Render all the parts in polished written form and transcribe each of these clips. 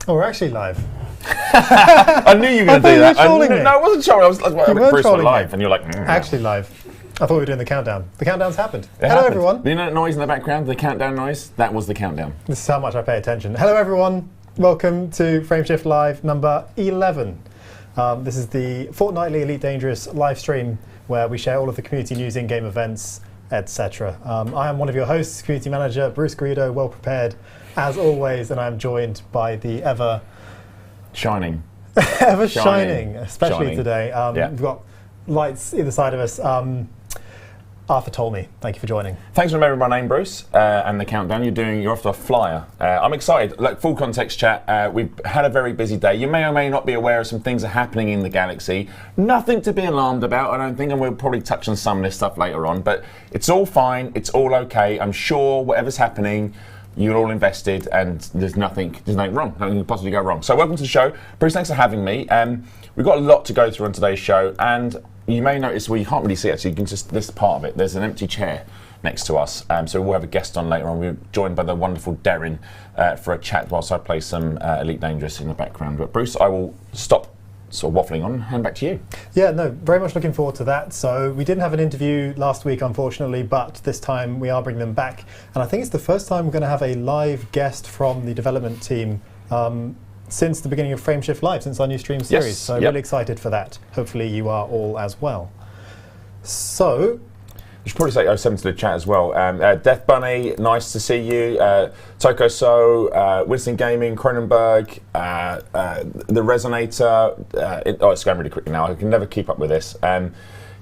Oh, we're actually live. I knew you were going to do that. No, I wasn't sure. I was like, Bruce, we're live. And you're like, Actually live. I thought we were doing the countdown. The countdown's happened. Hello, everyone. You know that noise in the background, the countdown noise? That was the countdown. This is how much I pay attention. Hello, everyone. Welcome to Frameshift Live number 11. This is the fortnightly Elite Dangerous live stream where we share all of the community news, in-game events, etc. I am one of your hosts, community manager Bruce Guido, well prepared as always, and I'm joined by the ever shining, especially today. Yeah. We've got lights either side of us. Arthur told me. Thank you for joining. Thanks for remembering my name, Bruce, and the countdown. You're off to a flyer. I'm excited. Like, full context chat, we've had a very busy day. You may or may not be aware of some things that are happening in the galaxy. Nothing to be alarmed about, I don't think, and we'll probably touch on some of this stuff later on, but it's all fine, it's all okay. I'm sure whatever's happening, you're all invested, and there's nothing wrong. Nothing can possibly go wrong. So welcome to the show. Bruce, thanks for having me. We've got a lot to go through on today's show, and you may notice, well, you can't really see it, actually. You can just, this part of it, there's an empty chair next to us. So we'll have a guest on later on. We're joined by the wonderful Darren for a chat whilst I play some Elite Dangerous in the background. But Bruce, I will stop sort of waffling on and hand back to you. Yeah, no, very much looking forward to that. So we didn't have an interview last week, unfortunately, but this time we are bringing them back. And I think it's the first time we're going to have a live guest from the development team since the beginning of Frameshift Live, since our new stream series. Yes, so really excited for that. Hopefully you are all as well. So you should probably say 07 to the chat as well. Death Bunny, nice to see you. Toko So, Winston Gaming, Cronenberg, The Resonator. It's going really quickly now. I can never keep up with this.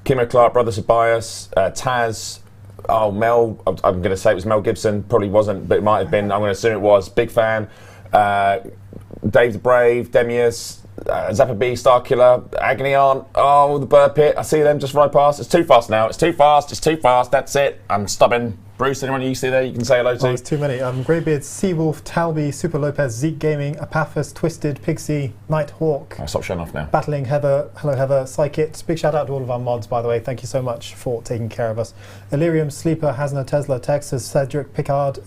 Kimo Clark, Brothers of Bias, Taz. Oh, Mel. I'm going to say it was Mel Gibson. Probably wasn't, but it might have been. I'm going to assume it was. Big fan. Dave the Brave, Demius, Zappa B, Starkiller, Agony Aunt, oh, the Bird Pit, I see them just right past. It's too fast now, it's too fast, that's it. I'm stubborn. Bruce, anyone you see there you can say hello to? Oh, it's too many. Greybeard, Seawolf, Talby, Super Lopez, Zeke Gaming, Apathus, Twisted, Pixie, Nighthawk. I'll stop showing off now. Battling Heather, hello Heather, Psychit. Big shout out to all of our mods, by the way. Thank you so much for taking care of us. Illyrium, Sleeper, Hasna, Tesla, Texas, Cedric, Picard,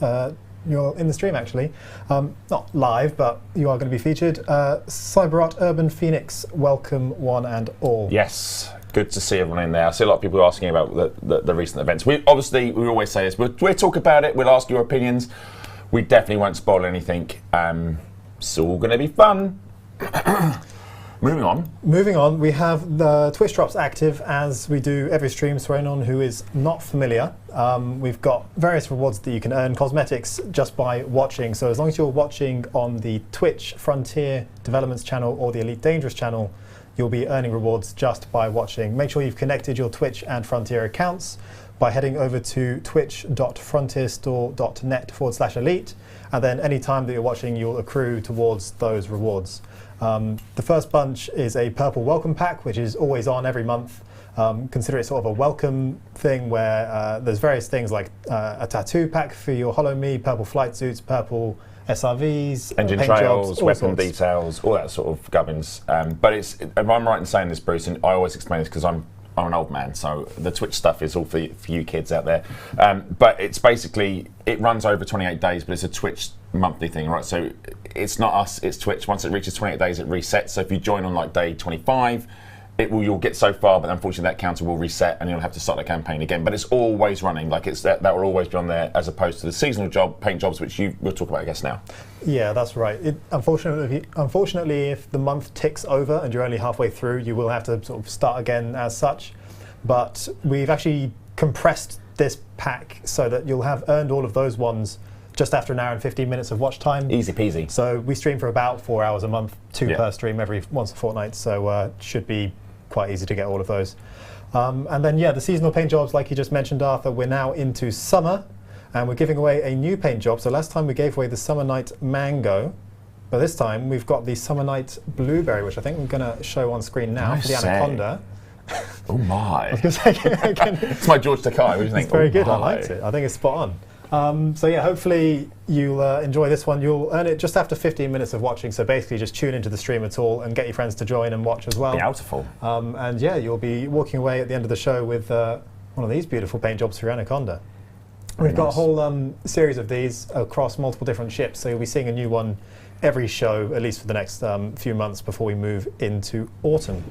you're in the stream actually, not live, but you are going to be featured. Cyberot, Urban Phoenix, welcome one and all. Yes, good to see everyone in there. I see a lot of people asking about the recent events. We always say this, we'll talk about it, we'll ask your opinions. We definitely won't spoil anything. It's all going to be fun. Moving on, we have the Twitch drops active as we do every stream. So anyone who is not familiar, we've got various rewards that you can earn, cosmetics just by watching. So as long as you're watching on the Twitch Frontier Developments channel or the Elite Dangerous channel, you'll be earning rewards just by watching. Make sure you've connected your Twitch and Frontier accounts by heading over to twitch.frontierstore.net/elite. And then any time that you're watching, you'll accrue towards those rewards. The first bunch is a purple welcome pack, which is always on every month. Consider it sort of a welcome thing where there's various things like a tattoo pack for your Hollow Me, purple flight suits, purple SRVs, engine trails, weapon details, all that sort of gubbins. But if I'm right in saying this, Bruce, and I always explain this because I'm an old man, so the Twitch stuff is all for you kids out there. But it's basically, it runs over 28 days, but it's a Twitch monthly thing, right? So it's not us, it's Twitch. Once it reaches 28 days, it resets. So if you join on like day 25, you'll get so far, but unfortunately that counter will reset and you'll have to start the campaign again. But it's always running, like that will always be on there, as opposed to the seasonal paint jobs, which we'll talk about, I guess, now. Yeah, that's right. Unfortunately, if the month ticks over and you're only halfway through, you will have to sort of start again as such. But we've actually compressed this pack so that you'll have earned all of those ones just after an hour and 15 minutes of watch time. Easy peasy. So we stream for about 4 hours a month, two per stream every once a fortnight. So should be quite easy to get all of those. And then, the seasonal paint jobs, like you just mentioned, Arthur, we're now into summer, and we're giving away a new paint job. So last time we gave away the Summer Night Mango, but this time we've got the Summer Night Blueberry, which I think I'm going to show on screen now for the Anaconda. Oh my! It's my George Takei. What do you think? It's very good. I liked it. I think it's spot on. So hopefully you'll enjoy this one. You'll earn it just after 15 minutes of watching. So basically, just tune into the stream at all and get your friends to join and watch as well. Beautiful. And you'll be walking away at the end of the show with one of these beautiful paint jobs for your Anaconda. We've got a whole series of these across multiple different ships, so you'll be seeing a new one every show, at least for the next few months before we move into autumn.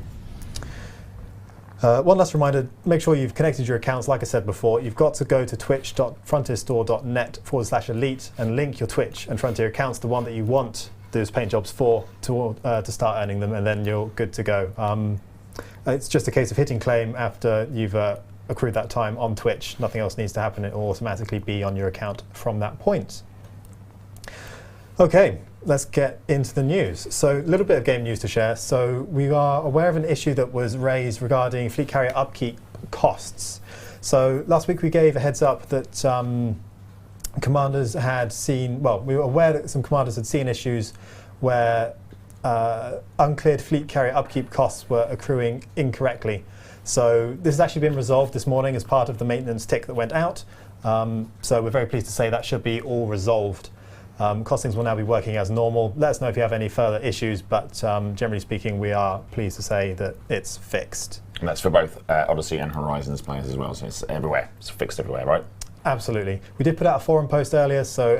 One last reminder, make sure you've connected your accounts. Like I said before, you've got to go to twitch.frontierstore.net/elite and link your Twitch and Frontier accounts, the one that you want those paint jobs for, to start earning them, and then you're good to go. It's just a case of hitting claim after you've accrued that time on Twitch. Nothing else needs to happen. It will automatically be on your account from that point. Okay. Let's get into the news. So a little bit of game news to share. So we are aware of an issue that was raised regarding fleet carrier upkeep costs. So last week we gave a heads up that commanders had seen, well, we were aware that some commanders had seen issues where uncleared fleet carrier upkeep costs were accruing incorrectly. So this has actually been resolved this morning as part of the maintenance tick that went out. So we're very pleased to say that should be all resolved. Costings will now be working as normal. Let us know if you have any further issues, but generally speaking, we are pleased to say that it's fixed. And that's for both Odyssey and Horizons players as well, so it's everywhere. It's fixed everywhere, right? Absolutely. We did put out a forum post earlier, so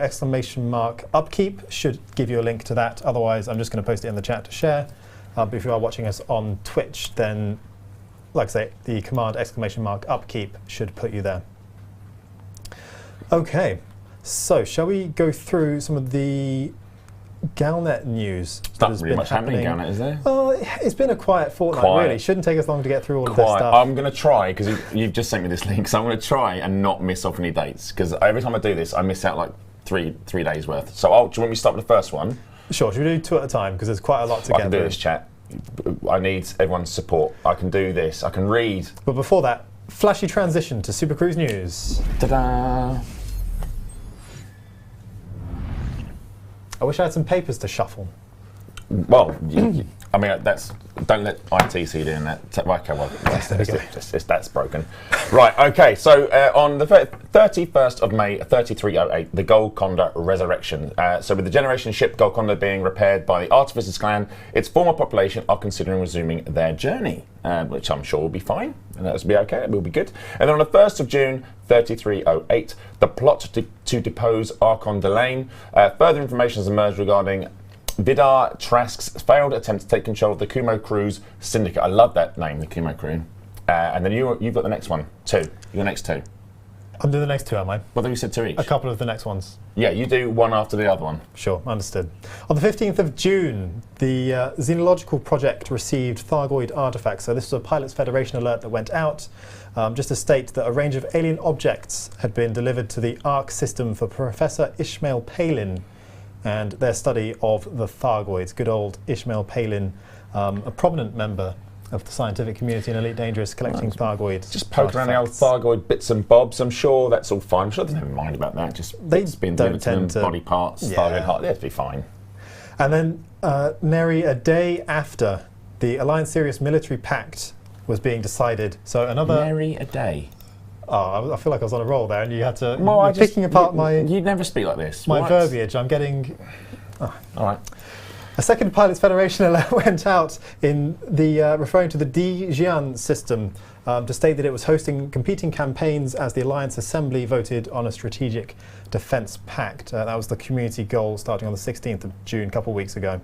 !upkeep should give you a link to that. Otherwise, I'm just going to post it in the chat to share. But if you are watching us on Twitch, then, like I say, the command !upkeep should put you there. Okay. So, shall we go through some of the Galnet news? It's not really much happening in Galnet, is there? Well, it's been a quiet fortnight, really. Shouldn't take us long to get through all of this stuff. I'm going to try, because you've just sent me this link, so I'm going to try and not miss off any dates, because every time I do this, I miss out like three days worth. So, do you want me to start with the first one? Sure, should we do two at a time, because there's quite a lot to get through. I can do this, chat. I need everyone's support. I can do this. I can read. But before that, flashy transition to Super Cruise News. Ta-da! I wish I had some papers to shuffle. Well, I mean, don't let IT see in that. Okay, well, that's broken. Right, okay, so on the 31st of May, 3308, the Golconda Resurrection. So with the generation ship Golconda being repaired by the Artificers clan, its former population are considering resuming their journey, which I'm sure will be fine, and that'll be okay, it will be good. And then on the 1st of June, 3308, the plot to depose Archon Delane. Further information has emerged regarding Vidar Trask's failed attempt to take control of the Kumo Crew's syndicate. I love that name, the Kumo Crew. And then you've got the next one, two. You're the next two. I'm doing the next two, am I? Well, then you said two each. A couple of the next ones. Yeah, you do one after the other one. Sure, understood. On the 15th of June, the Xenological Project received Thargoid artifacts. So this was a Pilots Federation alert that went out, just to state that a range of alien objects had been delivered to the ARC system for Professor Ishmael Palin and their study of the Thargoids. Good old Ishmael Palin, a prominent member of the scientific community in Elite Dangerous, collecting Thargoids. Just poke around the old Thargoid bits and bobs. I'm sure that's all fine. I'm sure they never mind about that. Just it's been delivered to them, body parts, Thargoid heart. That'd be fine. And then, nary a day after the Alliance Sirius Military Pact was being decided, so another. Nary a day. Oh, I feel like I was on a roll there, and you had to. Well, picking apart my. You never speak like this. My verbiage. I'm getting. Oh. All right. A second Pilots Federation alert went out in the referring to the Dijian system to state that it was hosting competing campaigns as the Alliance Assembly voted on a strategic defence pact. That was the community goal starting on the 16th of June, a couple of weeks ago.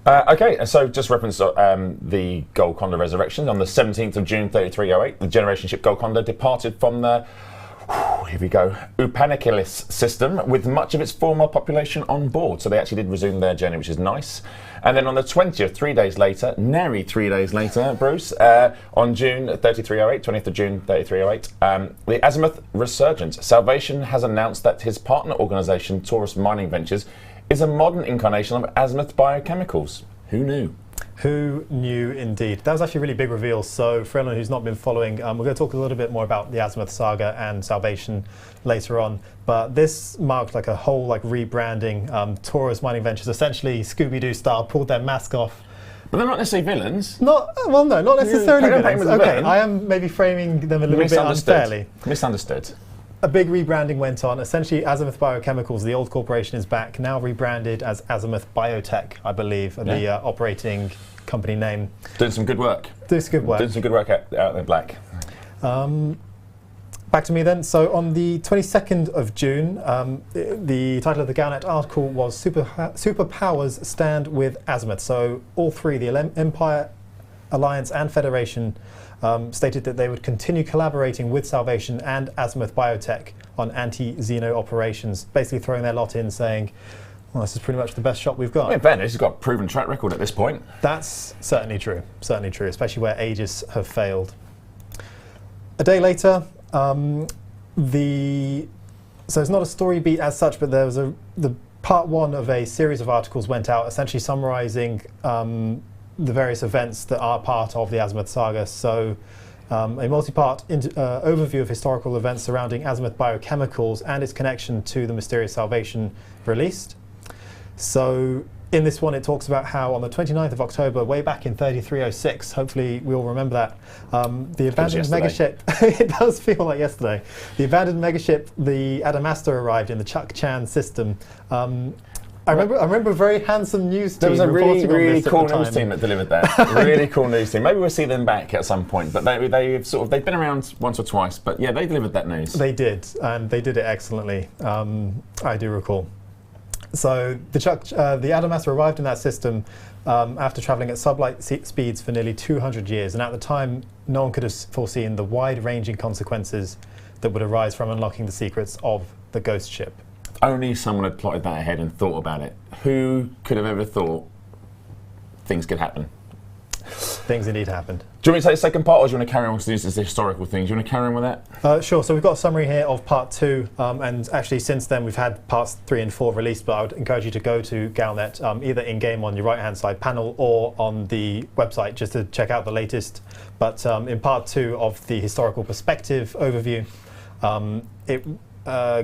Okay, so just reference the Golconda Resurrection. On the 17th of June 3308, the generation ship Golconda departed from the here we go, Upanikilis system with much of its former population on board. So they actually did resume their journey, which is nice. And then on the 20th, 3 days later, nary 3 days later, Bruce, on June 3308, 20th of June 3308, the Azimuth Resurgence. Salvation has announced that his partner organisation, Taurus Mining Ventures, is a modern incarnation of Azimuth Biochemicals. Who knew? Who knew indeed. That was actually a really big reveal. So for anyone who's not been following, we're going to talk a little bit more about the Azimuth saga and Salvation later on. But this marked like a whole rebranding. Taurus Mining Ventures, essentially Scooby-Doo style, pulled their mask off. But they're not necessarily villains. No, not necessarily villains. Okay, I am maybe framing them a little bit unfairly. Misunderstood. A big rebranding went on. Essentially, Azimuth Biochemicals, the old corporation, is back, now rebranded as Azimuth Biotech, I believe, the operating company name. Doing some good work. Doing some good work. Doing some good work out in black. Back to me then. So on the 22nd of June, the title of the Galnet article was Superpowers Stand with Azimuth. So all three, the Empire, Alliance and Federation, stated that they would continue collaborating with Salvation and Azimuth Biotech on anti-Xeno operations, basically throwing their lot in, saying, well, this is pretty much the best shot we've got. I mean, Ben, he's got a proven track record at this point. That's certainly true, especially where Aegis have failed. A day later, so it's not a story beat as such, but there was the part one of a series of articles went out, essentially summarising the various events that are part of the Azimuth saga. So a multi-part overview of historical events surrounding Azimuth Biochemicals and its connection to the mysterious Salvation released. So in this one, it talks about how on the 29th of October, way back in 3306, hopefully we all remember that, the abandoned megaship, it does feel like yesterday, the abandoned megaship, the Adamastor, arrived in the Chuk Chan system. I remember a very handsome news team. There was a really cool news team that delivered that. Really cool news team. Maybe we'll see them back at some point. But they've been around once or twice. But yeah, they delivered that news. They did, and they did it excellently. I do recall. So the Adamastor arrived in that system after travelling at sublight speeds for nearly 200 years, and at the time, no one could have foreseen the wide-ranging consequences that would arise from unlocking the secrets of the ghost ship. Only someone had plotted that ahead and thought about it. Who could have ever thought things could happen? Things indeed happened. Do you want me to take the second part, or do you want to carry on with these historical things? Do you want to carry on with that? Sure. So we've got a summary here of part 2, and actually since then we've had parts 3 and 4 released, but I would encourage you to go to Galnet, either in-game on your right-hand side panel or on the website, just to check out the latest. But in part 2 of the historical perspective overview, it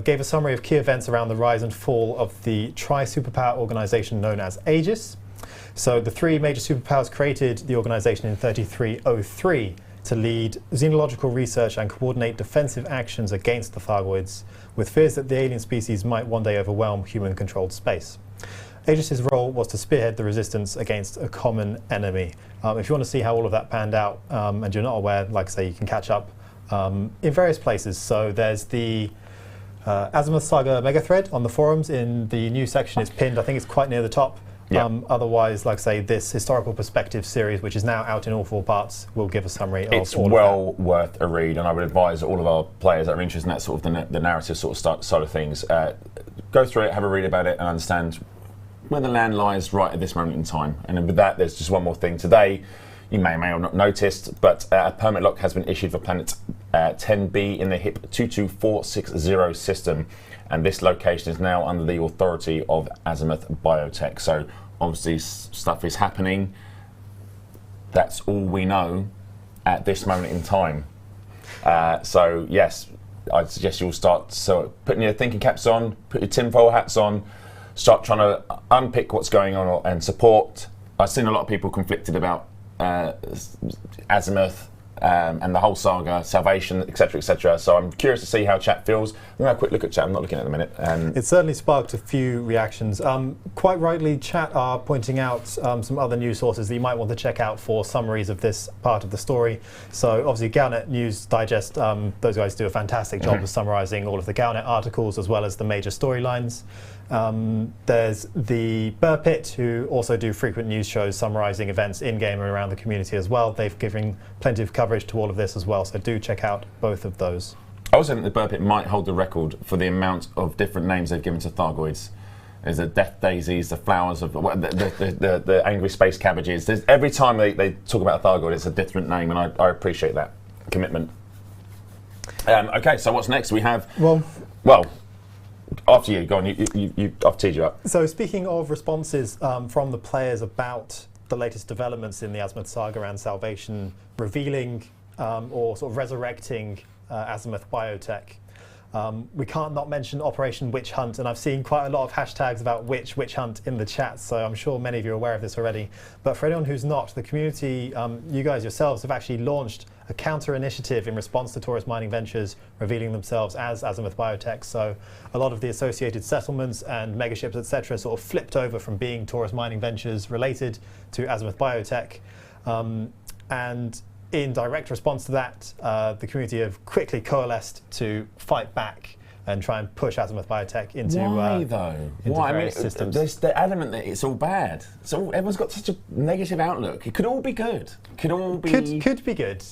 gave a summary of key events around the rise and fall of the tri-superpower organization known as Aegis. So the three major superpowers created the organization in 3303 to lead xenological research and coordinate defensive actions against the Thargoids, with fears that the alien species might one day overwhelm human-controlled space. Aegis' role was to spearhead the resistance against a common enemy. If you want to see how all of that panned out, and you're not aware, like I say, you can catch up in various places. So there's the Azimuth Saga mega thread on the forums. In the news section, it's pinned. I think it's quite near the top. Yep. Otherwise, like I say, this historical perspective series, which is now out in all 4 parts, will give a summary of all of that. It's well worth a read, and I would advise all of our players that are interested in that sort of the narrative sort of side of things, go through it, have a read about it, and understand where the land lies right at this moment in time. And then with that, there's just one more thing. Today, you may or may have not noticed, but a permit lock has been issued for planet 10B in the HIP 22460 system, and this location is now under the authority of Azimuth Biotech. So obviously stuff is happening. That's all we know at this moment in time. So yes, I'd suggest you'll start putting your thinking caps on, put your tinfoil hats on, start trying to unpick what's going on and support. I've seen a lot of people conflicted about Azimuth and the whole saga, Salvation, etc., etc. So I'm curious to see how chat feels. I'm going to have a quick look at chat. I'm not looking at the minute. It certainly sparked a few reactions. Quite rightly, chat are pointing out some other news sources that you might want to check out for summaries of this part of the story. So obviously, Galnet News Digest, those guys do a fantastic job of summarising all of the Galnet articles as well as the major storylines. There's the Burr Pit, who also do frequent news shows summarising events in-game and around the community as well. They've given plenty of coverage to all of this as well, so do check out both of those. I also think the Burr Pit might hold the record for the amount of different names they've given to Thargoids. There's the death daisies, the flowers of the angry space cabbages. There's, every time they talk about a Thargoid, it's a different name, and I appreciate that commitment. Okay, so what's next? We have... Well, after you, go on. I've teed you up. So speaking of responses from the players about the latest developments in the Azimuth Saga and Salvation, revealing or sort of resurrecting Azimuth Biotech, we can't not mention Operation Witch Hunt, and I've seen quite a lot of hashtags about witch hunt in the chat, so I'm sure many of you are aware of this already. But for anyone who's not, the community, you guys yourselves have actually launched a counter-initiative in response to Taurus Mining Ventures revealing themselves as Azimuth Biotech. So a lot of the associated settlements and megaships, etc., sort of flipped over from being Taurus Mining Ventures related to Azimuth Biotech. And in direct response to that, the community have quickly coalesced to fight back and try and push Azimuth Biotech into Why though? Why? I mean, systems. they're adamant that it's all bad. So everyone's got such a negative outlook. It could all be good. Could all be could be good.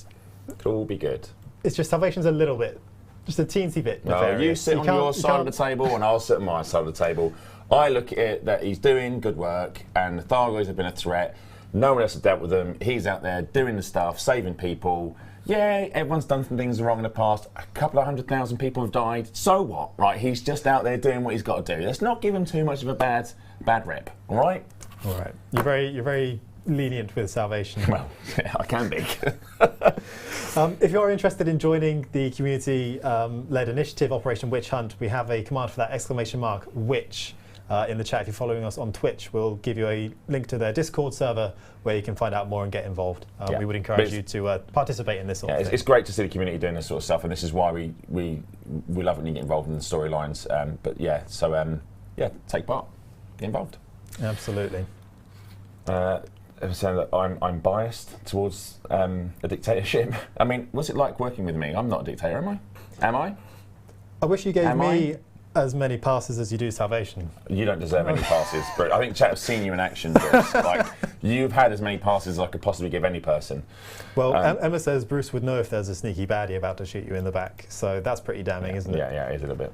Could all be good. It's just Salvation's a little bit, just a teensy bit. No, you sit on your side of the table, and I'll sit on my side of the table. I look at it that he's doing good work, and the Thargoids have been a threat. No one else has dealt with them. He's out there doing the stuff, saving people. Yeah, everyone's done some things wrong in the past. A couple of 100,000 people have died. So what, right? He's just out there doing what he's got to do. Let's not give him too much of a bad rep, all right? All right. You're very lenient with Salvation. Well, yeah, I can be. If you're interested in joining the community-led initiative, Operation Witch Hunt, we have a command for that ! Witch. In the chat, if you're following us on Twitch, we'll give you a link to their Discord server where you can find out more and get involved. We would encourage you to participate in this sort of thing. It's great to see the community doing this sort of stuff, and this is why we love when you get involved in the storylines. But yeah, so take part, get involved. Absolutely. Saying that I'm biased towards a dictatorship. I mean, what's it like working with me? I'm not a dictator, am I? Am I? I wish you gave me as many passes as you do Salvation. You don't deserve any passes, but I think chat have seen you in action, Bruce. Like, you've had as many passes as I could possibly give any person. Well, Emma says Bruce would know if there's a sneaky baddie about to shoot you in the back, so that's pretty damning, isn't it? Yeah, it is a little bit.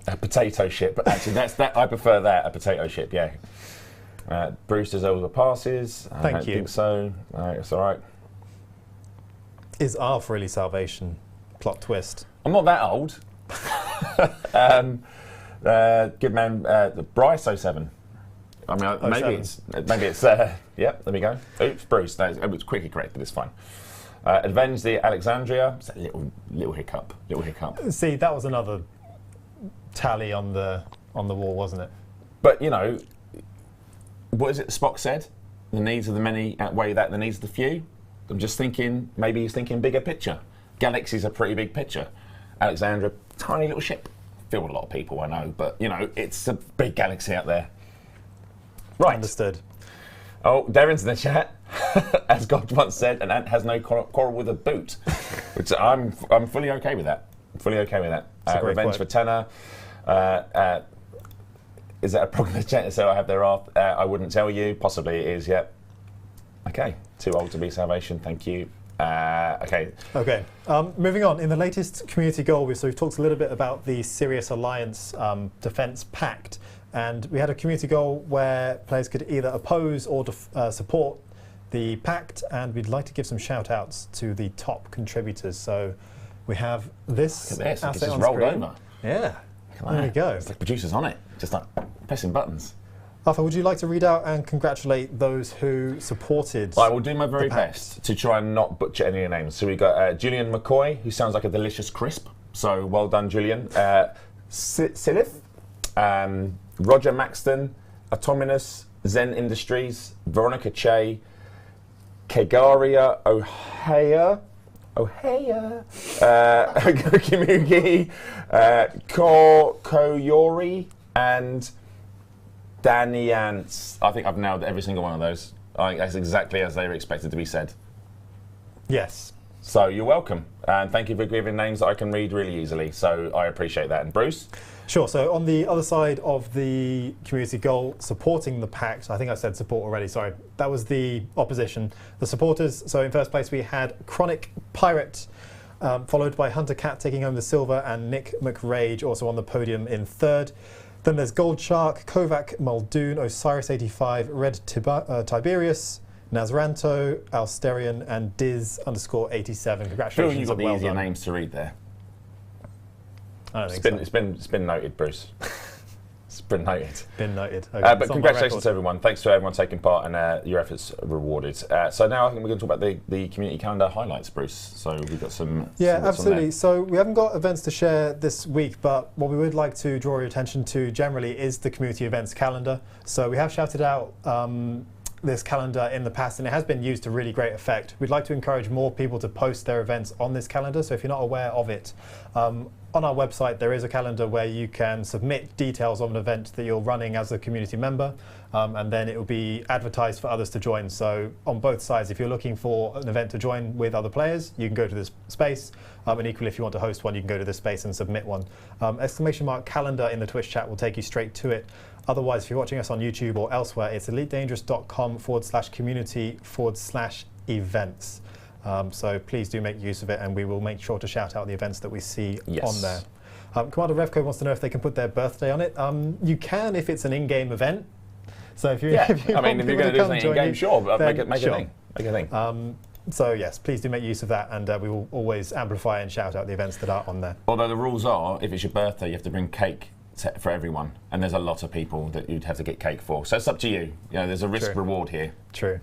A potato ship, but actually, I prefer that, a potato ship, yeah. Bruce deserves the passes. I don't think so. It's all right. Is Arf really Salvation? Plot twist. I'm not that old. Good man, Bryce 07. I mean, maybe it's. Yeah, there we go. Oops, Bruce. No, it was quickly corrected. It's fine. Avenge the Alexandria. It's a little hiccup. See, that was another tally on the wall, wasn't it? But you know, what is it Spock said? The needs of the many outweigh the needs of the few. I'm just thinking. Maybe he's thinking bigger picture. Galaxy's a pretty big picture. Alexandria, tiny little ship. Filled a lot of people, I know, but you know, it's a big galaxy out there. Right. Understood. Oh, Darren's in the chat. As God once said, an ant has no quarrel with a boot. Which I'm fully okay with that. Revenge for Tenor. Is that a problem in the chat? So I have their off. I wouldn't tell you. Possibly it is, yep. Okay. Too old to be Salvation, thank you. Okay. Moving on. In the latest community goal, we've talked a little bit about the Sirius Alliance Defense Pact, and we had a community goal where players could either oppose or support the pact, and we'd like to give some shout-outs to the top contributors. So we have this. Look at this. asset It's on just rolled screen. over. Yeah. There we go. It's like producers on it, just like pressing buttons. Arthur, would you like to read out and congratulate those who supported? I will do my very best to try and not butcher any of the names. So we got Julian McCoy, who sounds like a delicious crisp. So well done, Julian. Silith, Roger Maxton, Atominus, Zen Industries, Veronica Che, Kegaria Ohaya, Kimugi, Koyori, and Danny Ants. I think I've nailed every single one of those. I think that's exactly as they were expected to be said. Yes. So you're welcome. And thank you for giving names that I can read really easily. So I appreciate that. And Bruce? Sure. So on the other side of the community goal, supporting the pact, I think I said support already, sorry. That was the opposition. The supporters, so in first place we had Chronic Pirate, followed by Hunter Cat taking home the silver, and Nick McRage also on the podium in third. Then there's Gold Shark, Kovac Muldoon, Osiris85, Red Tiberius, Nazranto, Alsterian, and Diz_87. Congratulations. You've got the easier names to read there. I don't think so. It's been noted, Bruce. It's been noted. Been noted. Okay, but congratulations to everyone. Thanks to everyone taking part, and your efforts rewarded. So now I think we're going to talk about the community calendar highlights, Bruce. So we've got some. Yeah, absolutely. So we haven't got events to share this week, but what we would like to draw your attention to generally is the community events calendar. So we have shouted out this calendar in the past, and it has been used to really great effect. We'd like to encourage more people to post their events on this calendar. So if you're not aware of it, on our website, there is a calendar where you can submit details of an event that you're running as a community member, and then it will be advertised for others to join. So on both sides, if you're looking for an event to join with other players, you can go to this space, and equally if you want to host one, you can go to this space and submit one. !calendar in the Twitch chat will take you straight to it. Otherwise, if you're watching us on YouTube or elsewhere, it's elitedangerous.com/community/events. So please do make use of it, and we will make sure to shout out the events that we see on there. Commander Revco wants to know if they can put their birthday on it. You can if it's an in-game event. So if you're if you're going to do something in-game, sure, but make a thing. So yes, please do make use of that, and we will always amplify and shout out the events that are on there. Although the rules are, if it's your birthday, you have to bring cake for everyone, and there's a lot of people that you'd have to get cake for. So it's up to you. There's a risk reward here. True.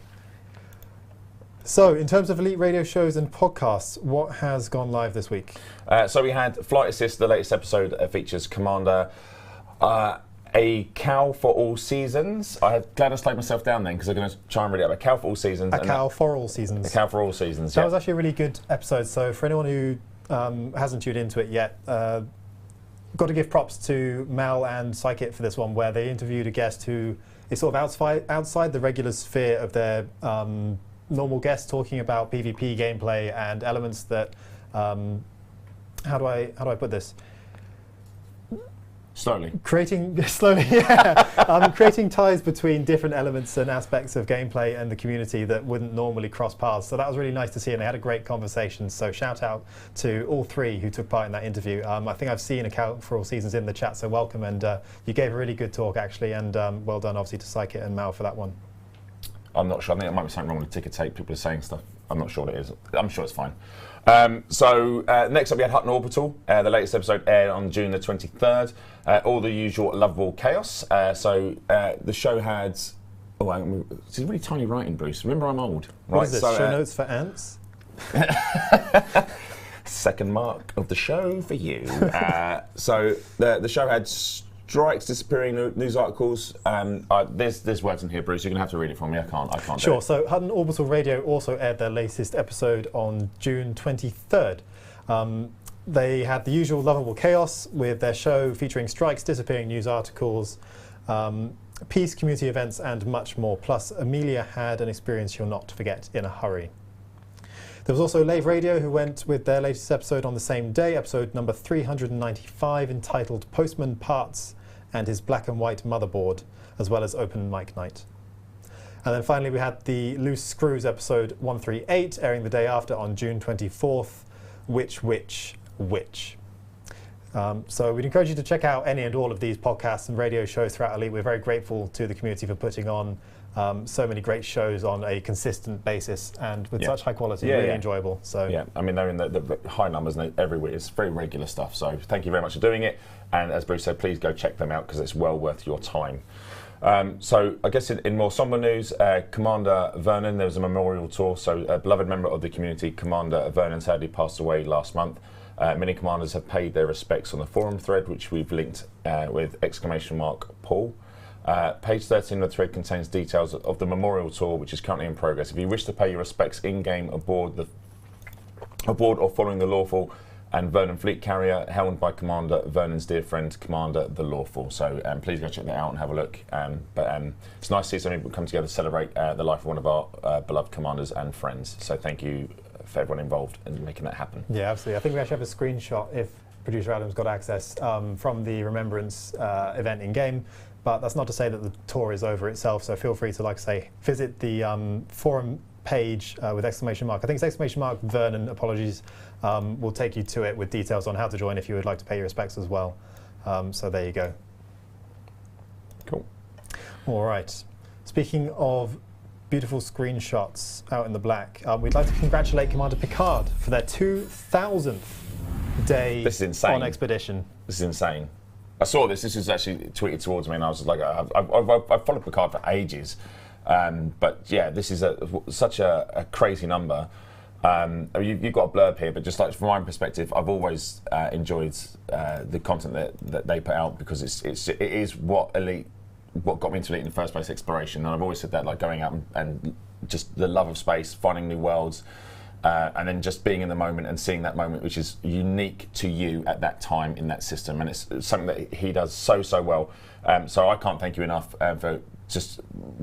So, in terms of Elite Radio shows and podcasts, what has gone live this week? So we had Flight Assist, the latest episode features Commander, a cow for all seasons. I'm glad I slowed myself down then because I'm going to try and read it up. A cow for all seasons. A cow for all seasons. A cow for all seasons. That was actually a really good episode. So for anyone who hasn't tuned into it yet, got to give props to Mal and Psychit for this one, where they interviewed a guest who is sort of outside the regular sphere of their normal guests, talking about PvP gameplay and elements that how do I put this? Creating ties between different elements and aspects of gameplay and the community that wouldn't normally cross paths. So that was really nice to see, and they had a great conversation. So shout out to all three who took part in that interview. I think I've seen Account for All Seasons in the chat, so welcome, and you gave a really good talk actually, and well done obviously to Psychit and Mal for that one. I'm not sure. I think there might be something wrong with the ticker tape. People are saying stuff. I'm not sure what it is. I'm sure it's fine. So next up we had Hutton Orbital. The latest episode aired on June the 23rd. All the usual lovable chaos. The show had... it's really tiny writing, Bruce. Remember, I'm old. Right? What is this? Show notes for ants? Second mark of the show for you. So the show had strikes, disappearing news articles. There's words in here, Bruce. You're going to have to read it for me. I can't. Sure. So Hutton Orbital Radio also aired their latest episode on June 23rd. They had the usual lovable chaos with their show featuring strikes, disappearing news articles, peace, community events, and much more. Plus, Amelia had an experience you'll not forget in a hurry. There was also Lave Radio, who went with their latest episode on the same day, episode number 395, entitled Postman Parts and His Black and White Motherboard, as well as Open Mic Night. And then finally we had the Loose Screws episode 138, airing the day after on June 24th, Which. So we'd encourage you to check out any and all of these podcasts and radio shows throughout Elite. We're very grateful to the community for putting on so many great shows on a consistent basis and with such high quality, really enjoyable. So yeah, I mean they're in the high numbers everywhere. It's very regular stuff. So thank you very much for doing it. And as Bruce said, please go check them out because it's well worth your time. So I guess in more somber news, Commander Vernon, there was a memorial tour. So a beloved member of the community, Commander Vernon, sadly passed away last month. Many commanders have paid their respects on the forum thread, which we've linked with !Paul. Page 13 of the thread contains details of the memorial tour, which is currently in progress. If you wish to pay your respects in-game aboard or following the Lawful and Vernon Fleet Carrier, helmed by Commander Vernon's dear friend, Commander the Lawful. So please go check that out and have a look. It's nice to see so many people come together to celebrate the life of one of our beloved commanders and friends. So thank you for everyone involved in making that happen. Yeah, absolutely. I think we actually have a screenshot, if producer Adam's got access, from the Remembrance event in-game. But that's not to say that the tour is over itself, so feel free to, like I say, visit the forum page with !. I think it's !Vernon, apologies, will take you to it with details on how to join if you would like to pay your respects as well. So there you go. Cool. All right. Speaking of beautiful screenshots out in the black, we'd like to congratulate Commander Picard for their 2,000th day on expedition. This is insane. I saw this. This was actually tweeted towards me, and I was like, I've followed Picard for ages, but yeah, this is such a crazy number. You've got a blurb here, but just like from my perspective, I've always enjoyed the content that they put out because it is what got me into Elite in the first place, exploration. And I've always said that, like going out and just the love of space, finding new worlds. and then just being in the moment and seeing that moment, which is unique to you at that time in that system, and it's something that he does so well. So I can't thank you enough for just,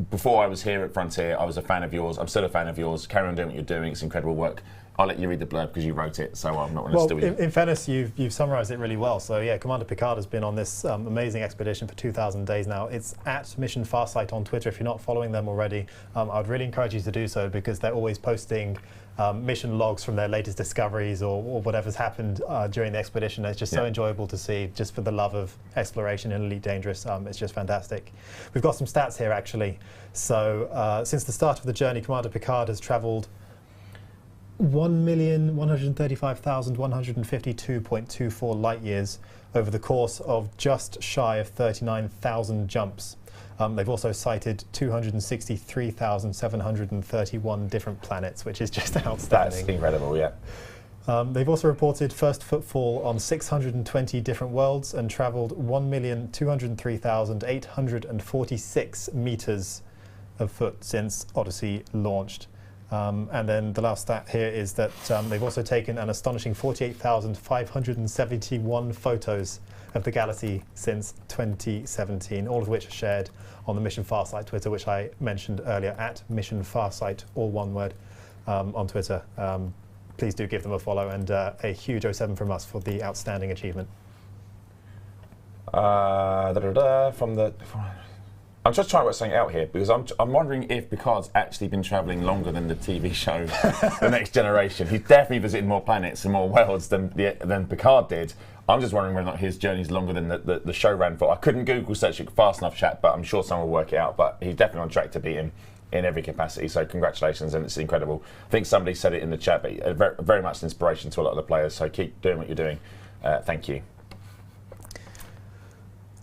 before I was here at Frontier, I was a fan of yours. I'm still a fan of yours. Carry on doing what you're doing. It's incredible work. I'll let you read the blurb because you wrote it, so I'm not going to steal you. In fairness, you've summarised it really well. So yeah, Commander Picard has been on this amazing expedition for 2,000 days now. It's at Mission Farsight on Twitter. If you're not following them already, I would really encourage you to do so, because they're always posting mission logs from their latest discoveries or whatever's happened during the expedition. It's just so enjoyable to see, just for the love of exploration in Elite Dangerous. It's just fantastic. We've got some stats here, actually. So since the start of the journey, Commander Picard has travelled 1,135,152.24 light years over the course of just shy of 39,000 jumps. They've also cited 263,731 different planets, which is just outstanding. That's incredible, yeah. They've also reported first footfall on 620 different worlds and travelled 1,203,846 metres of foot since Odyssey launched. And then the last stat here is that they've also taken an astonishing 48,571 photos of the galaxy since 2017, all of which are shared on the Mission Farsight Twitter, which I mentioned earlier, at Mission Farsight, all one word, on Twitter. Please do give them a follow, and a huge 07 from us for the outstanding achievement. I'm just trying to work something out here, because I'm wondering if Picard's actually been travelling longer than the TV show The Next Generation. He's definitely visited more planets and more worlds than Picard did. I'm just wondering whether or not his journey's longer than the show ran for. I couldn't Google search it fast enough, chat, but I'm sure someone will work it out. But he's definitely on track to beat him in every capacity, so congratulations, and it's incredible. I think somebody said it in the chat, but very much an inspiration to a lot of the players, so keep doing what you're doing. Thank you.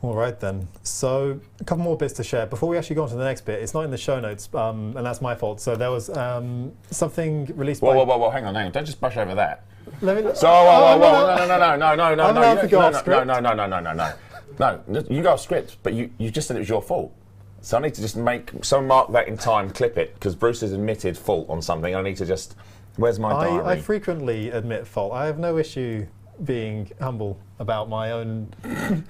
All right then, so a couple more bits to share. Before we actually go on to the next bit, it's not in the show notes, and that's my fault. So there was something released by... Whoa, hang on, don't just brush over that. No, no, you go off script, but you just said it was your fault. So I need to just mark that in time, clip it, because Bruce has admitted fault on something. I need to just, where's my diary? I frequently admit fault. I have no issue being humble about my own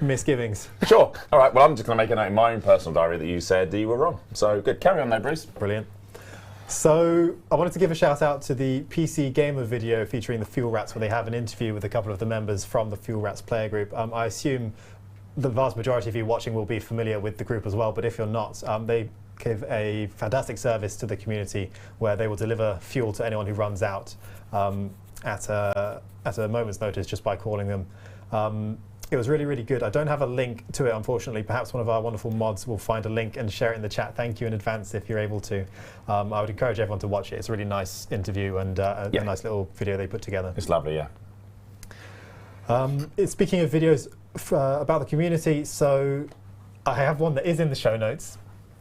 misgivings. Sure. All right, well, I'm just going to make a note in my own personal diary that you said you were wrong. So good. Carry on there, Bruce. Brilliant. So I wanted to give a shout out to the PC Gamer video featuring the Fuel Rats, where they have an interview with a couple of the members from the Fuel Rats player group. I assume the vast majority of you watching will be familiar with the group as well, but if you're not, they give a fantastic service to the community where they will deliver fuel to anyone who runs out at a moment's notice just by calling them. It was really, really good. I don't have a link to it, unfortunately. Perhaps one of our wonderful mods will find a link and share it in the chat. Thank you in advance if you're able to. I would encourage everyone to watch it. It's a really nice interview and a nice little video they put together. It's lovely, yeah. Speaking of videos about the community, so I have one that is in the show notes.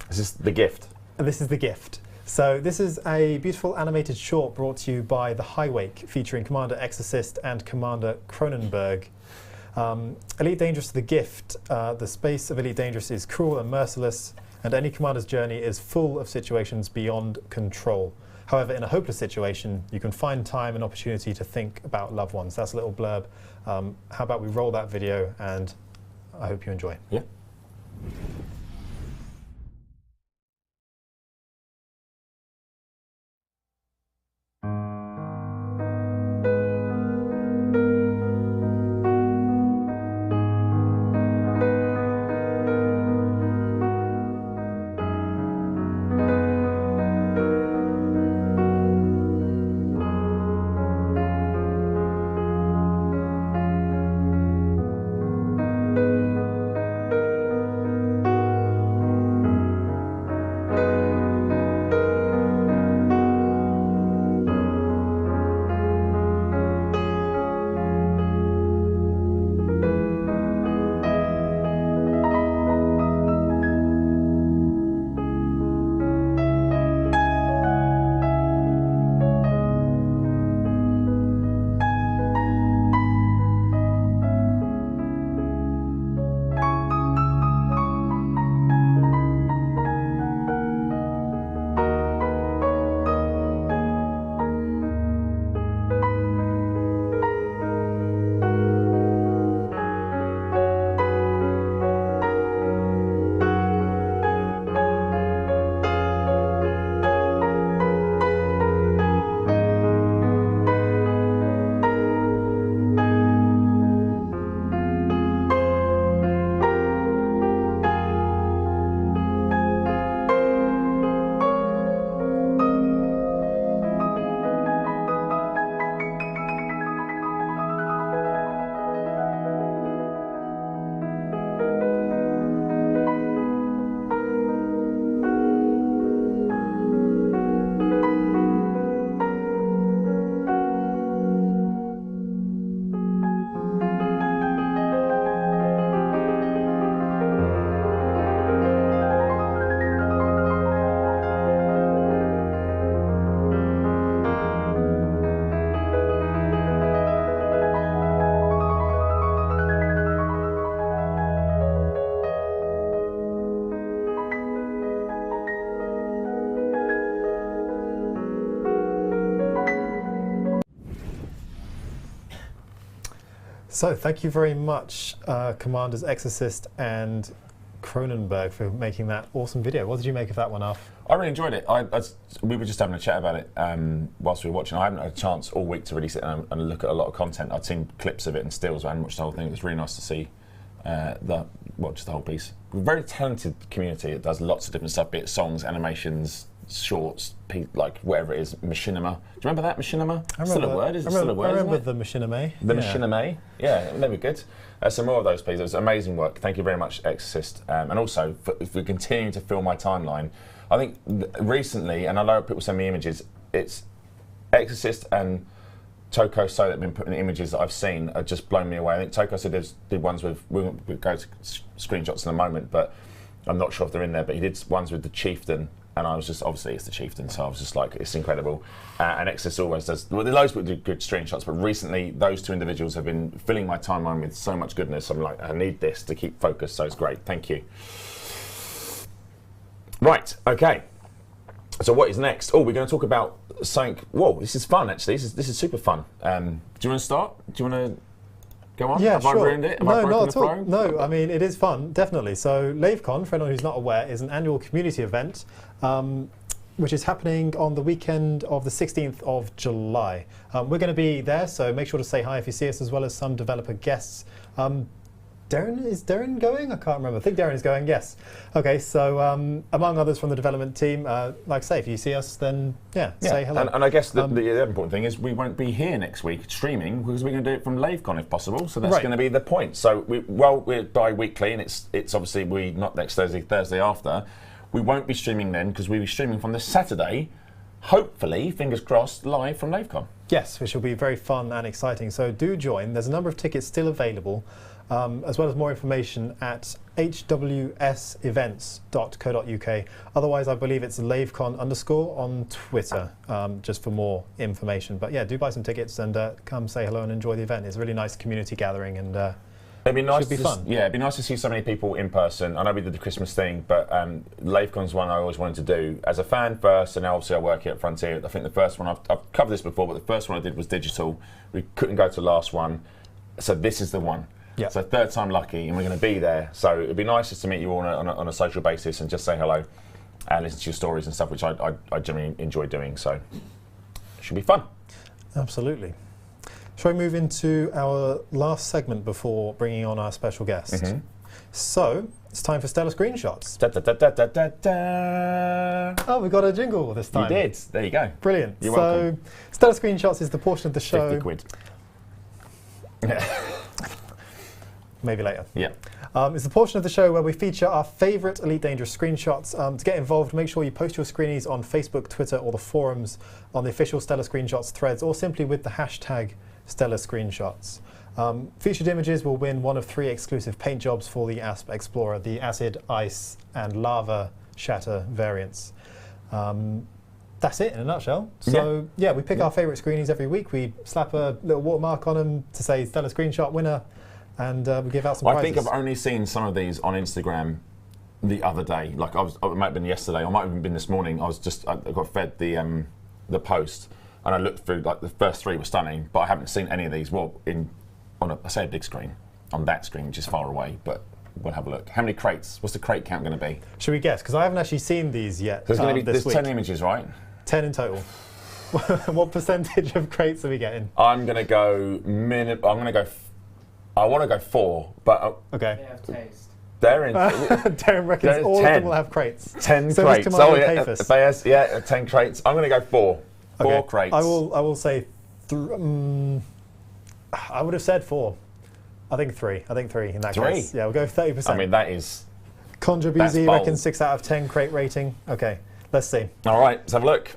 This is the gift. This is the gift. So this is a beautiful animated short brought to you by The Highwake, featuring Commander Exorcist and Commander Cronenberg. Elite Dangerous, the gift. The space of Elite Dangerous is cruel and merciless, and any commander's journey is full of situations beyond control. However, in a hopeless situation, you can find time and opportunity to think about loved ones. That's a little blurb. How about we roll that video, and I hope you enjoy. Yeah. So thank you very much, Commanders Exorcist and Cronenberg, for making that awesome video. What did you make of that one, Alf? I really enjoyed it. We were just having a chat about it whilst we were watching. I haven't had a chance all week to really sit and look at a lot of content. I'd seen clips of it and stills, but I hadn't watched the whole thing. It was really nice to see just the whole piece. A very talented community. It does lots of different stuff, be it songs, animations, shorts, like whatever it is. Machinima. Do you remember that, machinima? Still a word? Is it still a word? I remember the machinima. The machinima. Yeah, they were good. Some more of those, please. It was amazing work. Thank you very much, Exorcist. And also, if we continue to fill my timeline, I think recently, and I know people send me images, it's Exorcist and Toko So that have been putting images that I've seen are just blown me away. I think Toko So did ones with, we'll go to screenshots in a moment, but I'm not sure if they're in there, but he did ones with the Chieftain, and I was just, obviously it's the Chieftain, so I was just like, it's incredible. And Exorcist always does, well, loads of people do good screenshots, but recently those two individuals have been filling my timeline with so much goodness. I'm like, I need this to keep focused, so it's great. Thank you. Right, okay. So what is next? Oh, we're going to talk about something. Whoa, this is fun, actually. This is super fun. Do you want to start? Do you want to go on? Yeah, Have sure. I ruined it? Have No, I broken not the at all. flow? No, I mean, it is fun, definitely. So LaveCon, for anyone who's not aware, is an annual community event which is happening on the weekend of the 16th of July. We're going to be there, so make sure to say hi if you see us, as well as some developer guests. Is Darren going? I can't remember. I think Darren is going, yes. Okay, so among others from the development team, like I say, if you see us, then say hello. And I guess the important thing is we won't be here next week streaming, because we're going to do it from LaveCon if possible, so that's going to be the point. So we're bi-weekly, and it's obviously not next Thursday after. We won't be streaming then, because we'll be streaming from this Saturday, hopefully, fingers crossed, live from LaveCon. Yes, which will be very fun and exciting. So do join. There's a number of tickets still available, as well as more information at hwsevents.co.uk. Otherwise, I believe it's lavecon_ on Twitter, just for more information. But yeah, do buy some tickets and come say hello and enjoy the event. It's a really nice community gathering, and it'd be nice. Should be fun. Yeah, it'd be nice to see so many people in person. I know we did the Christmas thing, but LaveCon's one I always wanted to do as a fan first, and now obviously I work here at Frontier. I think the first one I've covered this before, but the first one I did was digital. We couldn't go to the last one, so this is the one. Yeah. So third time lucky, and we're going to be there. So it'd be nice just to meet you all on a social basis and just say hello and listen to your stories and stuff, which I generally enjoy doing. So it should be fun. Absolutely. Shall we move into our last segment before bringing on our special guest? Mm-hmm. So it's time for Stellar Screenshots. Da, da, da, da, da, da. Oh, we got a jingle this time. You did. There you go. Brilliant. You're so welcome. Stellar Screenshots is the portion of the show. 50 quid. Maybe later. Yeah. It's the portion of the show where we feature our favourite Elite Dangerous screenshots. To get involved, make sure you post your screenies on Facebook, Twitter, or the forums on the official Stellar Screenshots threads, or simply with the hashtag Stellar Screenshots. Featured images will win one of 3 exclusive paint jobs for the Asp Explorer, the Acid, Ice, and Lava Shatter variants. That's it in a nutshell. So yeah, we pick our favourite screenies every week. We slap a little watermark on them to say Stellar Screenshot winner, and we give out some prizes. I think I've only seen some of these on Instagram the other day. Like it might have been yesterday, or might have been this morning. I got fed the post, and I looked through. Like the first 3 were stunning, but I haven't seen any of these. Well, on a big screen, on that screen, which is far away, but we'll have a look. How many crates? What's the crate count going to be? Should we guess? Because I haven't actually seen these yet. There's going to be this week. 10 images, right? 10 in total. What percentage of crates are we getting? I'm going to go I want to go 4, but okay. They have taste. Darren reckons all 10. of them will have crates. 10 so crates. Oh Yeah, 10 crates. I'm going to go 4. 4 crates. I will say. I would have said 4. I think 3. I think 3 in that case. Yeah, we'll go 30%. I mean, that is. Conjure BZ reckons 6 out of 10 crate rating. Okay, let's see. All right, let's have a look.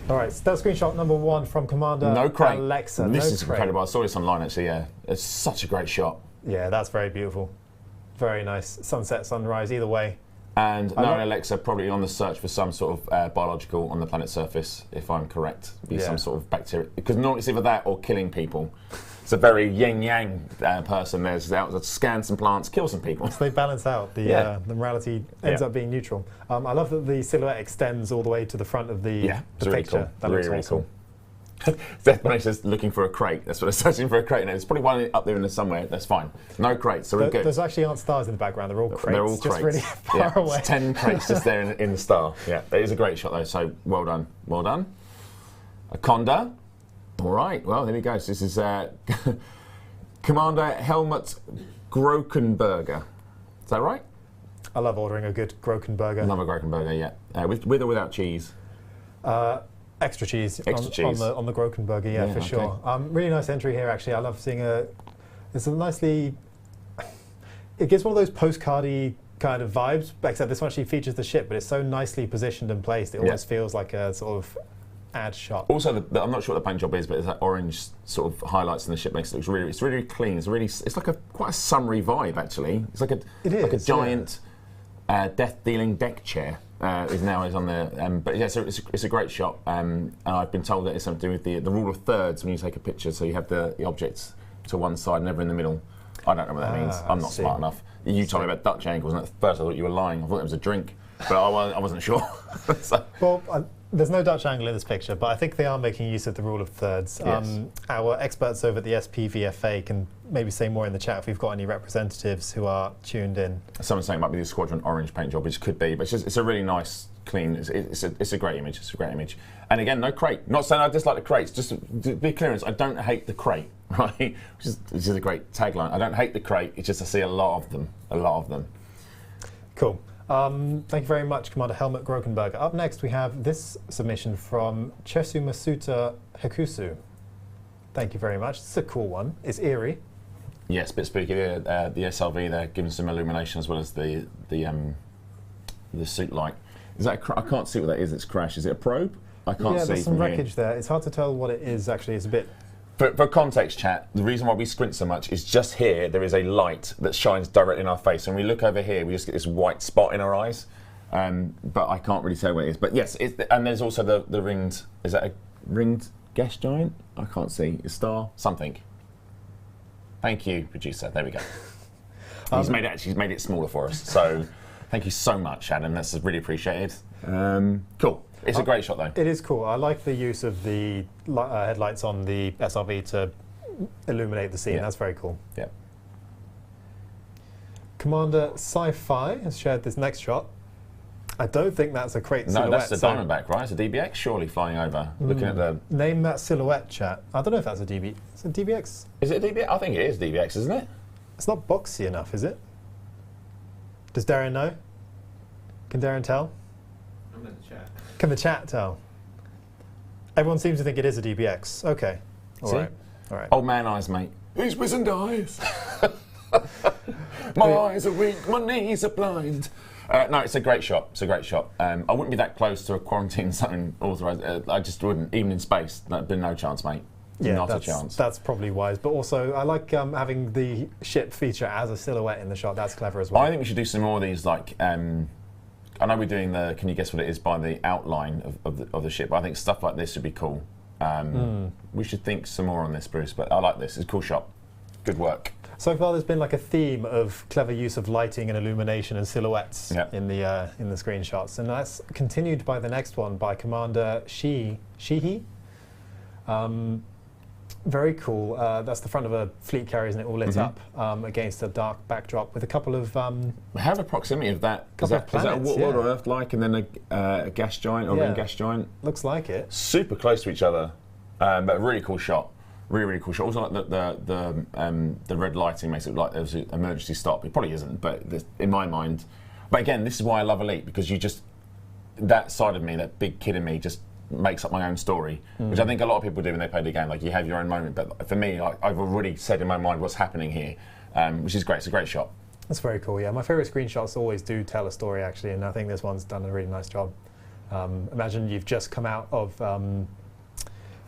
All right, so that's screenshot number 1 from Commander Alexa. This is incredible. I saw this online actually. Yeah, it's such a great shot. Yeah, that's very beautiful. Very nice. Sunset, sunrise, either way. And no, Alexa probably on the search for some sort of biological on the planet's surface, if I'm correct. Be some sort of bacteria, because normally it's either that or killing people. It's a very yin-yang person. There's out to scan some plants, kill some people. So they balance out. The morality ends up being neutral. I love that the silhouette extends all the way to the front of the picture. Really cool. That looks really awesome. Cool. Definitely says looking for a crate. That's what it's searching for, a crate. Now, there's probably one up there in there somewhere. That's fine. No crates, so we're good. Those actually aren't stars in the background. They're all crates. They're all just crates. really far away. It's 10 crates just there in the star. Yeah, that is a great shot though. So well done, well done. A Conda. All right. Well, there we go. So this is Commander Helmut Grokenberger. Is that right? I love ordering a good Grokenberger. Love a Grokenberger, yeah. With or without cheese? Extra cheese. Extra cheese. On the Grokenberger, yeah, for sure. Really nice entry here, actually. I love seeing it's a nicely... It gives one of those postcardy kind of vibes, except this one actually features the ship, but it's so nicely positioned and placed, it almost feels like a sort of ad shot. Also, I'm not sure what the paint job is, but it's that orange sort of highlights in the ship makes it look it's really clean. It's like quite a summery vibe, actually. It's like a giant death-dealing deck chair. Is on there, but yeah, so it's a great shot, and I've been told that it's something to do with the rule of thirds when you take a picture, so you have the objects to one side, never in the middle. I don't know what that means. I'm not smart enough. You told me about Dutch angles, and at first I thought you were lying. I thought it was a drink, but I wasn't sure. So. Well, there's no Dutch angle in this picture, but I think they are making use of the rule of thirds. Yes. Our experts over at the SPVFA can maybe say more in the chat if we've got any representatives who are tuned in. Someone's saying it might be the Squadron Orange paint job, which could be, but it's a really nice, clean, it's a great image. It's a great image. And again, no crate. Not saying I dislike the crates, just to be clear, I don't hate the crate, right? Which is a great tagline. I don't hate the crate, it's just I see a lot of them. Cool. Thank you very much, Commander Helmut Grokenberger. Up next, we have this submission from Chesu Masuta Hekusu. Thank you very much. It's a cool one. It's eerie. Yes, a bit spooky. The SLV there, giving some illumination as well as the suit light. Is that I can't see what that is. It's crashed. Is it a probe? I can't see. Yeah, there's some wreckage there. It's hard to tell what it is. Actually, it's a bit. For context, chat, the reason why we squint so much is just here there is a light that shines directly in our face. When we look over here, we just get this white spot in our eyes. But I can't really say what it is. But yes, and there's also the ringed. Is that a ringed gas giant? I can't see. A star? Something. Thank you, producer. There we go. He's made it smaller for us. So thank you so much, Adam. That's really appreciated. Cool. It's a great shot, though. It is cool. I like the use of the headlights on the SRV to illuminate the scene. Yeah. That's very cool. Yeah. Commander Sci-Fi has shared this next shot. I don't think that's a crate silhouette. No, that's the Diamondback, right? It's a DBX, surely, flying over. Looking at the... Name that silhouette, chat. I don't know if that's a DBX. Is it a DBX? Is it a DBX? I think it is DBX, isn't it? It's not boxy enough, is it? Does Darren know? Can Darren tell? I'm in the chat. Can the chat tell? Everyone seems to think it is a DBX. Okay. All right. Old man eyes, mate. These wizened eyes. My eyes are weak, my knees are blind. No, it's a great shot. It's a great shot. I wouldn't be that close to a quarantine zone authorised. I just wouldn't, even in space. There'd been no chance, mate. Yeah, not a chance. That's probably wise. But also, I like having the ship feature as a silhouette in the shot. That's clever as well. I think we should do some more of these. Like, I know we're doing the. Can you guess what it is by the outline of the ship? But I think stuff like this would be cool. We should think some more on this, Bruce. But I like this. It's a cool shot. Good work. So far, there's been like a theme of clever use of lighting and illumination and silhouettes in the screenshots, and that's continued by the next one by Commander Shihi. Very cool. That's the front of a fleet carrier, isn't it? All lit up against a dark backdrop with a couple of. We have a proximity of that. Is that what Earth like, and then a gas giant or ring gas giant? Looks like it. Super close to each other, but a really cool shot. Really cool shot. Also, like the red lighting makes it look like there's an emergency stop. It probably isn't, but in my mind. But again, this is why I love Elite, because that side of me, that big kid in me, just makes up my own story, which I think a lot of people do when they play the game. Like, you have your own moment, but for me, I've already said in my mind what's happening here, which is great. It's a great shot. That's very cool. Yeah, my favourite screenshots always do tell a story, actually, and I think this one's done a really nice job. Imagine you've just come out of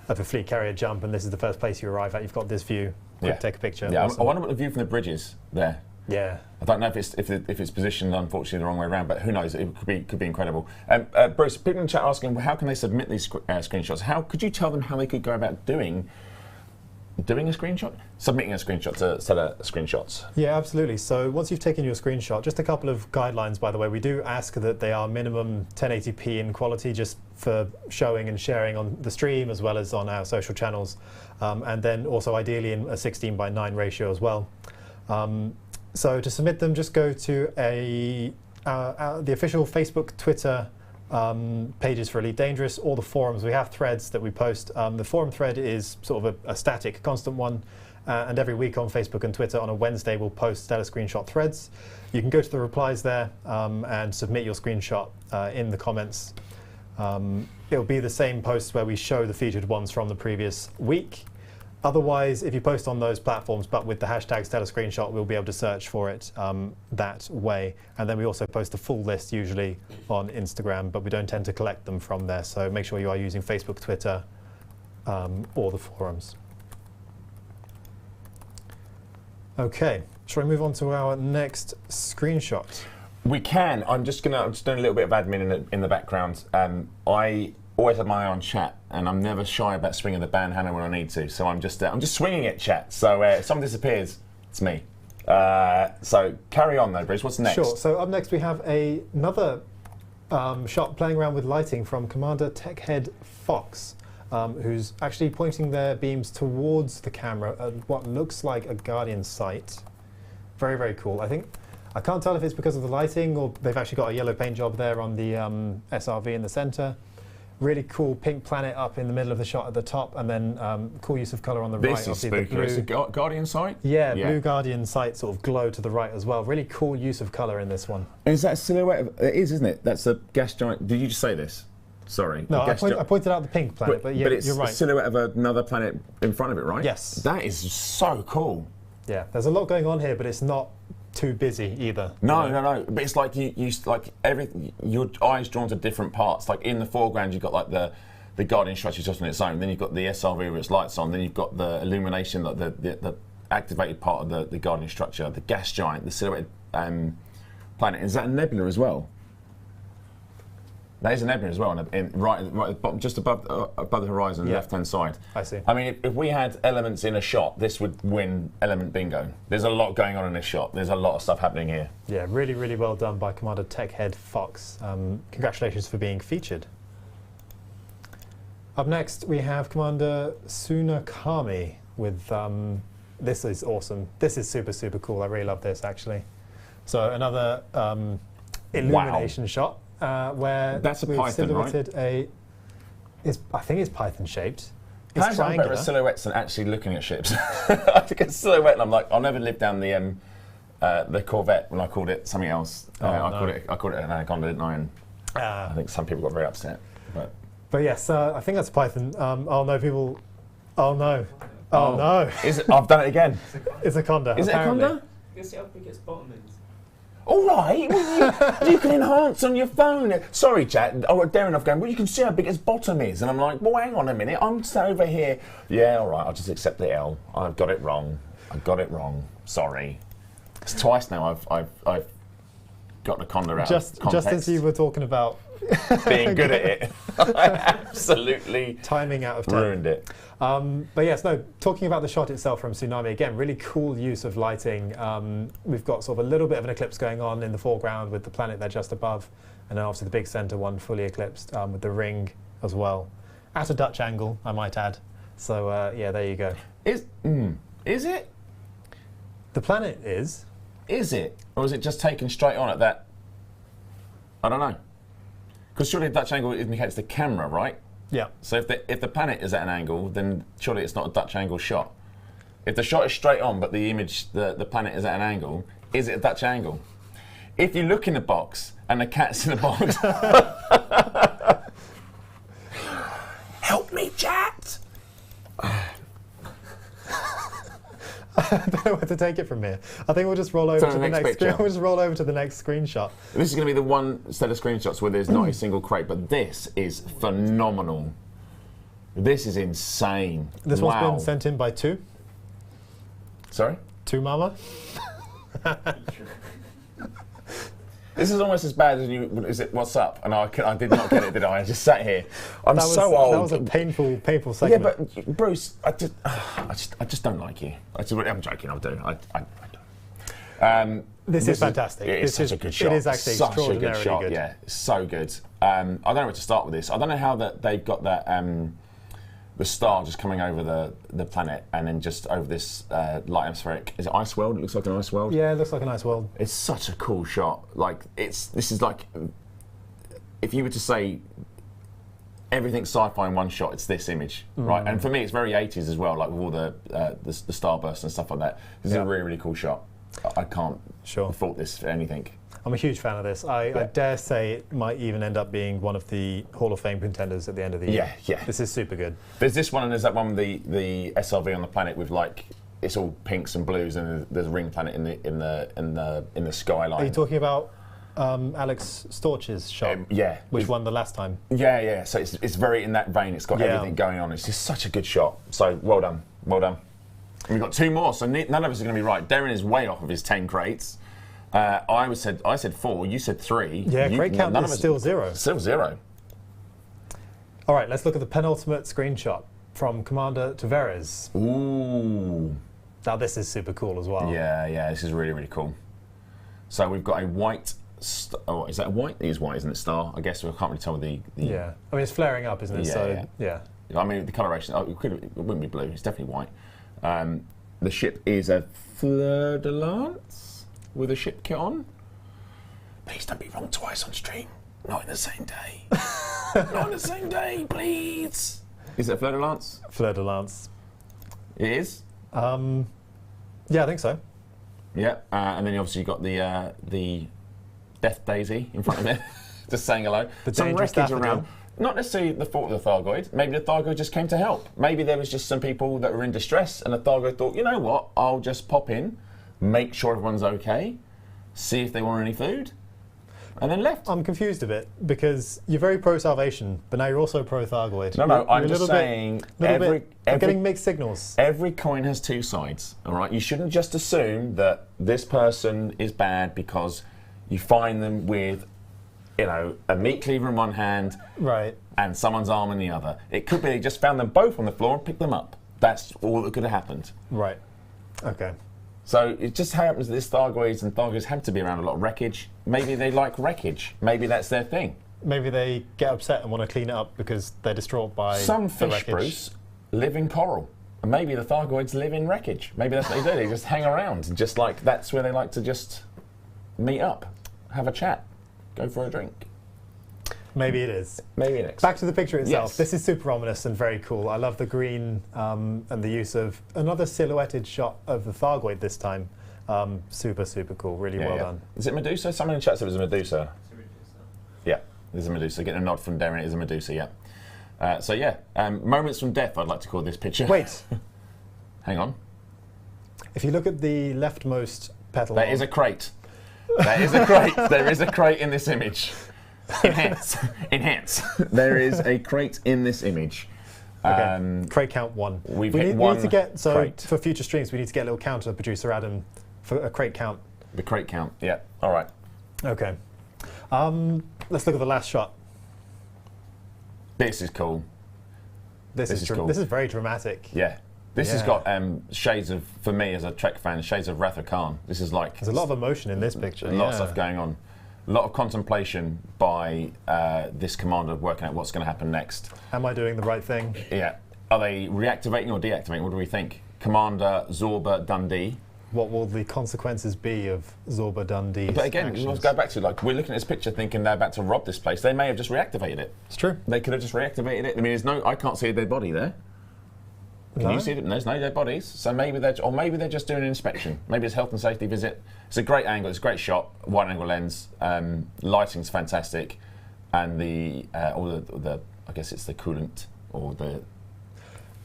a fleet carrier jump, and this is the first place you arrive at. You've got this view. Take a picture. Yeah, I wonder what the view from the bridge is there. Yeah. I don't know if it's positioned, unfortunately, the wrong way around, but who knows? It could be incredible. Bruce, people in the chat asking, how can they submit these screenshots? Could you tell them how they could go about doing doing a screenshot? Submitting a screenshot to Stellar Screenshots. Yeah, absolutely. So once you've taken your screenshot, just a couple of guidelines, by the way. We do ask that they are minimum 1080p in quality, just for showing and sharing on the stream as well as on our social channels. And then also ideally in a 16:9 ratio as well. So to submit them, just go to the official Facebook, Twitter pages for Elite Dangerous, or the forums. We have threads that we post. The forum thread is sort of a static, constant one. And every week on Facebook and Twitter on a Wednesday, we'll post Stellar Screenshot threads. You can go to the replies there and submit your screenshot in the comments. It'll be the same posts where we show the featured ones from the previous week. Otherwise, if you post on those platforms, but with the hashtag Stellar Screenshot, we'll be able to search for it that way. And then we also post a full list usually on Instagram, but we don't tend to collect them from there. So make sure you are using Facebook, Twitter, or the forums. Okay, shall we move on to our next screenshot? We can. I'm just doing a little bit of admin in the background. I always have my eye on chat, and I'm never shy about swinging the bandhammer when I need to. So I'm just swinging it, chat. So if someone disappears, it's me. So carry on though, Bruce. What's next? Sure. So up next we have another shot playing around with lighting from Commander Techhead Fox, who's actually pointing their beams towards the camera at what looks like a Guardian sight. Very, very cool. I can't tell if it's because of the lighting or they've actually got a yellow paint job there on the SRV in the center. Really cool pink planet up in the middle of the shot at the top, and then cool use of color on the right. This is spooky. It's a Guardian sight? Yeah, blue Guardian sight sort of glow to the right as well. Really cool use of color in this one. Is that a silhouette? It is, isn't it? That's a gas giant. Did you just say this? Sorry. No, I pointed out the pink planet, but yeah, it's you're right. A silhouette of another planet in front of it, right? Yes. That is so cool. Yeah, there's a lot going on here, but it's not too busy either. No. But it's like you like everything. Your eyes drawn to different parts. Like in the foreground, you've got like the Guardian structure just on its own. Then you've got the SRV with its lights on. Then you've got the illumination, like the activated part of the Guardian structure, the gas giant, the silhouette planet. Is that a nebula as well? That is a nebula as well, right at the bottom, just above the horizon, left-hand side. I see. I mean, if we had elements in a shot, this would win element bingo. There's a lot going on in this shot. There's a lot of stuff happening here. Yeah, really, really well done by Commander Techhead Fox. Congratulations for being featured. Up next, we have Commander Tsunakami with, this is awesome. This is super, super cool. I really love this, actually. So another illumination shot. Where that's a we've Python, silhouetted right? I think it's Python shaped. It's triangular. Better at silhouettes than actually looking at ships. I think it's silhouette, and I'm like, I'll never live down the Corvette when I called it something else. I called it an Anaconda, didn't I? And I think some people got very upset. But yes, I think that's Python. Oh no, people. Oh no. Oh no. Is it? I've done it again. It's a conda. Is apparently. it a conda? You can see how big its bottom is. All right, well, you can enhance on your phone. Sorry, chat. Oh, Darren, I've gone, well, you can see how big its bottom is. And I'm like, well, hang on a minute. I'm over here. Yeah, all right, I'll just accept the L. I've got it wrong. Sorry. It's twice now I've got the conda out of context. Just as you were talking about being good at it, I absolutely timing out of 10. Ruined it. But yes, no, talking about the shot itself from Tsunami, again, really cool use of lighting. We've got sort of a little bit of an eclipse going on in the foreground with the planet there just above, and then obviously the big center one fully eclipsed with the ring as well. At a Dutch angle, I might add. So yeah, there you go. Is it? The planet is. Is it? Or is it just taken straight on at that? I don't know. Because surely a Dutch angle indicates the camera, right? Yeah. So if the planet is at an angle, then surely it's not a Dutch angle shot. If the shot is straight on, but the image, the planet is at an angle, is it a Dutch angle? If you look in the box and the cat's in the box, help me, chat. I don't know where to take it from here. I think we'll just roll over to the next. We'll just roll over to the next screenshot. This is going to be the one set of screenshots where there's not a single crate, but this is phenomenal. This is insane. This one's been sent in by two. Sorry? Two Mama. This is almost as bad as you. Is it? What's up? And I did not get it, did I? I just sat here. I'm so old. That was a painful segment. Yeah, but Bruce, I just don't like you. I'm joking. I'll do. I don't. This is fantastic. It is such a good shot. It is actually such extraordinarily a good shot. good. Yeah, so good. I don't know where to start with this. I don't know how that they've got that. The star just coming over the planet and then just over this light atmospheric. Is it ice world? It looks like an ice world. Yeah, it looks like an ice world. It's such a cool shot. Like this is like if you were to say everything sci-fi in one shot, it's this image, right? And for me, it's very 80s as well, like with all the starbursts and stuff like that. This is a really, really cool shot. I can't fault this for anything. I'm a huge fan of this. I dare say it might even end up being one of the Hall of Fame contenders at the end of the year. Yeah. This is super good. There's this one and there's that one with the SRV on the planet with like it's all pinks and blues and there's a ring planet in the skyline. Are you talking about Alex Storch's shot? Yeah. Which won the last time? Yeah. So it's very in that vein. It's got everything going on. It's just such a good shot. So well done. And we've got two more. So none of us are going to be right. Darren is way off of his 10 crates. I said 4. You said 3. Yeah, crate count is still 0. Still 0. All right, let's look at the penultimate screenshot from Commander Taveras. Ooh. Now this is super cool as well. Yeah. This is really, really cool. So we've got a white. Is that white? It is white, isn't it? Star. I guess we can't really tell the. Yeah. I mean, it's flaring up, isn't it? Yeah. I mean, the coloration. It wouldn't be blue. It's definitely white. The ship is a fleur de lance. With a ship kit on. Please don't be wrong twice on stream. Not in the same day. Not in the same day, please. Is it a fleur de lance? Fleur de lance. It is? Yeah, I think so. Yeah, and then you obviously got the Death Daisy in front of it, just saying hello. Some wreckage around. Not necessarily the fault of the Thargoid. Maybe the Thargoid just came to help. Maybe there was just some people that were in distress and the Thargoid thought, you know what, I'll just pop in, make sure everyone's okay, see if they want any food, and then left. I'm confused a bit because you're very pro-salvation, but now you're also pro-Thargoid. No, I'm just saying I'm getting mixed signals. Every coin has two sides, all right? You shouldn't just assume that this person is bad because you find them with, a meat cleaver in one hand and someone's arm in the other. It could be they just found them both on the floor and picked them up. That's all that could have happened. Right. Okay. So it just happens that this Thargoids and Thargoids have to be around a lot of wreckage. Maybe they like wreckage. Maybe that's their thing. Maybe they get upset and want to clean it up because they're distraught by some fish, wreckage. Bruce, live in coral. And maybe the Thargoids live in wreckage. Maybe that's what they do. They just hang around. And just like that's where they like to just meet up, have a chat, go for a drink. Maybe it is. Maybe it is. Back to the picture itself. Yes. This is super ominous and very cool. I love the green and the use of another silhouetted shot of the Thargoid this time. Super, super cool. Really well done. Is it Medusa? Someone in chat said it was a Medusa. It's a Medusa. Yeah, there's a Medusa. Getting a nod from Darren, it is a Medusa, yeah. Moments from death, I'd like to call this picture. Wait. Hang on. If you look at the leftmost petal. There is a crate. There is a crate. There is a crate in this image. Enhance. There is a crate in this image. Okay. Crate count 1. We need to get crate. For future streams. We need to get a little counter, producer Adam, for a crate count. The crate count. Yeah. All right. Okay. Let's look at the last shot. This is cool. This is cool. This is very dramatic. Yeah. This has got shades of, for me as a Trek fan, shades of Wrath of Khan. This is like there's a lot of emotion in this picture. A lot of stuff going on. A lot of contemplation by this commander working out what's going to happen next. Am I doing the right thing? Yeah. Are they reactivating or deactivating? What do we think? Commander Zorba Dundee. What will the consequences be of Zorba Dundee's But again, actions? let's go back to, like, we're looking at this picture thinking they're about to rob this place. They may have just reactivated it. It's true. They could have just reactivated it. I mean, I can't see a dead body there. Can you see them? There's no dead bodies. So maybe they're just doing an inspection. Maybe it's a health and safety visit. It's a great angle. It's a great shot. Wide angle lens. Lighting's fantastic, and all the I guess it's the coolant or the.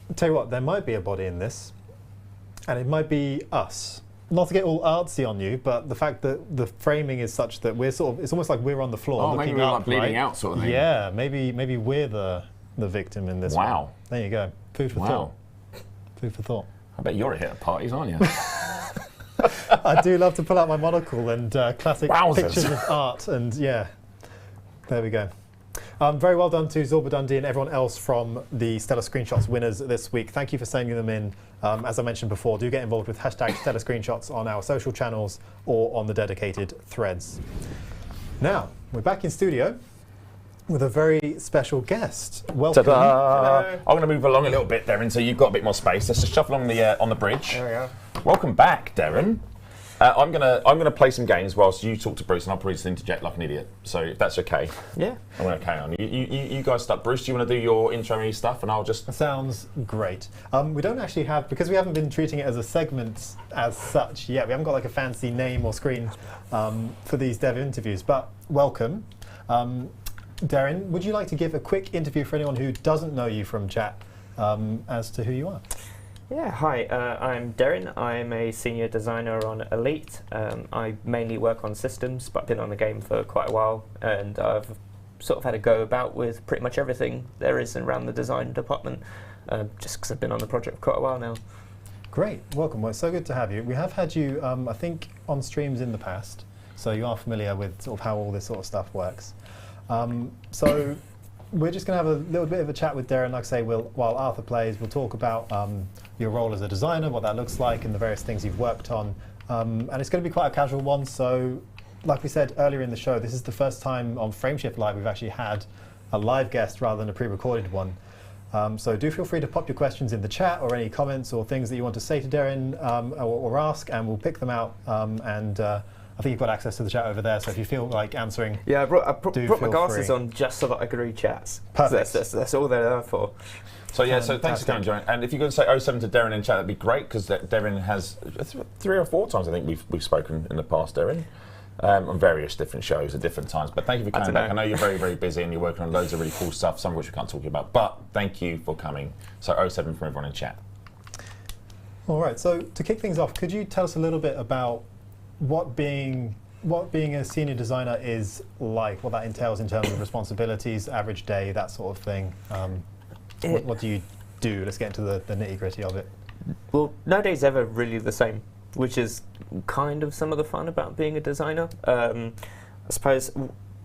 I'll tell you what, there might be a body in this, and it might be us. Not to get all artsy on you, but the fact that the framing is such that we're sort of, it's almost like we're on the floor looking maybe we're up, like bleeding out sort of thing. Yeah, maybe we're the victim in this. Wow. One. There you go. Food for thought. Food for thought. I bet you're a hit at parties, aren't you? I do love to pull out my monocle and classic Wowzers. pictures of art, and yeah, there we go. Very well done to Zorba Dundee and everyone else from the Stellar Screenshots winners this week. Thank you for sending them in. As I mentioned before, do get involved with hashtag Stellar Screenshots on our social channels or on the dedicated threads. Now, we're back in studio with a very special guest. Welcome. Ta-da! I'm going to move along a little bit, Darren, so you've got a bit more space. Let's just shuffle along on the bridge. There we are. Welcome back, Darren. I'm gonna play some games whilst you talk to Bruce, and I'll probably just interject like an idiot. So if that's okay, Yeah. I'm going to carry on. You guys start. Bruce, do you want to do your intro stuff, and I'll just. Sounds great. We don't actually have, because we haven't been treating it as a segment as such yet. We haven't got like a fancy name or screen for these dev interviews. But welcome, Darren. Would you like to give a quick interview for anyone who doesn't know you from chat as to who you are? Yeah, hi, I'm Darren. I'm a senior designer on Elite. I mainly work on systems, but I've been on the game for quite a while, and I've sort of had a go about with pretty much everything there is around the design department, just because I've been on the project for quite a while now. Great, welcome. Well, it's so good to have you. We have had you, I think, on streams in the past, so you are familiar with sort of how all this sort of stuff works. So we're just going to have a little bit of a chat with Darren. Like I say, while Arthur plays, we'll talk about your role as a designer, what that looks like, and the various things you've worked on. And it's going to be quite a casual one. So, like we said earlier in the show, this is the first time on Frameshift Live we've actually had a live guest rather than a pre-recorded one. So do feel free to pop your questions in the chat or any comments or things that you want to say to Darren or ask, and we'll pick them out. I think you've got access to the chat over there, so if you feel like answering, Yeah, I brought my glasses free. on just so that I could read chats. Perfect. So that's all they're there for. So yeah, so thanks for coming, Darren. And if you could say 07 to Darren in chat, that'd be great, because Darren has 3 or 4 times I think we've spoken in the past, Darren, on various different shows at different times. But thank you for coming back. I know you're very, very busy and you're working on loads of really cool stuff, some of which we can't talk about. But thank you for coming. So 07 from everyone in chat. All right. So to kick things off, could you tell us a little bit about what being a senior designer is like, what that entails in terms of responsibilities, average day, that sort of thing? What do you do? Let's get into the nitty-gritty of it. Well, no day's ever really the same, which is kind of some of the fun about being a designer. I suppose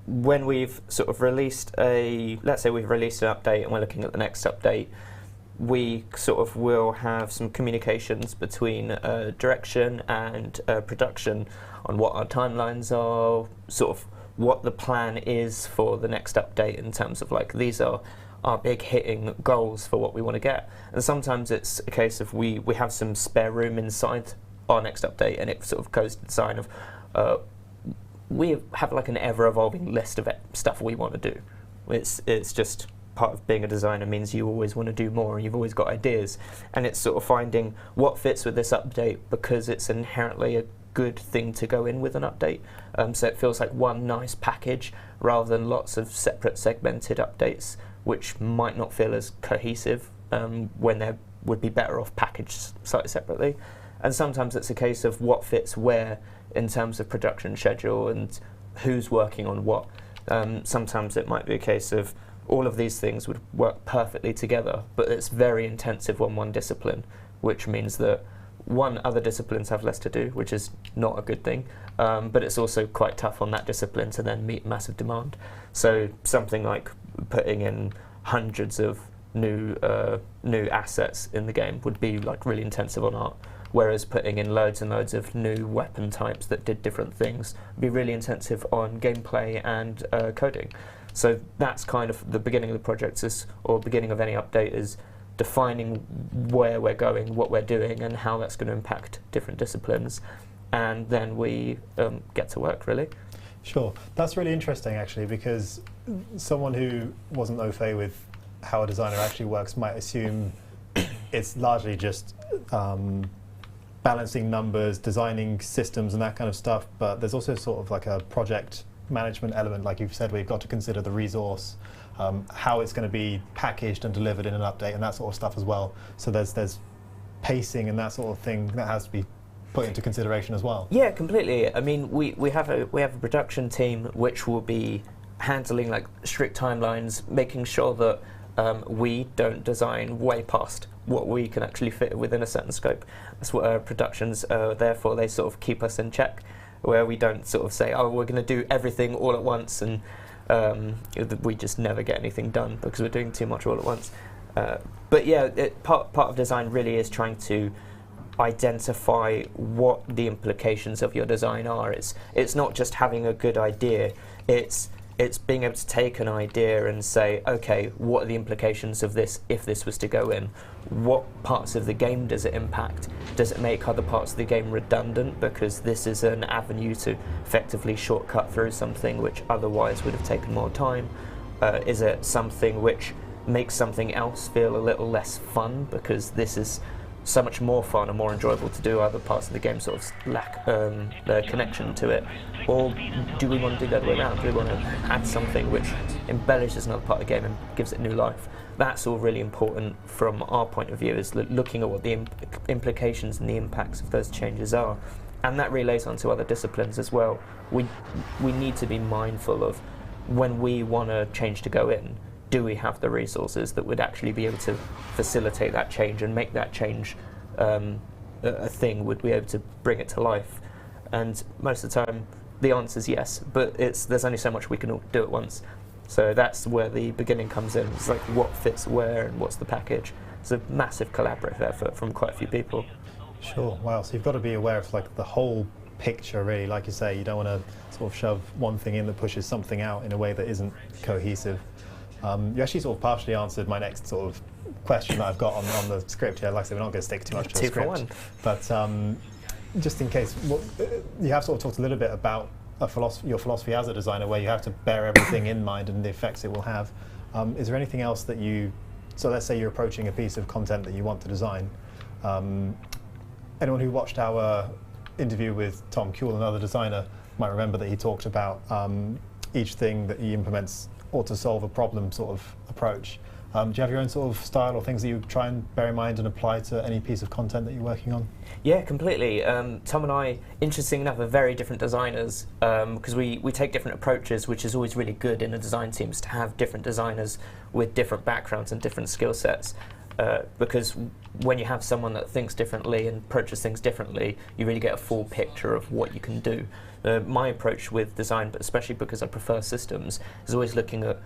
when we've sort of released let's say we've released an update and we're looking at the next update, we sort of will have some communications between direction and production on what our timelines are, sort of what the plan is for the next update in terms of like, these are our big hitting goals for what we want to get. And sometimes it's a case of we have some spare room inside our next update, and it sort of goes to the sign of we have like an ever-evolving list of stuff we want to do. It's just part of being a designer means you always want to do more and you've always got ideas, and it's sort of finding what fits with this update because it's inherently a good thing to go in with an update. So it feels like one nice package rather than lots of separate segmented updates which might not feel as cohesive when they would be better off packaged slightly separately. And sometimes it's a case of what fits where in terms of production schedule and who's working on what. Sometimes it might be a case of all of these things would work perfectly together, but it's very intensive on one discipline, which means that other disciplines have less to do, which is not a good thing, but it's also quite tough on that discipline to then meet massive demand. So something like putting in hundreds of new assets in the game would be like really intensive on art, whereas putting in loads and loads of new weapon types that did different things would be really intensive on gameplay and coding. So that's kind of the beginning of the project, or beginning of any update, is defining where we're going, what we're doing, and how that's going to impact different disciplines. And then we get to work, really. Sure. That's really interesting, actually, because someone who wasn't au fait with how a designer actually works might assume it's largely just balancing numbers, designing systems, and that kind of stuff. But there's also sort of like a project management element, like you've said, where you've got to consider the resource, how it's going to be packaged and delivered in an update, and that sort of stuff as well. So there's pacing and that sort of thing that has to be put into consideration as well. Yeah, completely. I mean, we have a production team which will be handling like strict timelines, making sure that we don't design way past what we can actually fit within a certain scope. That's what our productions are there for. They sort of keep us in check, where we don't sort of say, oh, we're going to do everything all at once, and we just never get anything done because we're doing too much all at once. But yeah, part of design really is trying to identify what the implications of your design are. It's not just having a good idea, it's being able to take an idea and say, okay, what are the implications of this if this was to go in? What parts of the game does it impact? Does it make other parts of the game redundant because this is an avenue to effectively shortcut through something which otherwise would have taken more time? Is it something which makes something else feel a little less fun because this is so much more fun and more enjoyable to do, other parts of the game sort of lack the connection to it? Or do we want to do the other way around? Do we want to add something which embellishes another part of the game and gives it new life? That's all really important from our point of view, is looking at what the implications and the impacts of those changes are. And that relates onto other disciplines as well. We need to be mindful of when we want a change to go in, do we have the resources that would actually be able to facilitate that change and make that change a thing? Would we be able to bring it to life? And most of the time, the answer is yes, but there's only so much we can all do at once. So that's where the beginning comes in. It's like what fits where and what's the package. It's a massive collaborative effort from quite a few people. Sure. Wow. So you've got to be aware of like the whole picture, really. Like you say, you don't want to sort of shove one thing in that pushes something out in a way that isn't cohesive. You actually sort of partially answered my next sort of question that I've got on the script here. Like I said, we're not going to stick too much to the script. But just in case, you have sort of talked a little bit about your philosophy as a designer, where you have to bear everything in mind and the effects it will have. Is there anything else that so let's say you're approaching a piece of content that you want to design. Anyone who watched our interview with Tom Kuehl, another designer, might remember that he talked about each thing that he implements ought to solve a problem sort of approach. Do you have your own sort of style or things that you try and bear in mind and apply to any piece of content that you're working on? Yeah, completely. Tom and I, interesting enough, are very different designers because we take different approaches, which is always really good in a design team, is to have different designers with different backgrounds and different skill sets. Because when you have someone that thinks differently and approaches things differently, you really get a full picture of what you can do. My approach with design, but especially because I prefer systems, is always looking at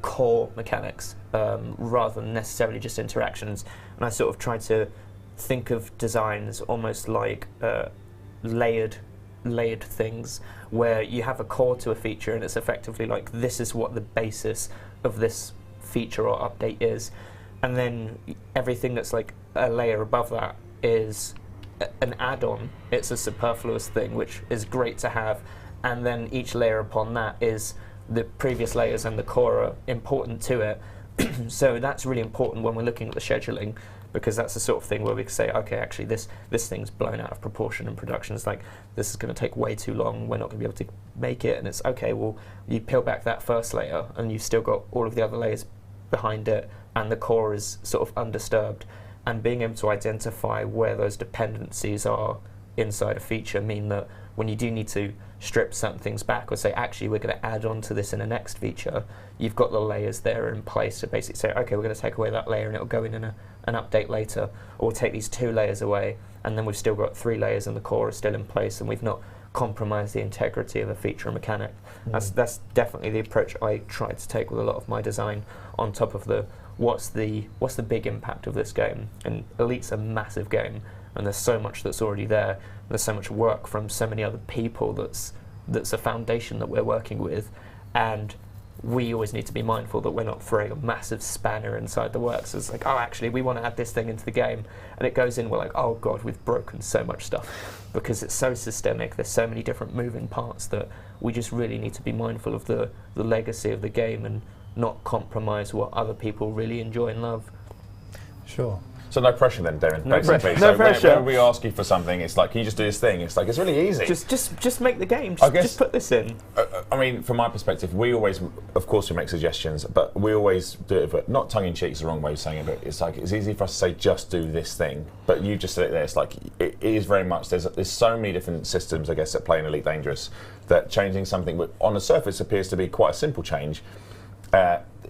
core mechanics rather than necessarily just interactions. And I sort of try to think of designs almost like layered things, where you have a core to a feature and it's effectively like, this is what the basis of this feature or update is. And then everything that's like a layer above that is an add-on. It's a superfluous thing, which is great to have. And then each layer upon that is the previous layers, and the core are important to it. So that's really important when we're looking at the scheduling, because that's the sort of thing where we can say, okay, actually this thing's blown out of proportion in production. It's like, this is going to take way too long, we're not going to be able to make it. And it's okay, well, you peel back that first layer and you've still got all of the other layers behind it, and the core is sort of undisturbed. And being able to identify where those dependencies are inside a feature mean that when you do need to strip certain things back or say, actually, we're going to add on to this in the next feature, you've got the layers there in place to basically say, okay, we're going to take away that layer and it'll go in an update later, or we'll take these 2 layers away, and then we've still got 3 layers and the core is still in place, and we've not compromised the integrity of a feature or mechanic. That's definitely the approach I try to take with a lot of my design, on top of the what's the big impact of this game. And Elite's a massive game, and there's so much that's already there. There's so much work from so many other people that's a foundation that we're working with, and we always need to be mindful that we're not throwing a massive spanner inside the works. It's like, oh, actually, we want to add this thing into the game, and it goes in, we're like, oh god, we've broken so much stuff, because it's so systemic, there's so many different moving parts that we just really need to be mindful of the legacy of the game and not compromise what other people really enjoy and love. Sure. So no pressure then, Darren, No basically. pressure. No pressure. Whenever we ask you for something, it's like, can you just do this thing? It's like, it's really easy. Just make the game. Just put this in. I mean, from my perspective, we always, of course, we make suggestions, but we always do it, but not tongue-in-cheek is the wrong way of saying it, but it's like, it's easy for us to say, just do this thing. But you just said it there, it's like, it is very much, there's so many different systems, I guess, that play in Elite Dangerous, that changing something on the surface appears to be quite a simple change.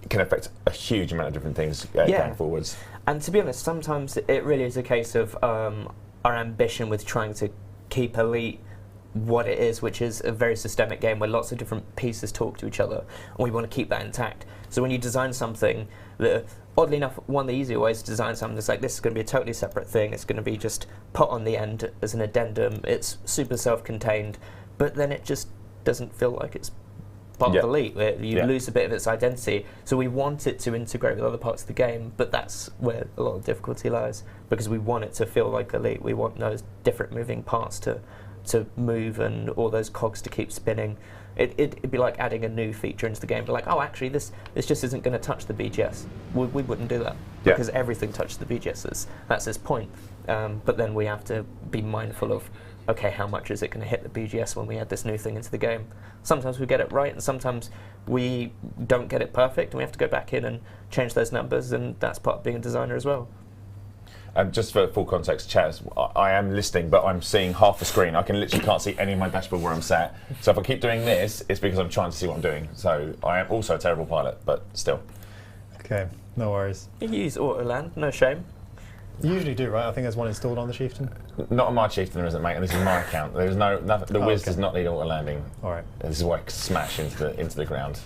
can affect a huge amount of different things going forwards. And to be honest, sometimes it really is a case of our ambition with trying to keep Elite what it is, which is a very systemic game where lots of different pieces talk to each other, and we want to keep that intact. So when you design something that, oddly enough, one of the easier ways to design something is like, this is going to be a totally separate thing, it's going to be just put on the end as an addendum, it's super self-contained, but then it just doesn't feel like it's part of Elite. You lose a bit of its identity. So we want it to integrate with other parts of the game, but that's where a lot of difficulty lies, because we want it to feel like Elite. We want those different moving parts to move and all those cogs to keep spinning. It'd be like adding a new feature into the game, but like, oh, actually, this just isn't going to touch the BGS. We wouldn't do that, because everything touches the BGS. That's its point. But then we have to be mindful of, okay, how much is it going to hit the BGS when we add this new thing into the game? Sometimes we get it right, and sometimes we don't get it perfect, and we have to go back in and change those numbers, and that's part of being a designer as well. Just for full context, chat, I am listening, but I'm seeing half the screen. I can literally can't see any of my dashboard where I'm sat. So if I keep doing this, it's because I'm trying to see what I'm doing. So I am also a terrible pilot, but still. Okay, no worries. You use Autoland, no shame. You usually do, right? I think there's one installed on the Chieftain. Not on my Chieftain, there isn't, mate. And this is my account. There's the Wiz does not need auto landing. All right. This is why I smash into the ground.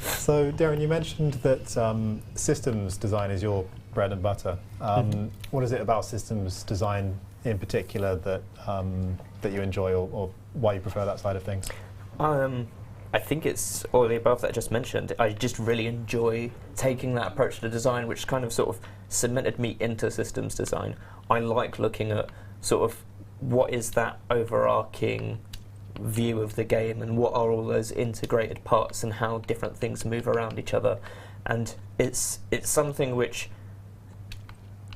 So, Darren, you mentioned that systems design is your bread and butter. What is it about systems design in particular that that you enjoy, or why you prefer that side of things? I think it's all of the above that I just mentioned. I just really enjoy taking that approach to design, which kind of sort of cemented me into systems design. I like looking at sort of what is that overarching view of the game, and what are all those integrated parts, and how different things move around each other. And it's something which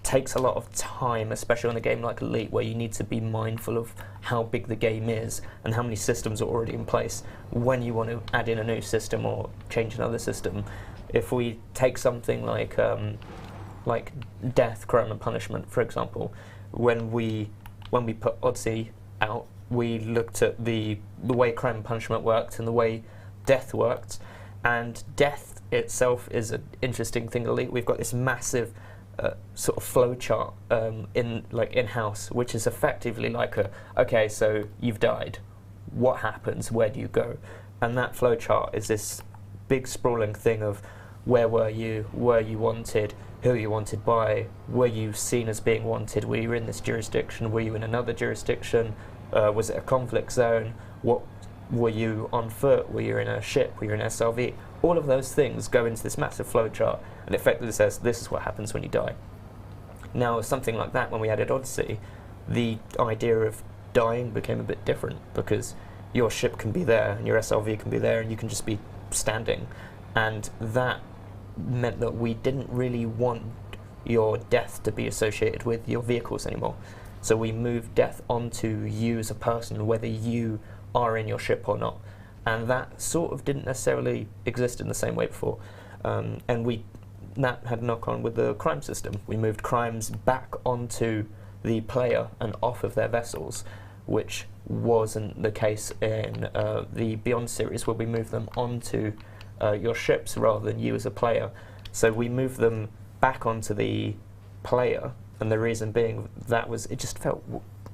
takes a lot of time, especially on a game like Elite, where you need to be mindful of how big the game is and how many systems are already in place when you want to add in a new system or change another system. If we take something like Death, Crime and Punishment, for example, when we put Odyssey out, we looked at the way Crime and Punishment worked and the way Death worked, and Death itself is an interesting thing. Elite, we've got this massive sort of flow chart in-house, which is effectively like okay, so you've died, what happens, where do you go? And that flow chart is this big sprawling thing of where were you wanted, who you wanted by, were you seen as being wanted, were you in this jurisdiction, were you in another jurisdiction, was it a conflict zone, what were you on foot, were you in a ship, were you in an SRV? All of those things go into this massive flowchart, and effectively says this is what happens when you die. Now, something like that, when we added Odyssey, the idea of dying became a bit different, because your ship can be there and your SRV can be there and you can just be standing, and that meant that we didn't really want your death to be associated with your vehicles anymore. So we moved death onto you as a person, whether you are in your ship or not. And that sort of didn't necessarily exist in the same way before. And that had a knock-on with the crime system. We moved crimes back onto the player and off of their vessels, which wasn't the case in the Beyond series, where we moved them onto your ships rather than you as a player. So we moved them back onto the player, and the reason being it just felt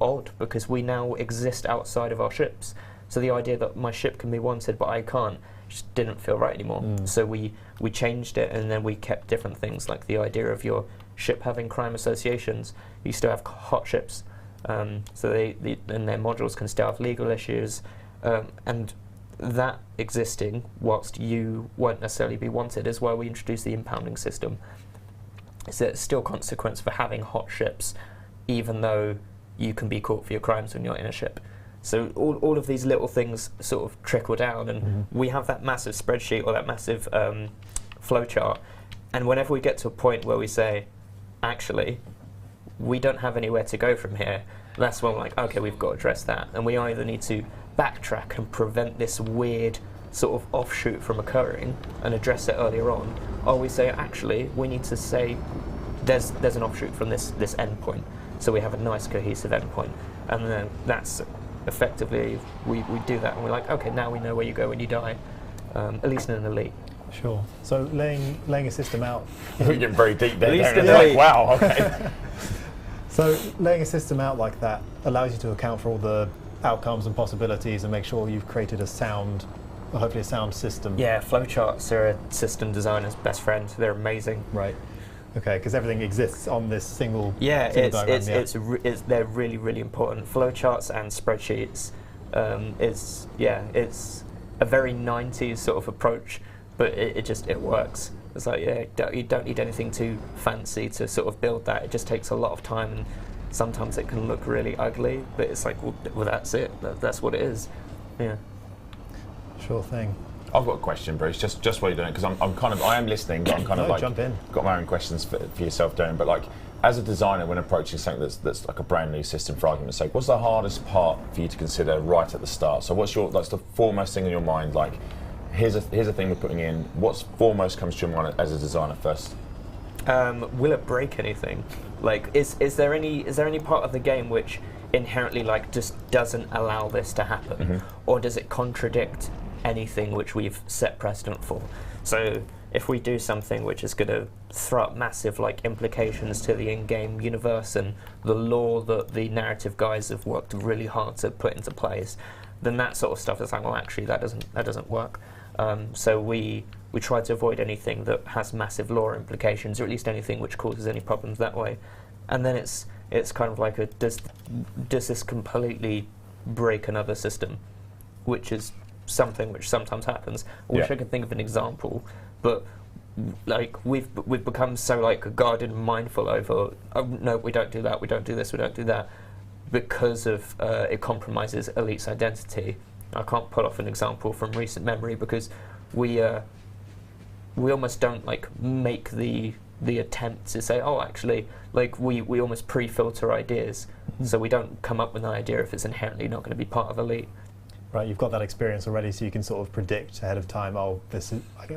odd, because we now exist outside of our ships. So the idea that my ship can be wanted but I can't just didn't feel right anymore. So we changed it, and then we kept different things, like the idea of your ship having crime associations. You still have hot ships, so and their modules can still have legal issues, and that existing whilst you won't necessarily be wanted is why we introduced the impounding system. So it's still consequence for having hot ships, even though you can be caught for your crimes when you're in a ship. So all of these little things sort of trickle down, and we have that massive spreadsheet or that massive flowchart. And whenever we get to a point where we say, actually, we don't have anywhere to go from here, that's when we're like, okay, we've got to address that. And we either need to backtrack and prevent this weird sort of offshoot from occurring and address it earlier on, or we say, actually, we need to say there's an offshoot from this endpoint, so we have a nice cohesive endpoint. And then that's effectively, we do that, and we're like, okay, now we know where you go when you die. at least in an elite. Sure. So laying a system out. We're getting very deep there. At least don't in we? elite. Wow. Okay. So laying a system out like that allows you to account for all the outcomes and possibilities and make sure you've created a sound, hopefully a sound system. Yeah, flowcharts are a system designer's best friend. They're amazing. Right. Okay, because everything exists on this single. Yeah, single diagram, they're really, really important. Flowcharts and spreadsheets it's a very 90s sort of approach, but it works. It's like, you don't need anything too fancy to sort of build that. It just takes a lot of time, and sometimes it can look really ugly, but it's like, well that's it. That's what it is. Yeah. Sure thing. I've got a question, Bruce, just while you're doing it, because I am listening, but I'm kind of like, jump in. got my own questions for yourself, Darren, but like, as a designer, when approaching something that's like a brand new system, for argument's sake, what's the hardest part for you to consider right at the start? So that's the foremost thing in your mind, like, here's a thing we're putting in, what's foremost comes to your mind as a designer first? Will it break anything? Like, is there any part of the game which inherently like just doesn't allow this to happen, or does it contradict anything which we've set precedent for? So if we do something which is going to throw up massive like implications to the in-game universe and the lore that the narrative guys have worked really hard to put into place, then that sort of stuff is like, well, actually that doesn't work. So we try to avoid anything that has massive lore implications, or at least anything which causes any problems that way. And then it's kind of like does this completely break another system, which is something which sometimes happens. I wish I could think of an example, but like we've become so like guarded and mindful over, oh no, we don't do that, we don't do this, we don't do that, because of it compromises Elite's identity. I can't pull off an example from recent memory because we almost don't like make the attempt to say, oh, actually, like we almost pre-filter ideas, so we don't come up with an idea if it's inherently not going to be part of Elite. Right, you've got that experience already, so you can sort of predict ahead of time, oh,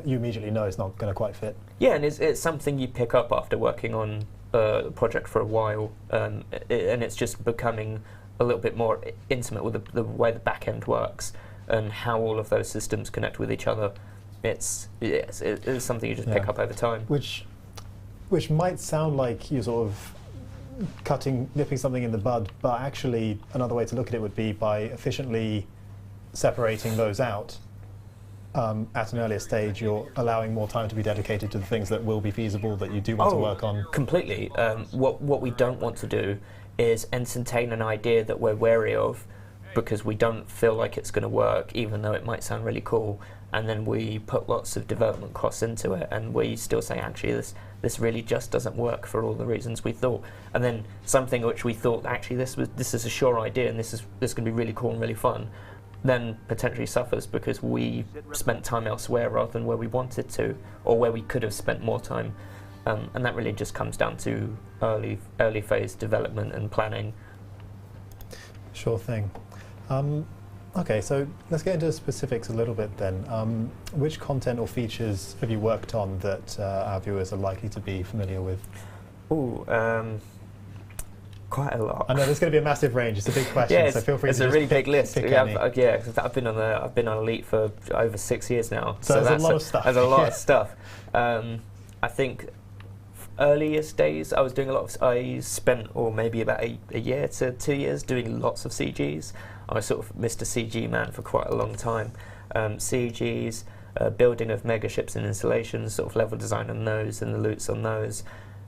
you immediately know it's not going to quite fit. Yeah, and it's something you pick up after working on a project for a while, and it's just becoming a little bit more intimate with the way the back end works and how all of those systems connect with each other. It's something you just pick up over time. Which might sound like you're sort of nipping something in the bud, but actually another way to look at it would be by efficiently separating those out at an earlier stage. You're allowing more time to be dedicated to the things that will be feasible, that you do want to work on. Completely. What we don't want to do is entertain an idea that we're wary of because we don't feel like it's going to work, even though it might sound really cool, and then we put lots of development costs into it, and we still say, actually, this really just doesn't work for all the reasons we thought. And then something which we thought, actually, this is a sure idea, and this can be really cool and really fun, then potentially suffers because we spent time elsewhere rather than where we wanted to, or where we could have spent more time. And that really just comes down to early phase development and planning. Sure thing. Okay, so let's get into specifics a little bit then. Which content or features have you worked on that our viewers are likely to be familiar with? Ooh, quite a lot. I know there's going to be a massive range. It's a big question, so feel free to it's a just really big list. pick Yeah, any. I've been on Elite for over 6 years now. So there's a lot of stuff. There's a lot of stuff. I think earliest days I was doing I spent maybe about a year to 2 years doing lots of CGs. I was sort of Mr. CG man for quite a long time. CGs, building of mega ships and installations, sort of level design on those and the loots on those.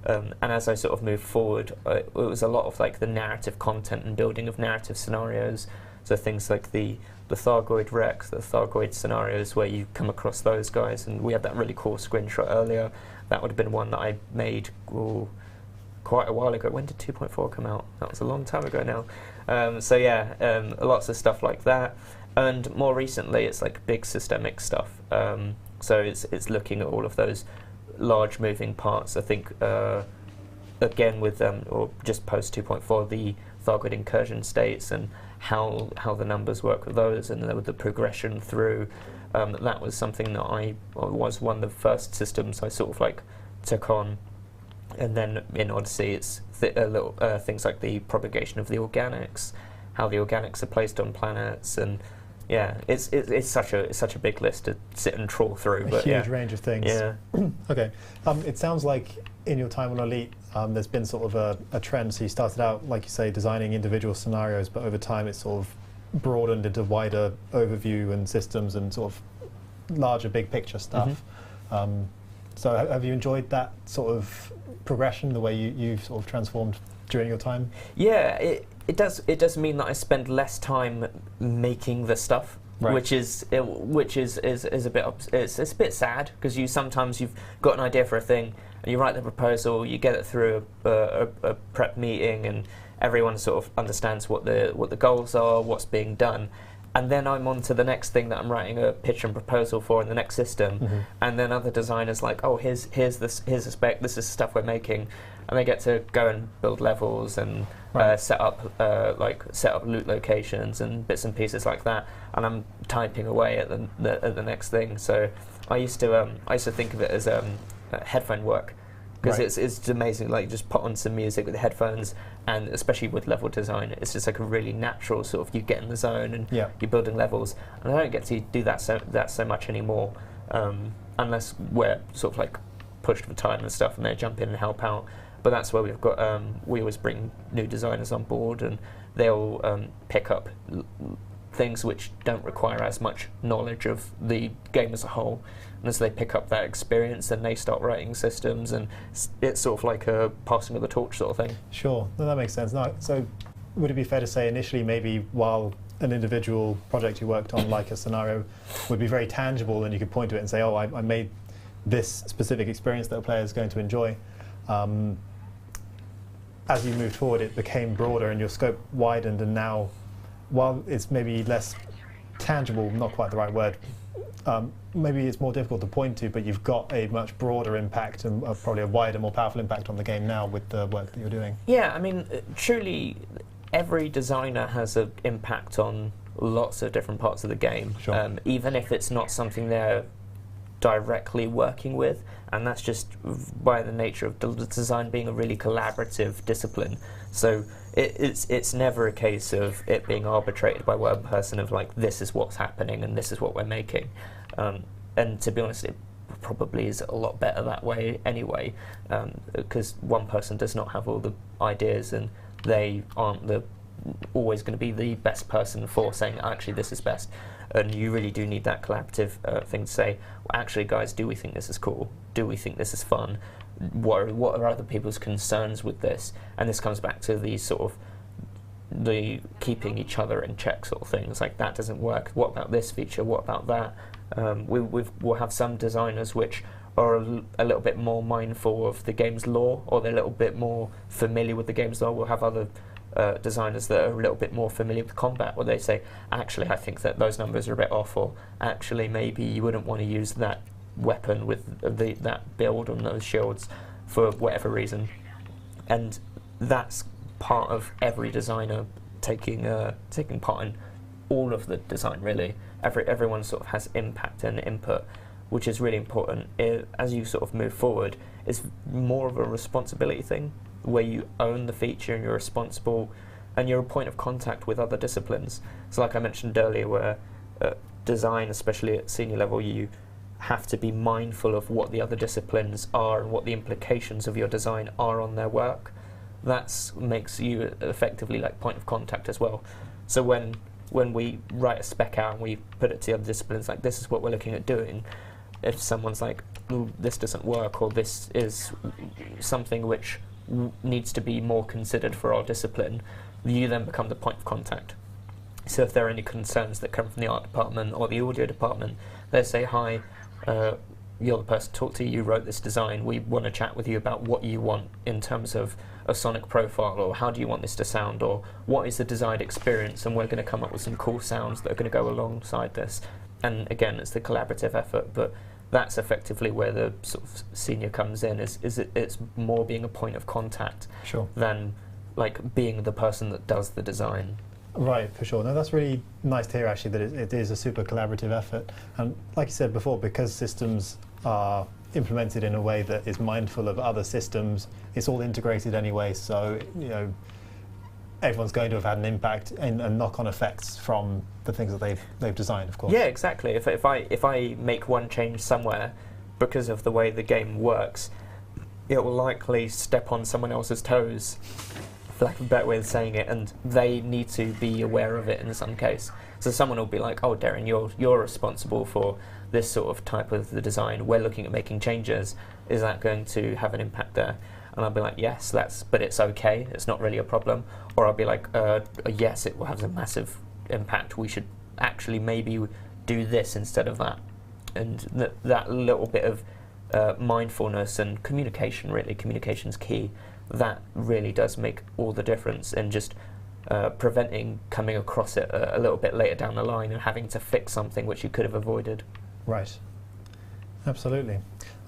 And as I sort of moved forward, it was a lot of like the narrative content and building of narrative scenarios. So things like the Thargoid wrecks, the Thargoid scenarios where you come across those guys, and we had that really cool screenshot earlier. That would have been one that I made quite a while ago. When did 2.4 come out? That was a long time ago now. Lots of stuff like that. And more recently, it's like big systemic stuff. So it's looking at all of those large moving parts. I think again with or just post 2.4, the Thargoid incursion states and how the numbers work with those, and with the progression through. That was something that was one of the first systems I sort of like took on. And then in Odyssey, it's things like the propagation of the organics, how the organics are placed on planets, and Yeah, it's such a big list to sit and trawl through. A huge range of things. Yeah. Okay. It sounds like in your time on Elite, there's been sort of a trend. So you started out, like you say, designing individual scenarios, but over time it's sort of broadened into wider overview and systems and sort of larger big picture stuff. So have you enjoyed that sort of progression, the way you've sort of transformed during your time? Yeah, it does mean that I spend less time making the stuff, right. which is a bit it's a bit sad, because you've got an idea for a thing and you write the proposal, you get it through a prep meeting, and everyone sort of understands what the goals are, what's being done. And then I'm on to the next thing that I'm writing a pitch and proposal for in the next system. And then other designers like, oh, here's a spec, this is stuff we're making. And they get to go and build levels and set up loot locations and bits and pieces like that. And I'm typing away at the next thing. So I used to think of it as headphone work. Because it's amazing, like, just put on some music with the headphones, and especially with level design, it's just like a really natural sort of, you get in the zone and you're building levels. And I don't get to do that so much anymore, unless we're sort of like pushed for time and stuff, and they jump in and help out. But that's where we've got, we always bring new designers on board, and they'll pick up things which don't require as much knowledge of the game as a whole. And as they pick up that experience, then they start writing systems, and it's sort of like a passing of the torch sort of thing. Sure, no, that makes sense. No, so would it be fair to say initially maybe while an individual project you worked on, like a scenario, would be very tangible and you could point to it and say, oh, I made this specific experience that a player is going to enjoy. As you moved forward, it became broader and your scope widened, and now, while it's maybe less tangible, not quite the right word, maybe it's more difficult to point to, but you've got a much broader impact and probably a wider, more powerful impact on the game now with the work that you're doing. Yeah, I mean, truly, every designer has an impact on lots of different parts of the game, even if it's not something they're directly working with, and that's just by the nature of design being a really collaborative discipline. So it's never a case of it being arbitrated by one person of like, this is what's happening and this is what we're making. And to be honest, it probably is a lot better that way anyway, because one person does not have all the ideas, and they aren't always going to be the best person for saying, actually, this is best. And you really do need that collaborative thing to say, well, actually, guys, do we think this is cool? Do we think this is fun? What are other people's concerns with this? And this comes back to the sort of the keeping each other in check sort of things. Like, that doesn't work. What about this feature? What about that? We'll have some designers which are a little bit more mindful of the game's lore, or they're a little bit more familiar with the game's lore. We'll have other designers that are a little bit more familiar with combat, where they say, actually, I think that those numbers are a bit off, or actually, maybe you wouldn't want to use that weapon with that build on those shields for whatever reason. And that's part of every designer taking part in all of the design, really. Everyone sort of has impact and input, which is really important. As you sort of move forward, it's more of a responsibility thing, where you own the feature and you're responsible, and you're a point of contact with other disciplines. So like I mentioned earlier, where design, especially at senior level, you have to be mindful of what the other disciplines are and what the implications of your design are on their work. That makes you effectively like point of contact as well. So when we write a spec out and we put it to the other disciplines, like, this is what we're looking at doing, if someone's like, ooh, this doesn't work, or this is something which needs to be more considered for our discipline, you then become the point of contact. So if there are any concerns that come from the art department or the audio department, they say, hi, you're the person to talk to, you wrote this design, we want to chat with you about what you want in terms of a sonic profile, or how do you want this to sound, or what is the desired experience, and we're going to come up with some cool sounds that are going to go alongside this. And again, it's the collaborative effort, but that's effectively where the sort of senior comes in, it's more being a point of contact than like being the person that does the design. Right, for sure. No, that's really nice to hear, actually, that it is a super collaborative effort. And like you said before, because systems are implemented in a way that is mindful of other systems, it's all integrated anyway, so, you know, everyone's going to have had an impact and knock-on effects from the things that they've designed, of course. Yeah, exactly. If I make one change somewhere, because of the way the game works, it will likely step on someone else's toes, for lack of a better way of saying it, and they need to be aware of it in some case. So someone will be like, "Oh, Darren, you're responsible for this sort of type of the design. We're looking at making changes. Is that going to have an impact there?" And I'll be like, "Yes, but it's okay. It's not really a problem." Or I'll be like, "Yes, it will have a massive impact. We should actually maybe do this instead of that." And that little bit of mindfulness and communication, really, communication's key. That really does make all the difference in just preventing coming across it a little bit later down the line and having to fix something which you could have avoided. Right. Absolutely.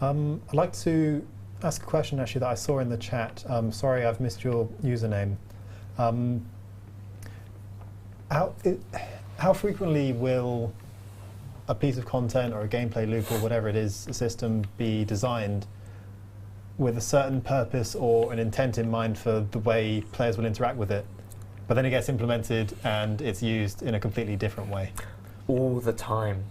I'd like to ask a question actually that I saw in the chat. Sorry, I've missed your username. How frequently will a piece of content or a gameplay loop or whatever it is, a system, be designed with a certain purpose or an intent in mind for the way players will interact with it, but then it gets implemented and it's used in a completely different way? All the time.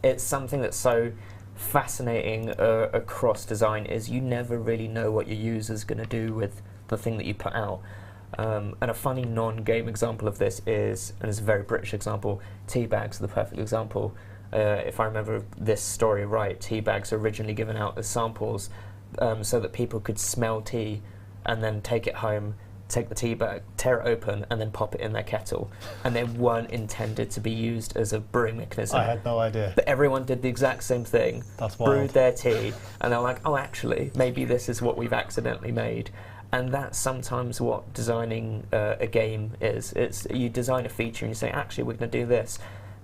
It's something that's so fascinating across design, is you never really know what your user's going to do with the thing that you put out. And a funny non-game example of this is, and it's a very British example, tea bags are the perfect example. If I remember this story right, tea bags are originally given out as samples so that people could smell tea and then take it home, take the tea bag, tear it open, and then pop it in their kettle. And they weren't intended to be used as a brewing mechanism. I had no idea. But everyone did the exact same thing. That's wild. Brewed their tea, and they're like, "Oh, actually, maybe this is what we've accidentally made." And that's sometimes what designing a game is. It's you design a feature and you say, "Actually, we're going to do this,"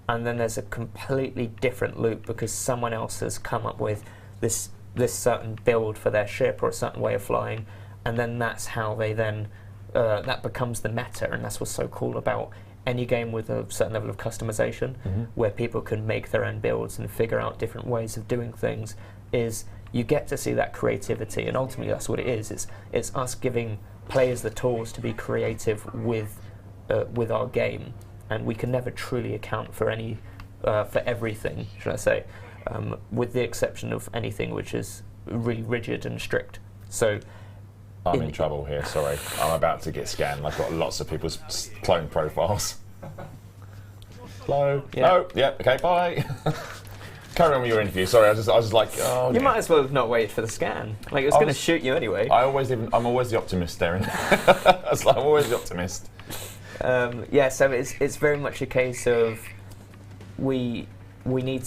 and then there's a completely different loop because someone else has come up with this certain build for their ship or a certain way of flying, and then that's how they then that becomes the meta. And that's what's so cool about any game with a certain level of customization, where people can make their own builds and figure out different ways of doing things, is you get to see that creativity. And ultimately that's what it is. It's us giving players the tools to be creative with our game, and we can never truly account for everything, should I say, with the exception of anything which is really rigid and strict. So I'm in trouble here, sorry. I'm about to get scanned. I've got lots of people's clone profiles. Hello? Yeah. Oh, yeah, okay, bye. Carry on with your interview. Sorry, I was like, oh. You might as well have not waited for the scan. Like, it was going to shoot you anyway. I'm always the optimist, Darren. I'm always the optimist. Yeah, so it's very much a case of we always need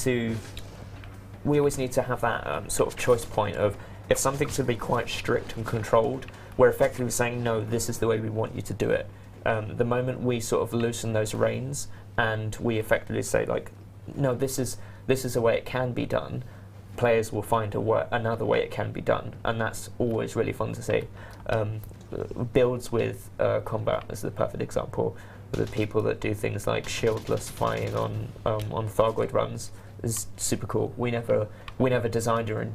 to have that sort of choice point of, if something's going to be quite strict and controlled, we're effectively saying, no, this is the way we want you to do it. The moment we sort of loosen those reins and we effectively say, like, no, this is the way it can be done, players will find another way it can be done, and that's always really fun to see. Builds with combat is the perfect example. The people that do things like shieldless flying on Thargoid runs is super cool. We never designed her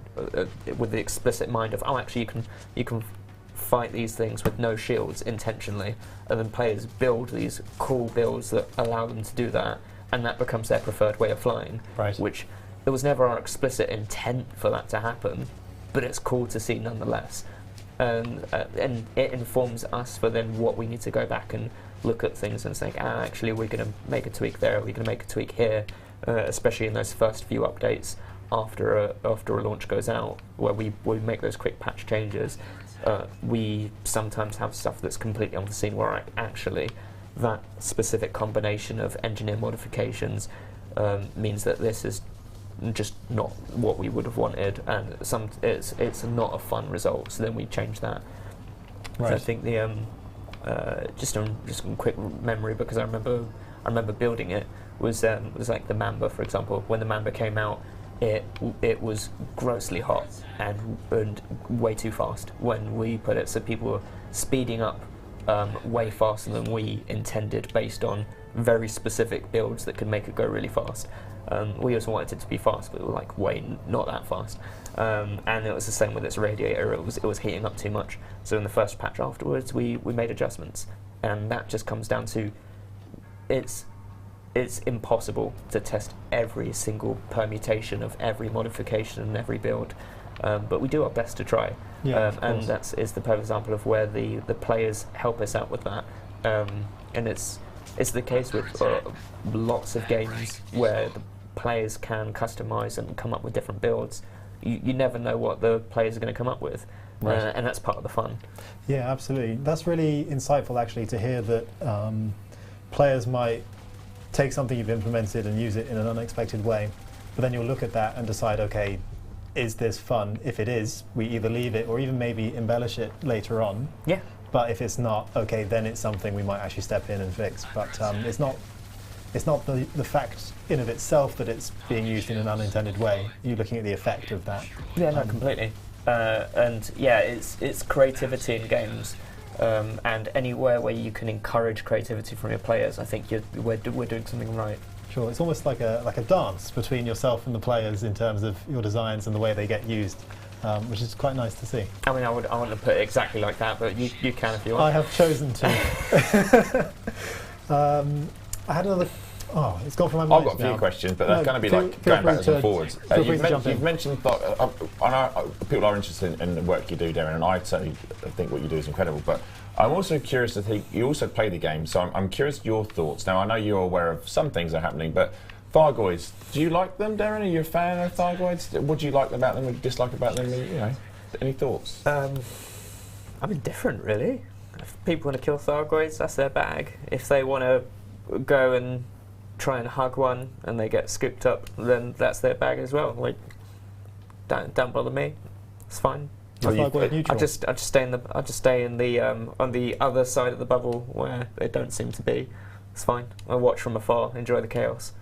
with the explicit mind of, oh, actually you can fight these things with no shields intentionally, and then players build these cool builds that allow them to do that, and that becomes their preferred way of flying. Right. Which there was never our explicit intent for that to happen, but it's cool to see nonetheless. And it informs us for then what we need to go back and look at things and say, actually we're going to make a tweak there, we're going to make a tweak here, especially in those first few updates after a launch goes out, where we make those quick patch changes. We sometimes have stuff that's completely unforeseen, where actually that specific combination of engineer modifications means that this is just not what we would have wanted, and it's not a fun result. So then we change that. Right. So I think the just a quick memory, because I remember building it, was like the Mamba, for example. When the Mamba came out, it was grossly hot and way too fast when we put it. So people were speeding up way faster than we intended, based on very specific builds that could make it go really fast. We also wanted it to be fast, but like way not that fast. And it was the same with its radiator. It was heating up too much. So in the first patch afterwards, we made adjustments. and that just comes down to it's impossible to test every single permutation of every modification and every build, but we do our best to try. And that is the perfect example of where the players help us out with that. And it's the case with lots of games where the players can customize and come up with different builds. You never know what the players are going to come up with, and that's part of the fun. Yeah, absolutely. That's really insightful, actually, to hear that players might take something you've implemented and use it in an unexpected way, but then you'll look at that and decide, okay, is this fun? If it is, we either leave it or even maybe embellish it later on. Yeah. But if it's not, okay, then it's something we might actually step in and fix. But it's not the fact in of itself that it's being used in an unintended way. You're looking at the effect of that. Yeah, no, completely. And yeah, it's creativity in games. And anywhere where you can encourage creativity from your players, I think we're doing something right. Sure, it's almost like a dance between yourself and the players in terms of your designs and the way they get used, which is quite nice to see. I mean, I wouldn't have put it exactly like that, but you can if you want. I have chosen to. I had another. Oh, it's gone from my mind. I've got a few now. questions, but they're going to be like going backwards and forwards. You've mentioned, I know people are interested in the work you do, Darren, and I certainly think what you do is incredible, but I'm also curious to think, you also play the game, so I'm curious your thoughts. Now, I know you're aware of some things that are happening, but Thargoids, do you like them, Darren? Are you a fan of Thargoids? What do you like about them, what do you dislike about them? You know, any thoughts? I'm indifferent, really. If people want to kill Thargoids, that's their bag. If they want to go and try and hug one and they get scooped up, then that's their bag as well. Like, don't bother me. It's fine. I just stay in the on the other side of the bubble where they don't seem to be. It's fine. I watch from afar, enjoy the chaos.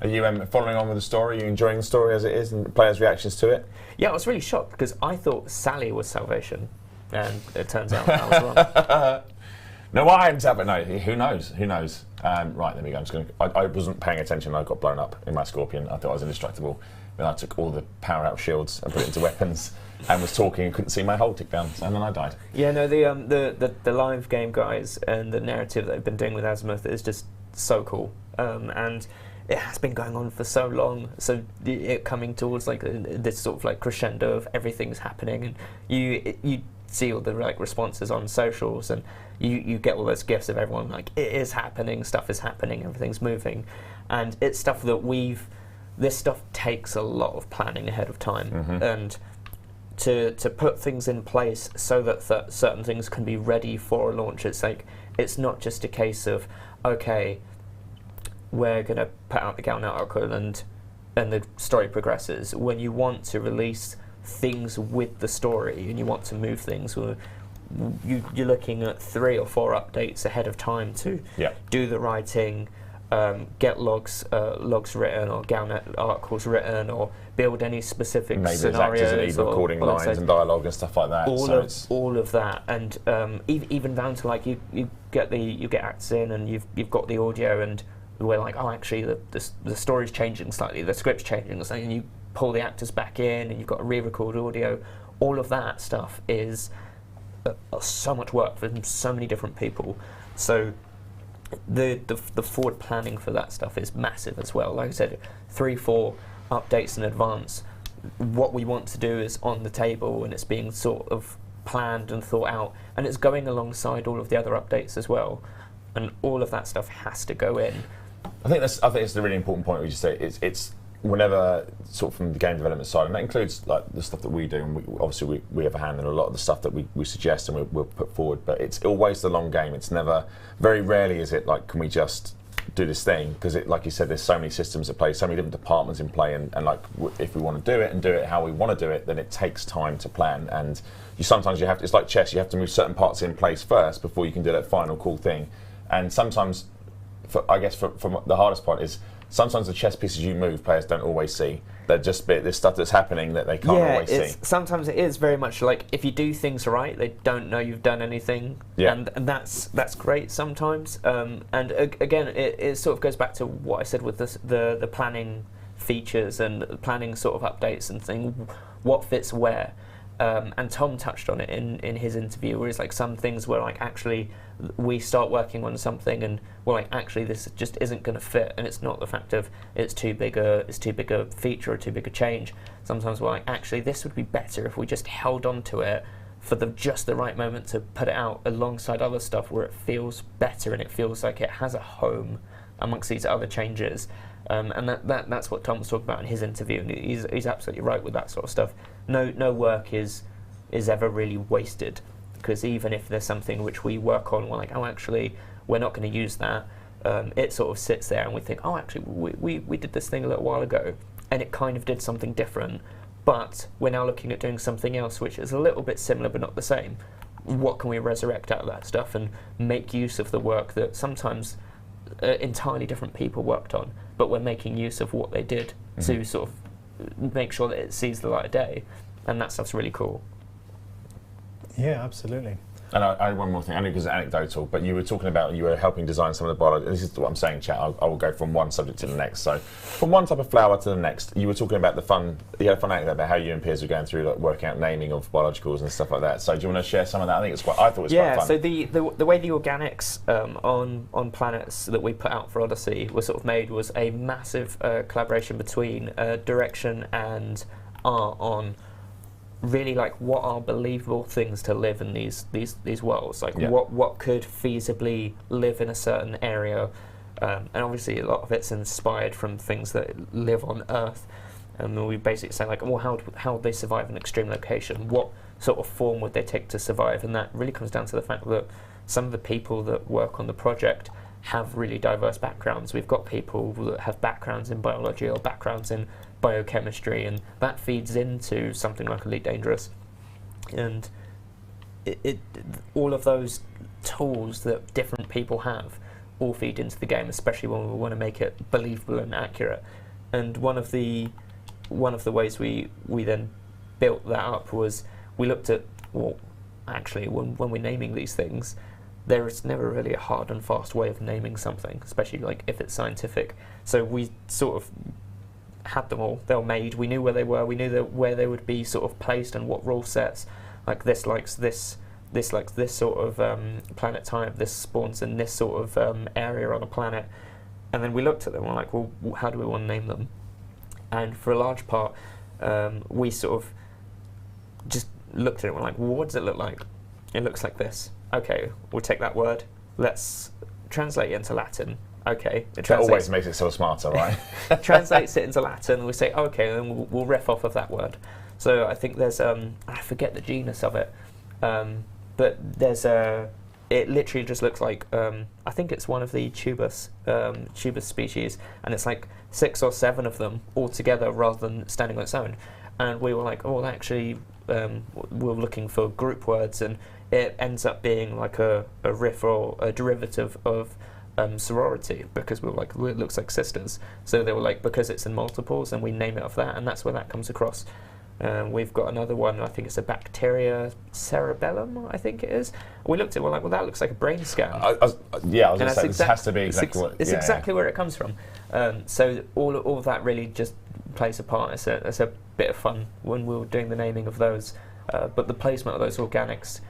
Are you following on with the story? Are you enjoying the story as it is and the players' reactions to it? Yeah, I was really shocked because I thought Sally was salvation, and it turns out I was wrong. No, I hadn't said, but no, who knows? Who knows? Right, there we go. I wasn't paying attention. I got blown up in my Scorpion. I thought I was indestructible. Then I took all the power out of shields and put it into weapons and was talking and couldn't see my hull tick down, and then I died. Yeah, no, the live game guys and the narrative they've been doing with Azimuth is just so cool. And it has been going on for so long, so it coming towards like this sort of like crescendo of everything's happening, and you see all the like responses on socials, and you get all those gifs of everyone like, it is happening, stuff is happening, everything's moving, and it's stuff that this stuff takes a lot of planning ahead of time, and to put things in place so that certain things can be ready for a launch. It's like, it's not just a case of, okay, we're going to put out the Galnet article and the story progresses. When you want to release things with the story and you want to move things, you're looking at 3 or 4 updates ahead of time to do the writing, get logs written or Galnet articles written, or build any specific scenarios. Maybe there's recording lines and dialogue and stuff like that. All of that, and even down to like you get acts in and you've got the audio, and we're like, oh, actually the story's changing slightly, the script's changing, and you pull the actors back in and you've got to re-record audio. All of that stuff is so much work for so many different people. So the forward planning for that stuff is massive as well. Like I said, 3-4 updates in advance. What we want to do is on the table, and it's being sort of planned and thought out, and it's going alongside all of the other updates as well, and all of that stuff has to go in. I think it's the really important point we just say. It's whenever, sort of from the game development side, and that includes like the stuff that we do, and obviously we have a hand in a lot of the stuff that we suggest and we'll put forward, but it's always the long game. It's never, very rarely is it like, can we just do this thing? Because like you said, there's so many systems at play, so many different departments in play, and like if we want to do it and do it how we want to do it, then it takes time to plan, and sometimes you have to, it's like chess, you have to move certain parts in place first before you can do that final cool thing. And sometimes, I guess from the hardest part is, sometimes the chess pieces you move, players don't always see. They're just there's stuff that's happening that they can't always see. Sometimes it is very much like, if you do things right, they don't know you've done anything, and that's great sometimes. And again, it sort of goes back to what I said with the planning features and planning sort of updates and things, what fits where. And Tom touched on it in his interview, where it's like some things were like, actually we start working on something and we're like, actually this just isn't going to fit, and it's not the fact of it's too big a feature or too big a change. Sometimes we're like, actually this would be better if we just held on to it for just the right moment to put it out alongside other stuff where it feels better and it feels like it has a home amongst these other changes. And that's what Tom was talking about in his interview, and he's absolutely right with that sort of stuff. No work is ever really wasted, because even if there's something which we work on, we're like, oh, actually, we're not going to use that. It sort of sits there, and we think, oh, actually, we did this thing a little while ago, and it kind of did something different, but we're now looking at doing something else which is a little bit similar but not the same. What can we resurrect out of that stuff and make use of the work that sometimes entirely different people worked on, but we're making use of what they did to sort of make sure that it sees the light of day, and that stuff's really cool. Yeah, absolutely. And I had one more thing, only because it's anecdotal, but you were talking about, you were helping design some of the biology. This is what I'm saying, chat. I will go from one subject to the next. So, from one type of flower to the next, you were talking about you had a fun anecdote about how you and Piers were going through, like, working out naming of biologicals and stuff like that. So, do you want to share some of that? I thought it was quite fun. So the way the organics on planets that we put out for Odyssey were sort of made was a massive collaboration between Direction and art on really, like, what are believable things to live in these worlds, like what could feasibly live in a certain area, and obviously a lot of it's inspired from things that live on Earth, and we basically say, like, well, how would they survive in an extreme location, what sort of form would they take to survive, and that really comes down to the fact that some of the people that work on the project have really diverse backgrounds. We've got people that have backgrounds in biology or backgrounds in biochemistry, and that feeds into something like Elite Dangerous. And all of those tools that different people have all feed into the game, especially when we want to make it believable and accurate. And one of the ways we then built that up was we looked at, well, actually, when we're naming these things, there is never really a hard and fast way of naming something, especially like if it's scientific. So we sort of had them all. They were made. We knew where they were. We knew where they would be sort of placed and what rule sets. Like this likes this likes this sort of planet type. This spawns in this sort of area on a planet. And then we looked at them and we're like, well, how do we want to name them? And for a large part, we sort of just looked at it and we're like, well, what does it look like? It looks like this. Okay, we'll take that word. Let's translate it into Latin. Okay. That always makes it so smarter, right? Translates it into Latin, and we say, okay, then we'll riff off of that word. So I think there's, I forget the genus of it, but there's it literally just looks like, I think it's one of the tubus species, and it's like 6 or 7 of them all together rather than standing on its own. And we were like, oh, well, actually, we're looking for group words, and it ends up being like a riff or a derivative of sorority, because we were like, well, it looks like sisters. So they were like, because it's in multiples, and we name it off that, and that's where that comes across. We've got another one, I think it's a bacteria cerebellum, I think it is. We looked at it, we're like, well, that looks like a brain scan. I was going to say, this has to be exactly what... It's exactly where it comes from. So all of that really just plays a part. It's a bit of fun when we were doing the naming of those. But the placement of those organics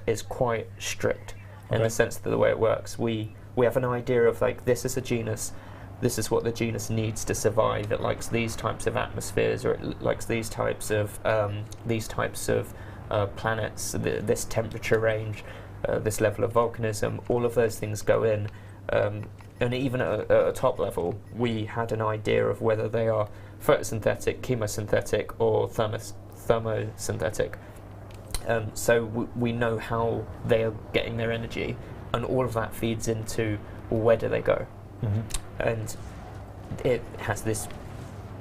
is quite strict in the sense that the way it works. We have an idea of, like, this is a genus, this is what the genus needs to survive. It likes these types of atmospheres, or it likes these types of planets, this temperature range, this level of volcanism. All of those things go in, and even at a top level, we had an idea of whether they are photosynthetic, chemosynthetic, or thermosynthetic. So we know how they are getting their energy, and all of that feeds into where do they go. Mm-hmm. And it has this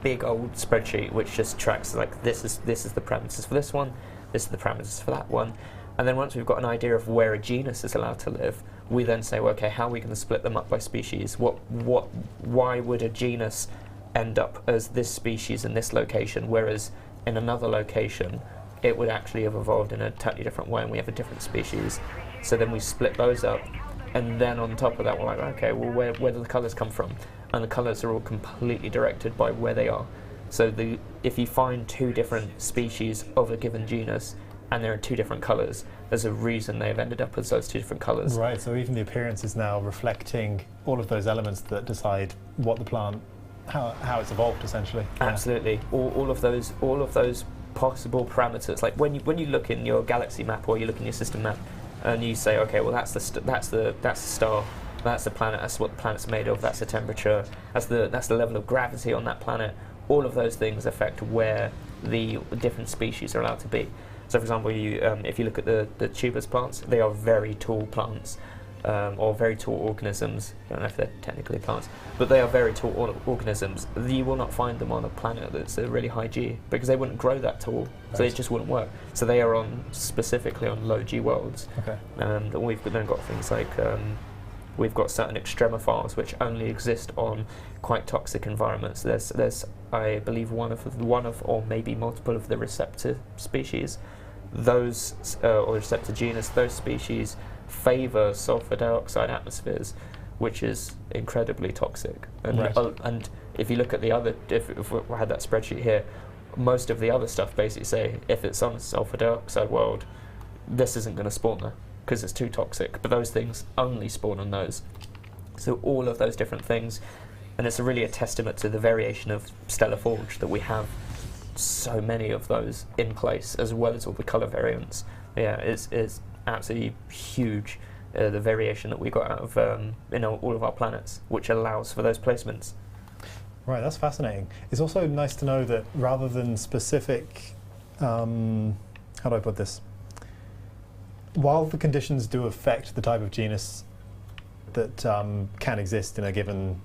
big old spreadsheet which just tracks, like, this is the parameters for this one, this is the parameters for that one, and then once we've got an idea of where a genus is allowed to live, we then say, well, okay, how are we going to split them up by species? Why would a genus end up as this species in this location, whereas in another location it would actually have evolved in a totally different way, and we have a different species? So then we split those up, and then on top of that we're like, okay, well, where do the colours come from? And the colours are all completely directed by where they are. So if you find 2 different species of a given genus, and they're in two different colours, there's a reason they've ended up as those two different colours. Right, so even the appearance is now reflecting all of those elements that decide what the plant, how it's evolved essentially. Absolutely, all of those possible parameters. Like when you look in your galaxy map or you look in your system map, and you say, okay, well that's the star, that's the planet, that's what the planet's made of, that's the temperature, that's the level of gravity on that planet. All of those things affect where the different species are allowed to be. So, for example, if you look at the tubous plants, they are very tall plants, or very tall organisms. I don't know if they're technically plants, but they are very tall organisms. You will not find them on a planet that's a really high G, because they wouldn't grow that tall, so it just wouldn't work. So they are specifically on low G worlds. Okay. We've then got things like we've got certain extremophiles which only exist on quite toxic environments. There's I believe one of or maybe multiple of the receptor species. Those or receptor genus, those species favour sulfur dioxide atmospheres, which is incredibly toxic. And, and if you look at the other, if I had that spreadsheet here, most of the other stuff basically say if it's on a sulfur dioxide world, this isn't going to spawn there because it's too toxic. But those things only spawn on those. So all of those different things, and it's really a testament to the variation of Stellar Forge that we have so many of those in place, as well as all the colour variants. Yeah, it's absolutely huge, the variation that we got out of all of our planets, which allows for those placements. Right, that's fascinating. It's also nice to know that rather than specific, how do I put this? While the conditions do affect the type of genus that can exist in a given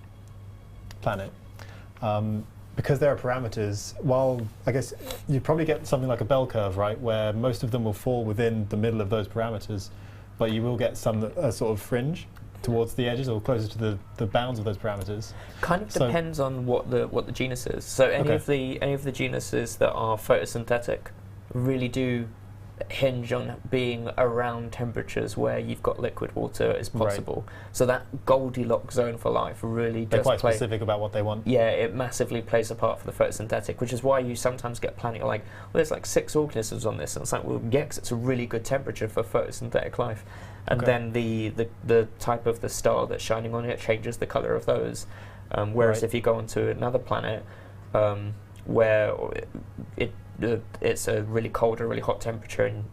planet, because there are parameters, while I guess you probably get something like a bell curve, right, where most of them will fall within the middle of those parameters, but you will get some that are sort of fringe towards the edges or closer to the bounds of those parameters. Kind of depends on what the genus is. So any of the genuses that are photosynthetic really do hinge on being around temperatures where you've got liquid water as possible. Right. So that Goldilocks zone for life really does play. They're quite specific about what they want. Yeah, it massively plays a part for the photosynthetic, which is why you sometimes get planet like, well, there's like 6 organisms on this, and it's like, well, yeah, 'cause it's a really good temperature for photosynthetic life. And then the type of the star that's shining on it changes the colour of those. Whereas if you go onto another planet where it's a really cold or really hot temperature, and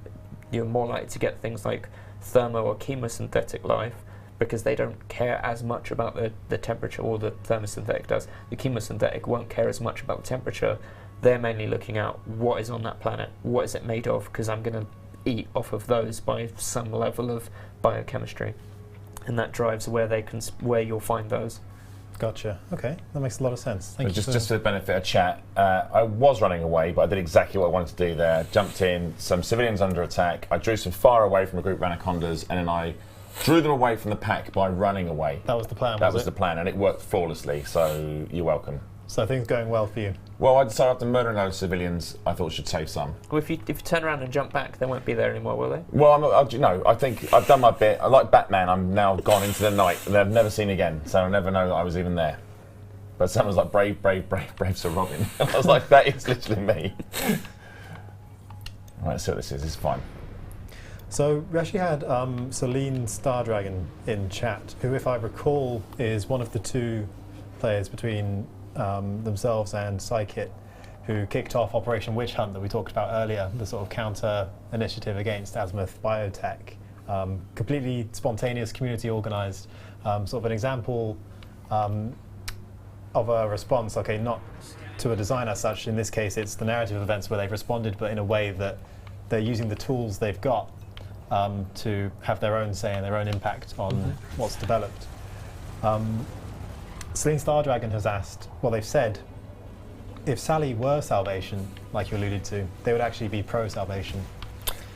you're more likely to get things like thermo or chemosynthetic life, because they don't care as much about the temperature, or the thermosynthetic does. The chemosynthetic won't care as much about the temperature. They're mainly looking at what is on that planet, what is it made of, because I'm going to eat off of those by some level of biochemistry, and that drives where you'll find those. Gotcha. Okay, that makes a lot of sense. Thank you. Just for the benefit of chat, I was running away, but I did exactly what I wanted to do there. Jumped in, some civilians under attack. I drew some fire away from a group of anacondas, and then I drew them away from the pack by running away. That was the plan. That was the plan, and it worked flawlessly. So you're welcome. So things going well for you? Well, I decided after murdering those civilians, I thought I should save some. Well, if you turn around and jump back, they won't be there anymore, will they? Well, I think I've done my bit. I like Batman. I'm now gone into the night, and I've never seen again, so I'll never know that I was even there. But someone's like, brave, brave, brave, brave Sir Robin. I was like, that is literally me. Right, let's see what this is. This is fine. So we actually had Celine Stardragon in chat, who, if I recall, is one of the 2 players between themselves and Psykit, who kicked off Operation Witch Hunt that we talked about earlier, the sort of counter initiative against Azimuth Biotech. Completely spontaneous, community organised, sort of an example of a response, okay, not to a design as such. In this case, it's the narrative events where they've responded, but in a way that they're using the tools they've got to have their own say and their own impact on what's developed. Celine Stardragon has asked, well, they've said, if Sally were Salvation, like you alluded to, they would actually be pro-Salvation.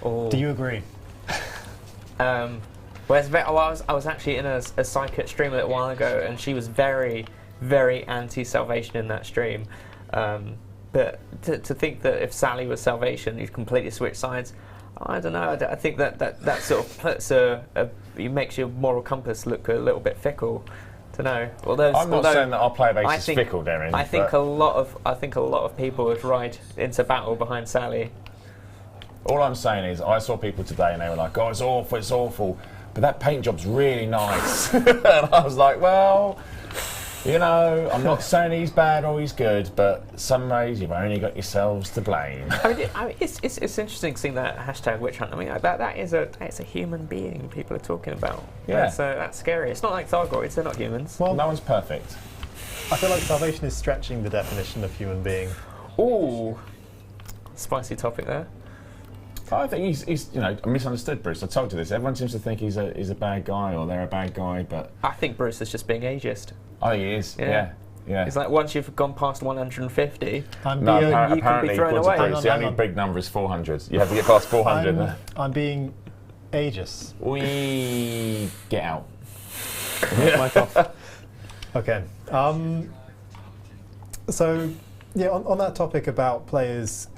Oh. Do you agree? I was actually in a Psykit stream a little while ago, and she was very, very anti-Salvation in that stream. But to think that if Sally was Salvation, you'd completely switch sides, I don't know. I think that sort of puts it makes your moral compass look a little bit fickle. To know. I'm not saying that our player base is fickle, Darren. I think a lot of people would ride into battle behind Sally. All I'm saying is, I saw people today and they were like, "Oh, it's awful, it's awful," but that paint job's really nice. And I was like, well, you know, I'm not saying he's bad or he's good, but some ways you've only got yourselves to blame. I mean, it's interesting seeing that hashtag witch hunt. I mean, that's a human being people are talking about. Yeah. That's scary. It's not like Thargoids, they're not humans. Well, no one's perfect. I feel like salvation is stretching the definition of human being. Ooh, spicy topic there. I think he's misunderstood, Bruce. I told you this. Everyone seems to think he's a bad guy or they're a bad guy, but I think Bruce is just being ageist. I think he is. Yeah. It's like once you've gone past 150, you can be thrown away. Bruce, the only big number is 400. You have to get past 400. I'm being ageist. We get out. Mic off. Okay. So, yeah, on that topic about players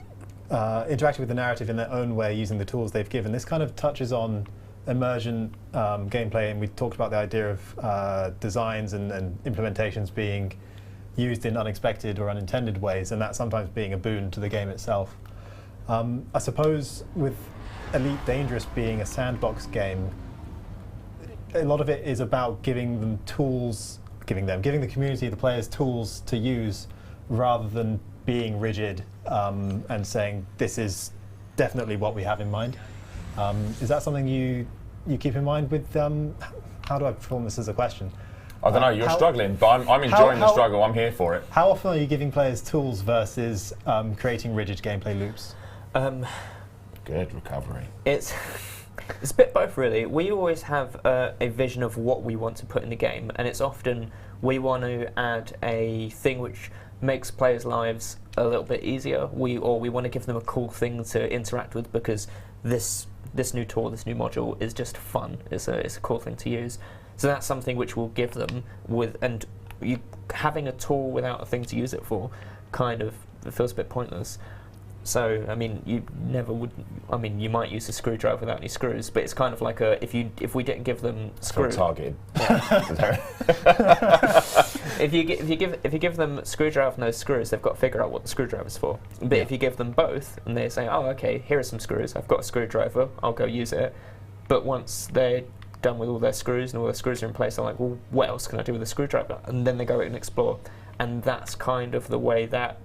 interacting with the narrative in their own way using the tools they've given, this kind of touches on immersion gameplay, and we talked about the idea of designs and implementations being used in unexpected or unintended ways, and that sometimes being a boon to the game itself. I suppose with Elite Dangerous being a sandbox game, a lot of it is about giving them tools, giving the community, the players, tools to use, rather than being rigid and saying this is definitely what we have in mind. Is that something you keep in mind with? How do I perform this as a question? I don't know. You're struggling, but I'm enjoying the struggle. I'm here for it. How often are you giving players tools versus creating rigid gameplay loops? Good recovery. It's a bit both, really. We always have a vision of what we want to put in the game, and it's often we want to add a thing which makes players' lives a little bit easier. We want to give them a cool thing to interact with because this new tool, this new module is just fun. It's a cool thing to use. So that's something which we'll give them having a tool without a thing to use it for kind of feels a bit pointless. So, I mean, you never would. I mean, you might use a screwdriver without any screws, but it's kind of like if we didn't give them screws. Targeted. Yeah. if you give them a screwdriver and no screws, they've got to figure out what the screwdriver's for. But if you give them both and they say, "Oh, okay, here are some screws. I've got a screwdriver. I'll go use it." But once they're done with all their screws and all their screws are in place, they're like, "Well, what else can I do with a screwdriver?" And then they go out and explore. And that's kind of the way that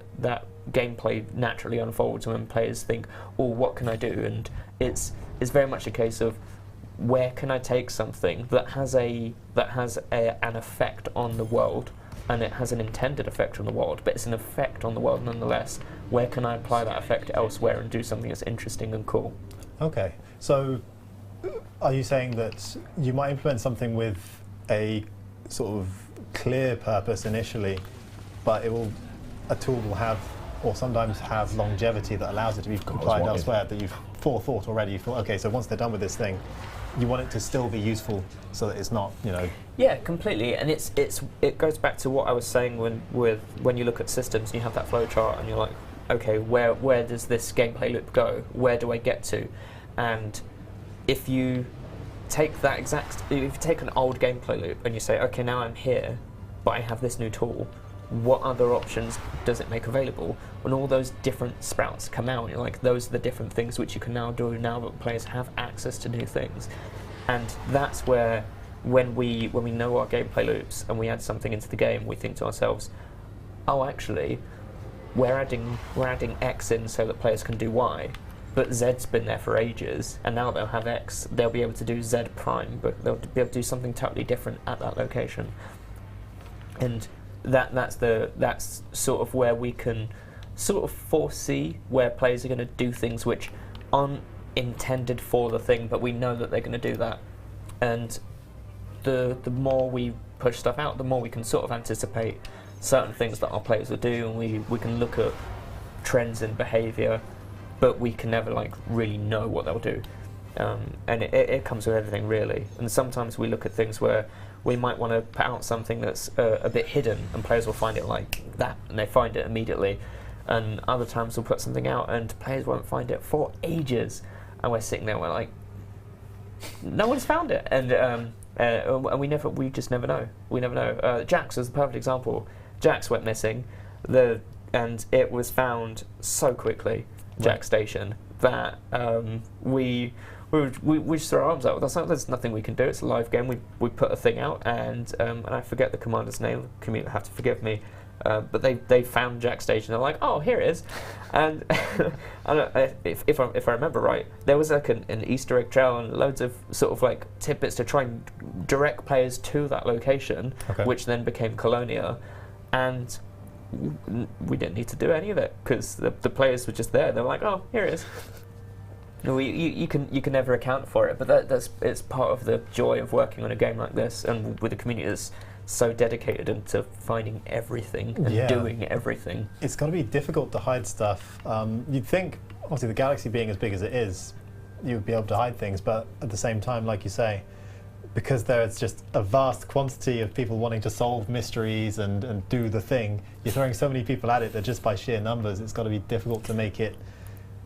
gameplay naturally unfolds when players think, "Oh, what can I do?" And it's very much a case of where can I take something that has an effect on the world, and it has an intended effect on the world, but it's an effect on the world nonetheless. Where can I apply that effect elsewhere and do something that's interesting and cool? Okay, so are you saying that you might implement something with a sort of clear purpose initially, but a tool will have, or sometimes have, longevity that allows it to be applied elsewhere, that you've forethought already? You thought, okay, so once they're done with this thing, you want it to still be useful so that it's not, Yeah, completely. And it goes back to what I was saying when you look at systems and you have that flow chart and you're like, okay, where does this gameplay loop go? Where do I get to? And if you take if you take an old gameplay loop and you say, okay, now I'm here, but I have this new tool, what other options does it make available? When all those different sprouts come out, you're like, those are the different things which you can now do now that players have access to new things. And that's where, when we know our gameplay loops and we add something into the game, we think to ourselves, oh, actually, we're adding X in so that players can do Y, but Z's been there for ages, and now they'll have X, they'll be able to do Z prime, but they'll be able to do something totally different at that location. And that's sort of where we can sort of foresee where players are going to do things which aren't intended for the thing, but we know that they're going to do that. And the more we push stuff out, the more we can sort of anticipate certain things that our players will do, and we can look at trends in behaviour, but we can never really know what they'll do. And it comes with everything, really. And sometimes we look at things where we might want to put out something that's a bit hidden, and players will find it like that, and they find it immediately. And other times we'll put something out, and players won't find it for ages, and we're sitting there, we're like, no one's found it, and we just never know. We never know. Jax is the perfect example. Jax went missing, and it was found so quickly. Jax Station. that we just throw our arms out. There's nothing we can do. It's a live game. We put a thing out, and I forget the commander's name. The community have to forgive me. But they found Jack Stage and they're like, oh, here it is. And if I remember right, there was like an Easter egg trail and loads of sort of like tidbits to try and direct players to that location, which then became Colonia. And we didn't need to do any of it because the players were just there. They're like, oh, here it is. You can never account for it, but it's part of the joy of working on a game like this and with a community that's so dedicated into finding everything and doing everything. It's got to be difficult to hide stuff. You'd think, obviously, the galaxy being as big as it is, you would be able to hide things, but at the same time, like you say, because there's just a vast quantity of people wanting to solve mysteries and do the thing, you're throwing so many people at it that just by sheer numbers, it's got to be difficult to make it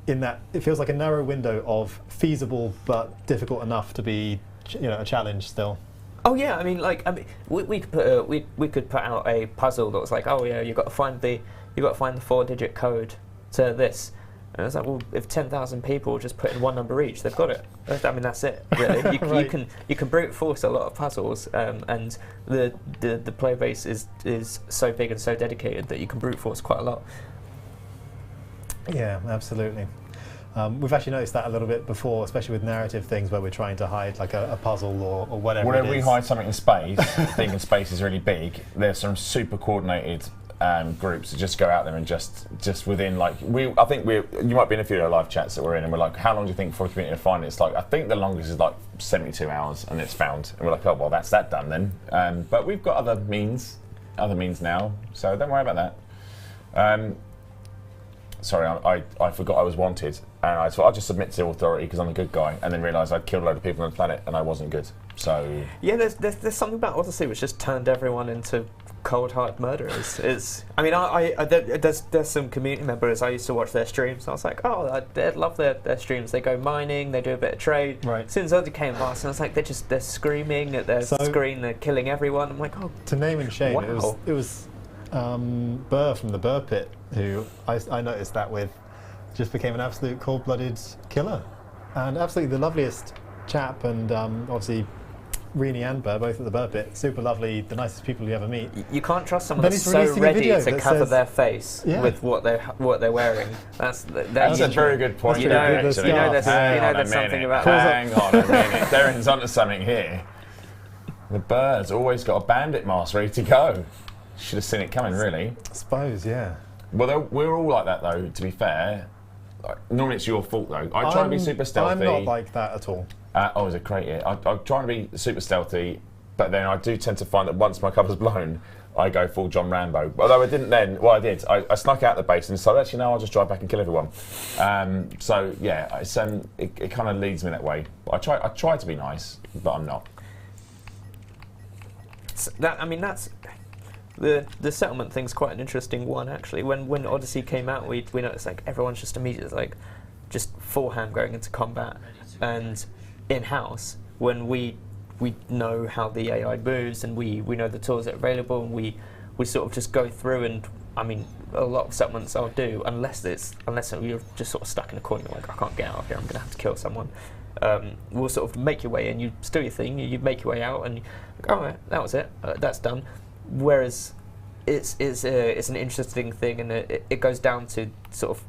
in that. It feels like a narrow window of feasible but difficult enough to be, a challenge still. Oh yeah, we could put out a puzzle that was like, oh yeah, you got to find the 4-digit code to this, and it's like, well, if 10,000 people just put in one number each, they've got it. That's it, really. You can brute force a lot of puzzles, and the player base is so big and so dedicated that you can brute force quite a lot. Yeah, absolutely. We've actually noticed that a little bit before, especially with narrative things where we're trying to hide like a puzzle or whatever. Whenever we hide something in space, thinking space is really big, there's some super coordinated groups that just go out there and just within you might be in a few live chats that we're in, and we're like, how long do you think for a community to find it? It's like, I think the longest is like 72 hours, and it's found, and we're like, oh well, that's that done then. But we've got other means now, so don't worry about that. Sorry, I forgot I was wanted, and I thought I'd just submit to the authority because I'm a good guy, and then realised I'd killed a load of people on the planet and I wasn't good. So yeah, there's something about Odyssey which just turned everyone into cold-hearted murderers. There's some community members I used to watch their streams. I was like, oh, I love their streams. They go mining, they do a bit of trade. Right. As soon as Odyssey came last, I was like, they're screaming at their screen, they're killing everyone. I'm like, oh, to name and shame, wow. it was Burr from the Burr Pit, who I noticed that with, just became an absolute cold-blooded killer, and absolutely the loveliest chap, and obviously Rini and Burr, both at the Burr Pit, super lovely, the nicest people you ever meet. You can't trust someone that's so ready to cover their face with what they're wearing. That's a very good point. There's something about that. Hang on a minute, Darren's onto something here. The Burr's always got a bandit mask ready to go. Should have seen it coming, really. I suppose, yeah. Well, we're all like that, though, to be fair. Normally it's your fault, though. I try to be super stealthy. I'm not like that at all. Is it great? Yeah. I'm trying to be super stealthy, but then I do tend to find that once my cover's blown, I go full John Rambo. Although I didn't then. Well, I did. I snuck out the base and decided, actually, no, I'll just drive back and kill everyone. So, yeah, it kind of leads me that way. But I try to be nice, but I'm not. That's... The settlement thing's quite an interesting one, actually. When Odyssey came out, we noticed like everyone's just immediately just forehand going into combat, and in-house when we know how the AI moves and we know the tools that are available, and we sort of just go through, and a lot of settlements I'll do unless you're just sort of stuck in a corner, like I can't get out of here, I'm gonna have to kill someone. We'll sort of make your way in, you do your thing, you make your way out, and alright, that was it, that's done. Whereas it's an interesting thing, and it goes down to sort of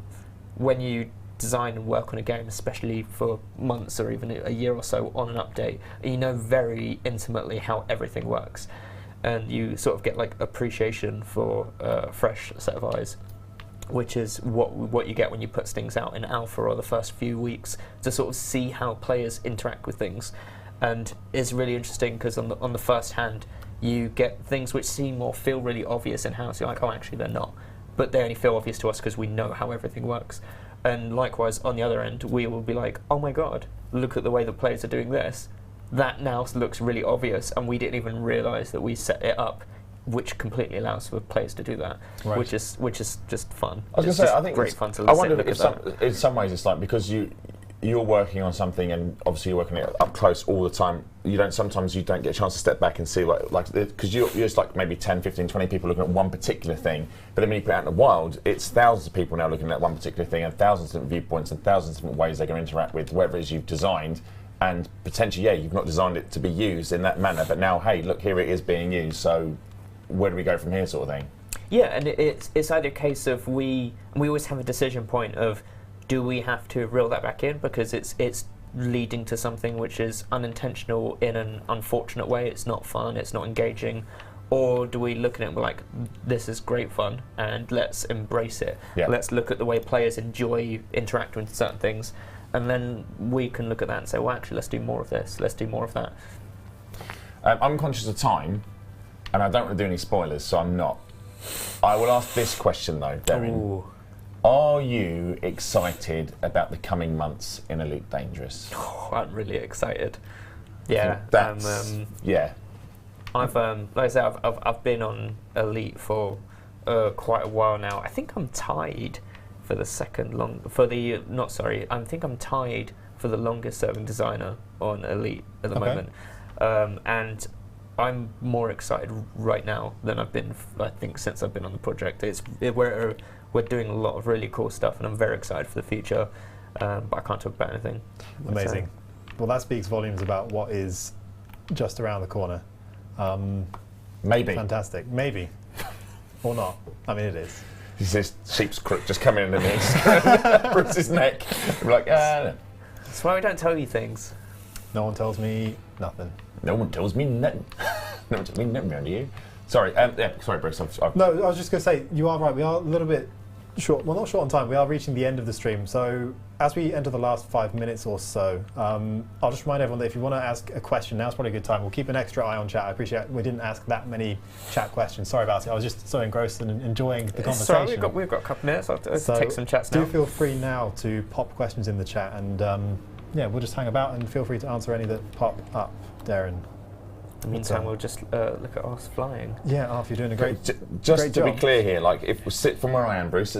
when you design and work on a game, especially for months or even a year or so on an update, and you know very intimately how everything works, and you sort of get like appreciation for a fresh set of eyes, which is what you get when you put things out in alpha or the first few weeks, to sort of see how players interact with things. And it's really interesting because on the first hand, you get things which seem or feel really obvious in-house. You're like, oh, actually, they're not. But they only feel obvious to us because we know how everything works. And likewise, on the other end, we will be like, oh my god, look at the way the players are doing this. That now looks really obvious, and we didn't even realise that we set it up, which completely allows for players to do that, right. which is just fun. I was going to say, I think great fun to I wonder look if at that. In some ways it's like, because you're working on something, and obviously you're working it up close all the time, sometimes you don't get a chance to step back and see because you're just like maybe 10, 15, 20 people looking at one particular thing, but then when you put it out in the wild, it's thousands of people now looking at one particular thing, and thousands of different viewpoints and thousands of different ways they can interact with whatever it is you've designed, and potentially, you've not designed it to be used in that manner, but now, hey, look, here it is being used, so where do we go from here, sort of thing? Yeah, and it's either a case of we always have a decision point of, do we have to reel that back in because it's leading to something which is unintentional in an unfortunate way, it's not fun, it's not engaging, or do we look at it and be like, this is great fun and let's embrace it. Yeah. Let's look at the way players enjoy interacting with certain things, and then we can look at that and say, well, actually, let's do more of this, let's do more of that. I'm conscious of time, and I don't want to do any spoilers, so I'm not. I will ask this question though, Darren. Ooh. Are you excited about the coming months in Elite Dangerous? Oh, I'm really excited. Yeah. Yeah. I've like I said, I've been on Elite for quite a while now. I think I'm tied for the I think I'm tied for the longest serving designer on Elite at the moment, and I'm more excited right now than I've been, I think, since I've been on the project. We're doing a lot of really cool stuff, and I'm very excited for the future, but I can't talk about anything. Amazing. Well, that speaks volumes about what is just around the corner. Maybe. Fantastic. Maybe. Or not. I mean, it is. He's this sheep's crook just coming in and breaks his neck. We're like, That's why we don't tell you things. No one tells me nothing. No one tells me nothing. No one tells me nothing, do you? Sorry, sorry, Bruce. No, I was just going to say, you are right. We are a little bit short. Well, not short on time. We are reaching the end of the stream. So as we enter the last 5 minutes or so, I'll just remind everyone that if you want to ask a question, now's probably a good time. We'll keep an extra eye on chat. I appreciate we didn't ask that many chat questions. Sorry about it. I was just so engrossed and enjoying the conversation. Sorry, we've got a couple minutes. I'll take some chats now. Do feel free now to pop questions in the chat, and we'll just hang about and feel free to answer any that pop up, Darren. In the meantime, we'll just look at us flying. Yeah, Arthur, you're doing a great Just to job. be clear here, like if we sit from where I am, Bruce,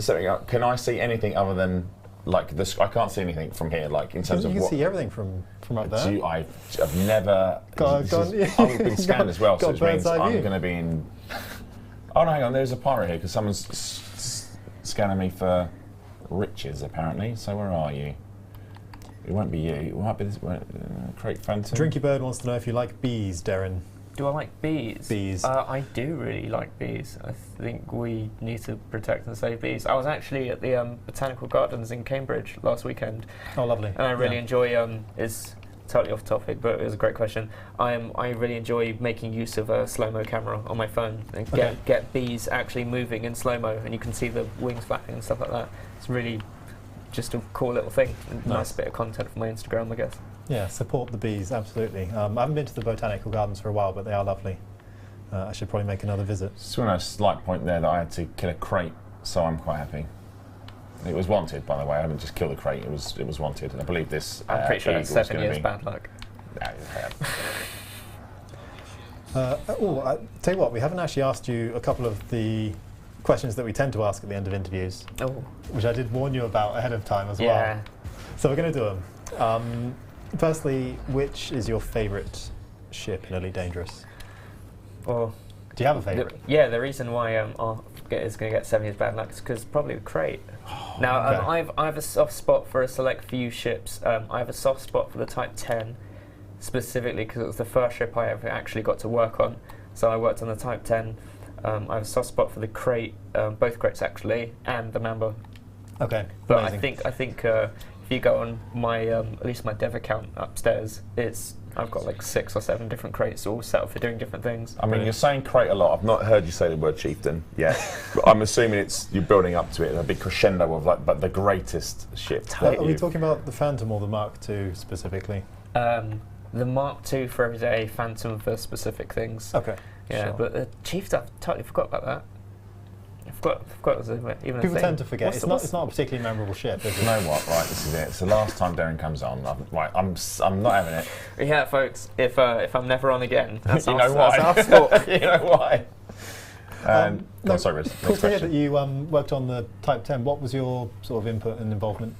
can I see anything other than like this? I can't see anything from here, like in terms of you what. can see everything from up there. I've never. I've been scanned as well, so it means I'm view. going to be in. Oh no, hang on, there's a pirate here because someone's scanning me for riches apparently. So where are you? It won't be you. It might be this Crate Phantom. Drinky Bird wants to know if you like bees, Darren. Do I like bees? Bees. I do really like bees. I think we need to protect and save bees. I was actually at the Botanical Gardens in Cambridge last weekend. Oh, lovely. And I really enjoy, it's totally off topic, but it was a great question. I really enjoy making use of a slow-mo camera on my phone and get bees actually moving in slow-mo, and you can see the wings flapping and stuff like that. It's really just a cool little thing. Nice bit of content for my Instagram, I guess. Yeah, support the bees, absolutely. I haven't been to the Botanical Gardens for a while, but they are lovely. I should probably make another visit. Just want a slight point there that I had to kill a crate, so I'm quite happy. It was wanted, by the way. I didn't just kill the crate. It was wanted, and I believe this. I'm pretty sure that's 7 years bad luck. Tell you what, we haven't actually asked you a couple of the questions that we tend to ask at the end of interviews, which I did warn you about ahead of time as well. So we're going to do them. Firstly, which is your favourite ship in Elite Dangerous? Well, do you have a favourite? The reason why is going to get 7 years bad luck is because probably the crate. Now, I have a soft spot for a select few ships. I have a soft spot for the Type 10, specifically because it was the first ship I ever actually got to work on. So I worked on the Type 10. I have a soft spot for the crate, both crates actually, and the Mamba. Okay, but amazing. I think if you go on my at least my dev account upstairs, I've got like 6 or 7 different crates all set up for doing different things. I mean, you're saying crate a lot. I've not heard you say the word chieftain yet, but I'm assuming you're building up to it, a big crescendo of but the greatest ship. Are we talking about the Phantom or the Mark II specifically? The Mark II for every day, Phantom for specific things. Okay. Yeah, sure. But the Chieftain, I totally forgot about that. I forgot it was even a thing. People tend to forget. It's not a particularly memorable ship, is it? You know what? Right, this is it. It's the last time Darren comes on. I'm not having it. Yeah, folks. If I'm never on again, that's you know why. That's our fault. You know why. Sorry, Riz. Cool to hear that you worked on the Type 10. What was your sort of input and involvement?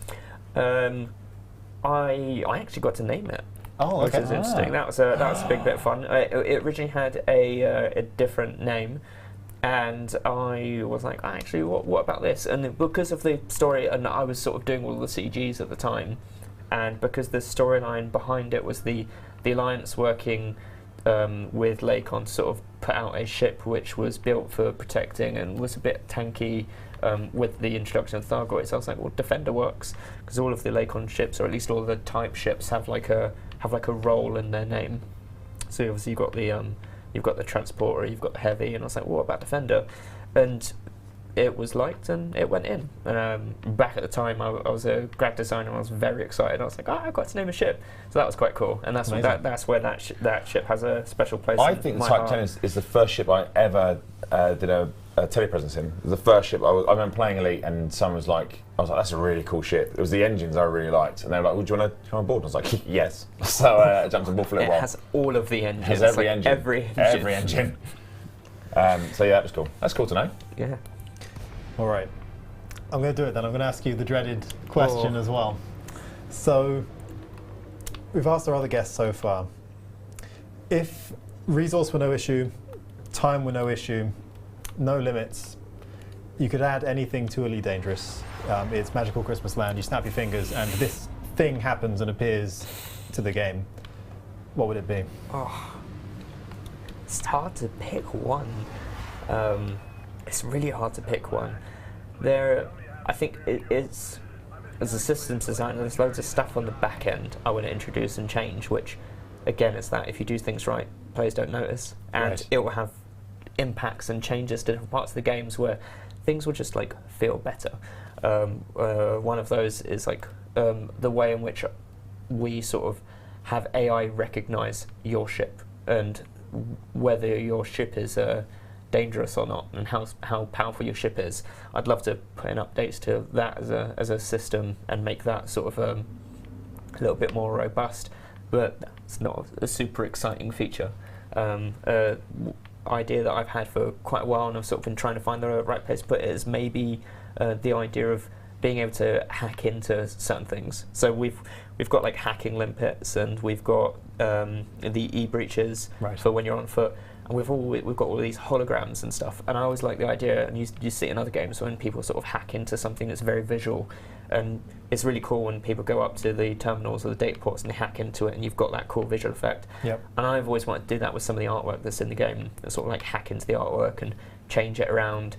I actually got to name it. Oh, which is interesting. That was a big bit of fun. It originally had a different name, and I was like, actually, what about this? And because of the story, and I was sort of doing all the CGs at the time, and because the storyline behind it was the Alliance working with Lakon to sort of put out a ship which was built for protecting and was a bit tanky. With the introduction of Thargoids, I was like, well, Defender works because all of the Lakon ships, or at least all of the type ships, have like a role in their name. So obviously you've got the transporter, you've got the heavy, and I was like, what about Defender? And it was liked and it went in. Back at the time, I was a grad designer and I was very excited. I was like, I got to name a ship. So that was quite cool. And that's where that ship has a special place. I think the Type 10 is the first ship I ever did a telepresence in. It was the first ship I remember playing Elite, and someone was like, that's a really cool ship. It was the engines I really liked, and they were like, well, do you want to come on board? And I was like, yes. So I jumped on board for a little while. It has all of the engines. It has every engine. Every engine. So yeah, that was cool. That's cool to know. Yeah. All right. I'm going to do it then. I'm going to ask you the dreaded question as well. So we've asked our other guests so far, if resource were no issue, time were no issue, no limits, you could add anything to Elite Dangerous. It's Magical Christmas Land. You snap your fingers and this thing happens and appears to the game. What would it be? Oh, it's hard to pick one. It's really hard to pick one. I think it's, as a systems designer, there's loads of stuff on the back end I want to introduce and change, which, again, is that if you do things right, players don't notice. And it will have impacts and changes to different parts of the games where things will just like feel better. One of those is like the way in which we sort of have AI recognize your ship and whether your ship is dangerous or not, and how powerful your ship is. I'd love to put in updates to that as a system and make that sort of a little bit more robust, but that's not a super exciting feature. Idea that I've had for quite a while, and I've sort of been trying to find the right place to put it, is maybe the idea of being able to hack into certain things. So we've got like hacking limpets, and we've got the e-breaches for when you're on foot, and we've got all these holograms and stuff. And I always like the idea, and you see it in other games when people sort of hack into something that's very visual, and it's really cool when people go up to the terminals or the data ports and they hack into it, and you've got that cool visual effect. Yep. And I've always wanted to do that with some of the artwork that's in the game, and sort of like hack into the artwork and change it around.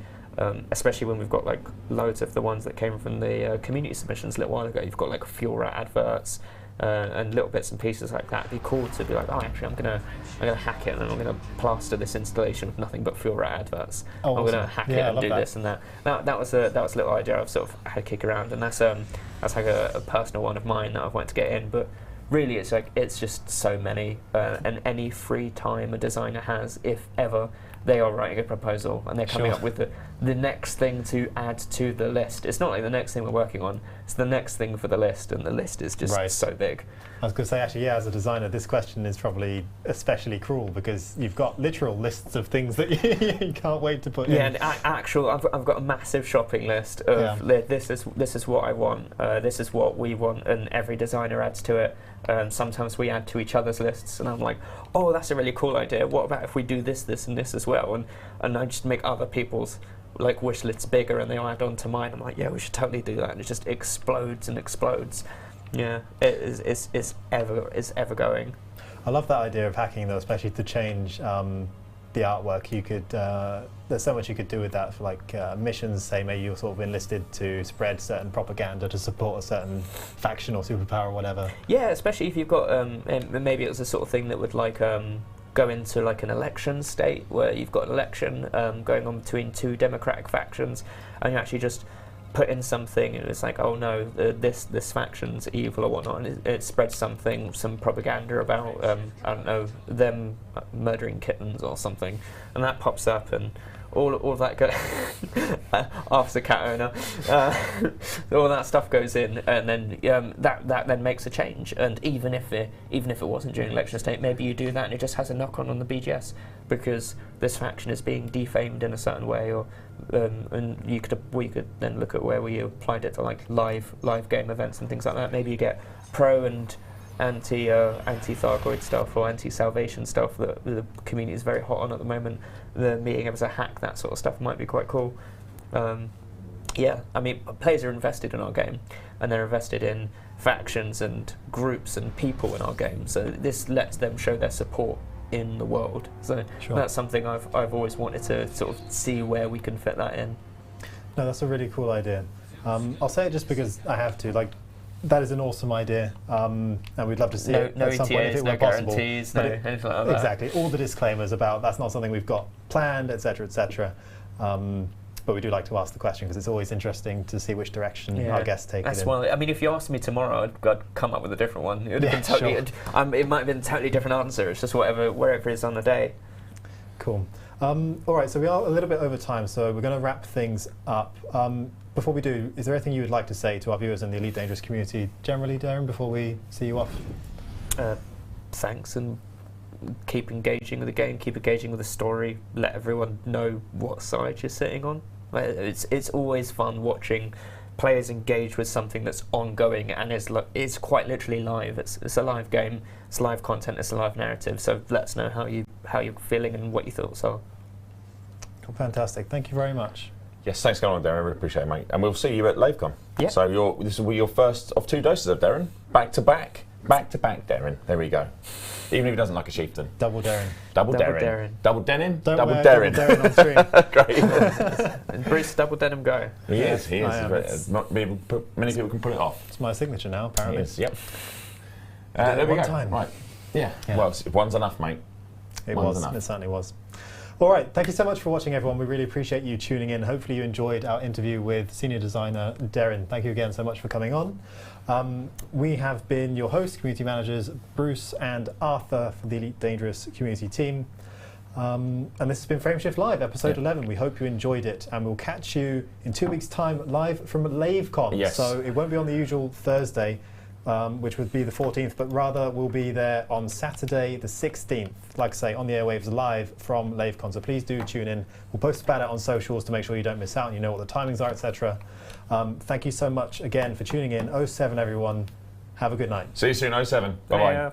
Especially when we've got like loads of the ones that came from the community submissions a little while ago. You've got like fuel rat adverts and little bits and pieces like that. It'd be cool to be like, actually, I'm gonna hack it, and I'm gonna plaster this installation with nothing but fuel rat adverts. I'm gonna hack it and do this and that. That was a little idea I've sort of had to kick around, and that's like a personal one of mine that I've wanted to get in. But really, it's just so many, and any free time a designer has, if ever, they are writing a proposal and they're coming up with the next thing to add to the list. It's not like the next thing we're working on, it's the next thing for the list, and the list is just so big. I was going to say, actually, as a designer, this question is probably especially cruel because you've got literal lists of things that you can't wait to put in. Yeah, and I've got a massive shopping list of this is what I want, this is what we want, and every designer adds to it. Sometimes we add to each other's lists, and I'm like, oh, that's a really cool idea. What about if we do this, this, and this as well? And I just make other people's like wish lists bigger, and they all add on to mine. I'm like, yeah, we should totally do that, and it just explodes and explodes. Yeah, it's ever going. I love that idea of hacking, though, especially to change the artwork. You could there's so much you could do with that for like missions. Say maybe you're sort of enlisted to spread certain propaganda to support a certain faction or superpower or whatever. Yeah, especially if you've got maybe it was the sort of thing that would like go into like an election state where you've got an election going on between two democratic factions, and you actually just put in something, and it's like, oh no, this faction's evil or whatnot, and it spreads some propaganda about I don't know, them murdering kittens or something, and that pops up, and all of that after cat owner, all that stuff goes in, and then that then makes a change. And even if it wasn't during election state, maybe you do that, and it just has a knock on the BGS because this faction is being defamed in a certain way, or and we could then look at where we applied it to like live game events and things like that. Maybe you get pro and anti-Thargoid stuff or anti-salvation stuff that the community is very hot on at the moment. Being able to hack that sort of stuff might be quite cool. Yeah, I mean, players are invested in our game, and they're invested in factions and groups and people in our game. So this lets them show their support in the world. So that's something I've always wanted to sort of see where we can fit that in. No, that's a really cool idea. I'll say it just because I have to. Like, that is an awesome idea, and we'd love to see it at some point if it were possible. Guarantees, anything like that. Exactly, all the disclaimers about that's not something we've got planned, etc., etc. But we do like to ask the question because it's always interesting to see which direction our guests take it in. Well, I mean, if you asked me tomorrow, I'd come up with a different one. It would have been totally. It might have been a totally different answer. It's just wherever it is on the day. Cool. All right, so we are a little bit over time, so we're going to wrap things up. Before we do, is there anything you would like to say to our viewers in the Elite Dangerous community generally, Darren, before we see you off? Thanks, and keep engaging with the game, keep engaging with the story, let everyone know what side you're sitting on. It's always fun watching players engage with something that's ongoing and is quite literally live. It's a live game, it's live content, it's a live narrative, so let us know how you're feeling and what your thoughts are. Fantastic, thank you very much. Yes, thanks for coming on, Darren. I really appreciate it, mate. And we'll see you at LaveCon. Yeah. So this will be your first of 2 doses of Darren. Back to back, Darren. There we go. Even if he doesn't like a chieftain. Double Darren. Double Darren. Double denim? Don't double wear Darren. Double Darren on screen. Great. And Bruce, double denim guy. He is. Not many people can pull it off. It's my signature now, apparently. He is, yep. There we go. Time. Right. Yeah. Well, one's enough, mate. It certainly was. All right, thank you so much for watching, everyone. We really appreciate you tuning in. Hopefully you enjoyed our interview with senior designer Darren. Thank you again so much for coming on. We have been your hosts, community managers Bruce and Arthur for the Elite Dangerous community team. And this has been Frameshift Live, episode 11. We hope you enjoyed it, and we'll catch you in 2 weeks' time live from LaveCon. Yes. So it won't be on the usual Thursday, which would be the 14th, but rather we'll be there on Saturday the 16th, like I say, on the airwaves live from LaveCon. So please do tune in. We'll post about it on socials to make sure you don't miss out and you know what the timings are, etc. Thank you so much again for tuning in. 07, everyone. Have a good night. See you soon, 07. Bye-bye.